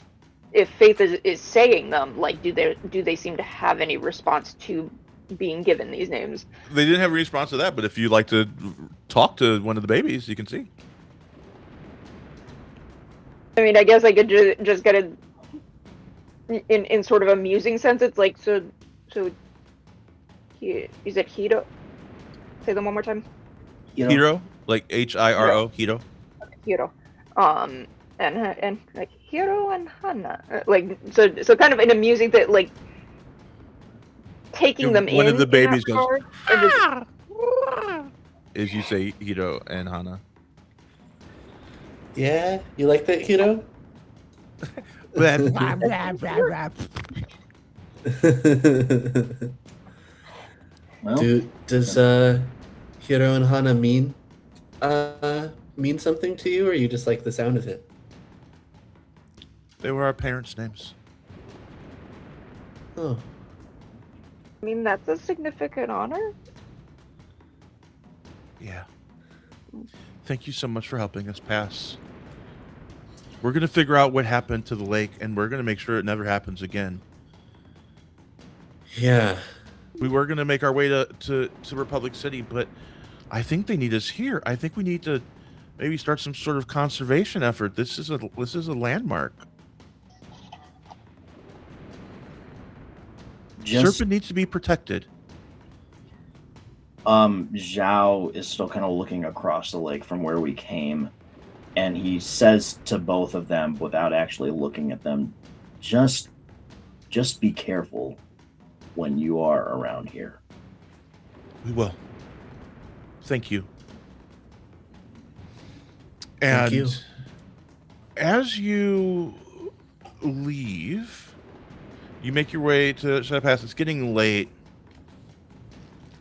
Faith is saying them, like do they seem to have any response to being given these names? They didn't have a response to that, but if you'd like to talk to one of the babies, you can see. I mean, I guess I could just get it in sort of amusing sense. It's like so. Is it Hito? Say them one more time. Hiro, like Hiro, Hiro. Hiro. And like Hiro and Hana, like so kind of an amusing that like taking them in. One of the babies goes, and as you say Hiro and Hana. Yeah, you like that, Hiro? Well, Does Hiro and Hana mean something to you, or you just like the sound of it? They were our parents' names. Oh, I mean, that's a significant honor. Yeah. Thank you so much for helping us pass. We're going to figure out what happened to the lake, and we're going to make sure it never happens again. yeah. We were going to make our way to Republic City, but I think they need us here. I think we need to maybe start some sort of conservation effort. This is a landmark. Serpent needs to be protected. Zhao is still kind of looking across the lake from where we came, and he says to both of them without actually looking at them, just be careful when you are around here. We will. Thank you. And Thank you. as you leave, you make your way to Shadow Pass. It's getting late.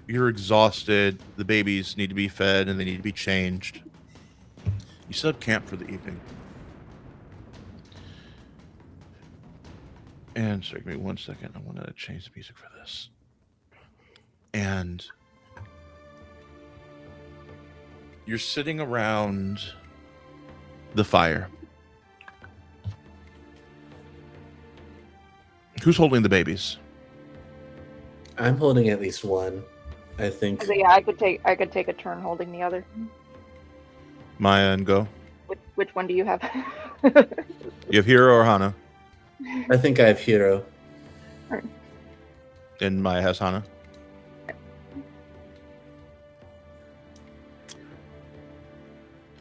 You're exhausted. The babies need to be fed and they need to be changed. You set up camp for the evening. And sorry, give me 1 second. I want to change the music for this. And you're sitting around the fire. Who's holding the babies? I'm holding at least one, I think. So yeah, I could take a turn holding the other. Maya and Go. Which one do you have? You have Hiro or Hana? I think I have Hiro. And Maya has Hana.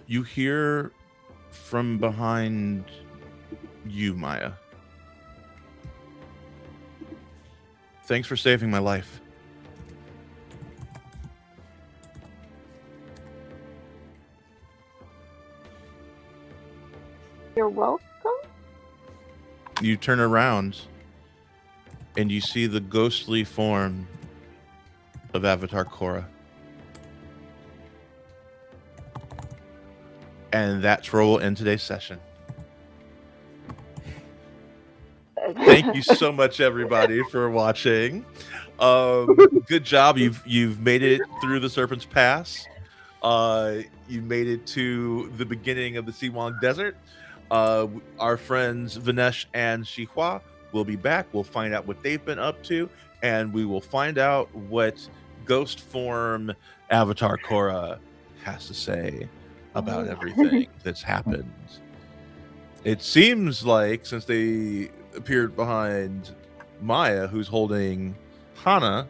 You hear from behind you, Maya. Thanks for saving my life. You're welcome. You turn around and you see the ghostly form of Avatar Korra. And that's where we'll end today's session. Thank you so much, everybody, for watching. Good job. You've made it through the Serpent's Pass. You made it to the beginning of the Siwang Desert. Our friends Vinesh and Shihua will be back. We'll find out what they've been up to, and we will find out what ghost form Avatar Korra has to say about everything that's happened. It seems like, since they appeared behind Maya, who's holding Hana,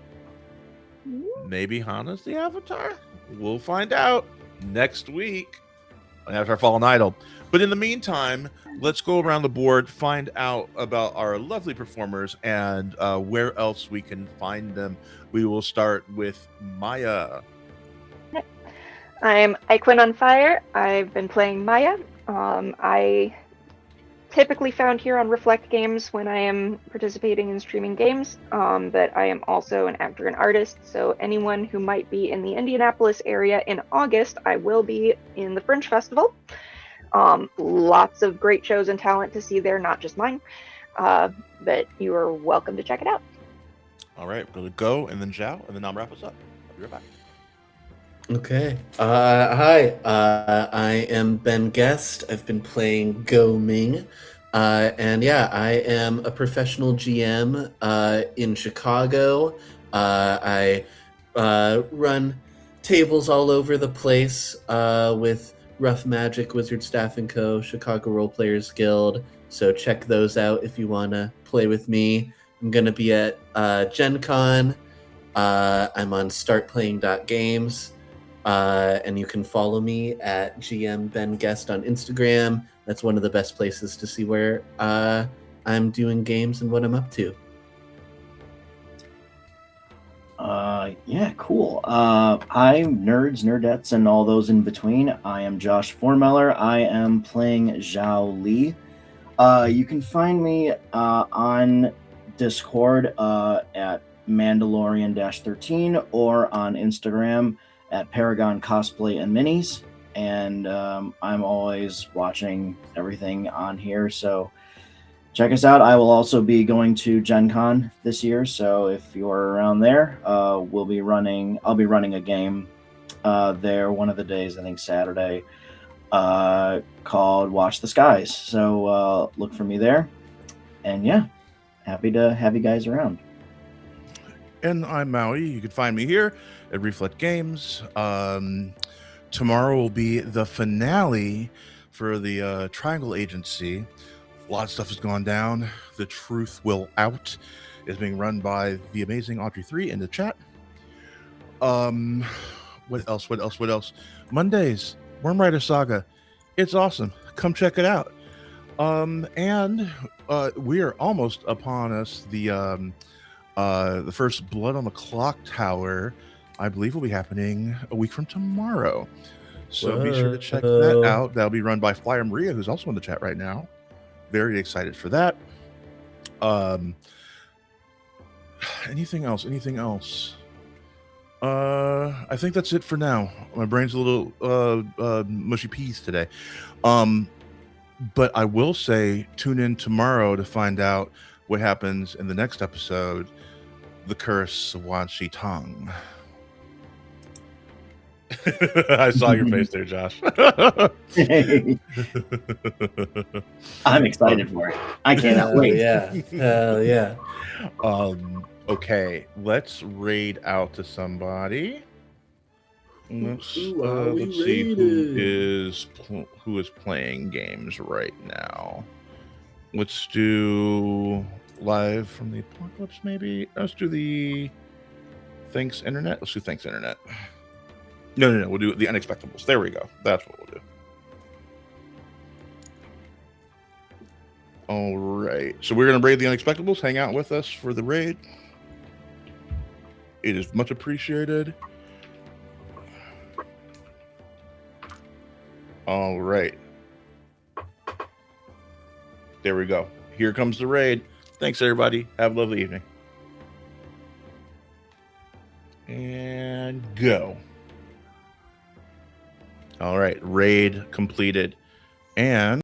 maybe Hana's the Avatar? We'll find out next week on Avatar Fallen Idol. But in the meantime, let's go around the board, find out about our lovely performers and where else we can find them. We will start with Maya. I'm Iquin on Fire. I've been playing Maya. I typically found here on Reflect Games when I am participating in streaming games, that I am also an actor and artist. So anyone who might be in the Indianapolis area in August, I will be in the Fringe Festival. Lots of great shows and talent to see there, not just mine. But you are welcome to check it out. All right, we're going to Go and then Zhao, and then I'll wrap us up. I'll be right back. Okay. Hi. I am Ben Guest. I've been playing Go Ming. And yeah, I am a professional GM in Chicago. I run tables all over the place with Rough Magic, Wizard Staff & Co., Chicago Role Players Guild. So check those out if you want to play with me. I'm going to be at Gen Con. I'm on startplaying.games. And you can follow me at GM Ben Guest on Instagram. That's one of the best places to see where I'm doing games and what I'm up to. Yeah, cool. Hi, nerds, nerdettes, and all those in between. I am Josh Formeller. I am playing Zhao Li. You can find me on Discord at Mandalorian-13 or on Instagram at Paragon Cosplay and Minis, and I'm always watching everything on here, so check us out. I will also be going to Gen Con this year, so if you're around there, I'll be running a game there one of the days, I think Saturday, called Watch the Skies. So look for me there. And yeah, happy to have you guys around. And I'm Maui. You can find me here at Reflect Games. Tomorrow will be the finale for the Triangle Agency. A lot of stuff has gone down. The Truth Will Out is being run by the amazing Audrey 3 in the chat. What else? Mondays, Worm Rider Saga. It's awesome. Come check it out. And we are almost upon us the first Blood on the Clock Tower. I believe will be happening a week from tomorrow. So be sure to check that out. That'll be run by Flyer Maria, who's also in the chat right now. Very excited for that. Anything else? I think that's it for now. My brain's a little mushy peas today. But I will say, tune in tomorrow to find out what happens in the next episode, The Curse of Wan Shi Tong. I saw your face there, Josh. I'm excited for it. I cannot wait. Yeah. Hell yeah. Okay, let's raid out to somebody. Let's see who is playing games right now. Let's do Live from the Apocalypse, maybe. Let's do the Thanks Internet. Let's do Thanks Internet. No. We'll do the Unexpectables. There we go. That's what we'll do. All right. So we're going to raid the Unexpectables. Hang out with us for the raid. It is much appreciated. All right. There we go. Here comes the raid. Thanks, everybody. Have a lovely evening. And go. All right. Raid completed. And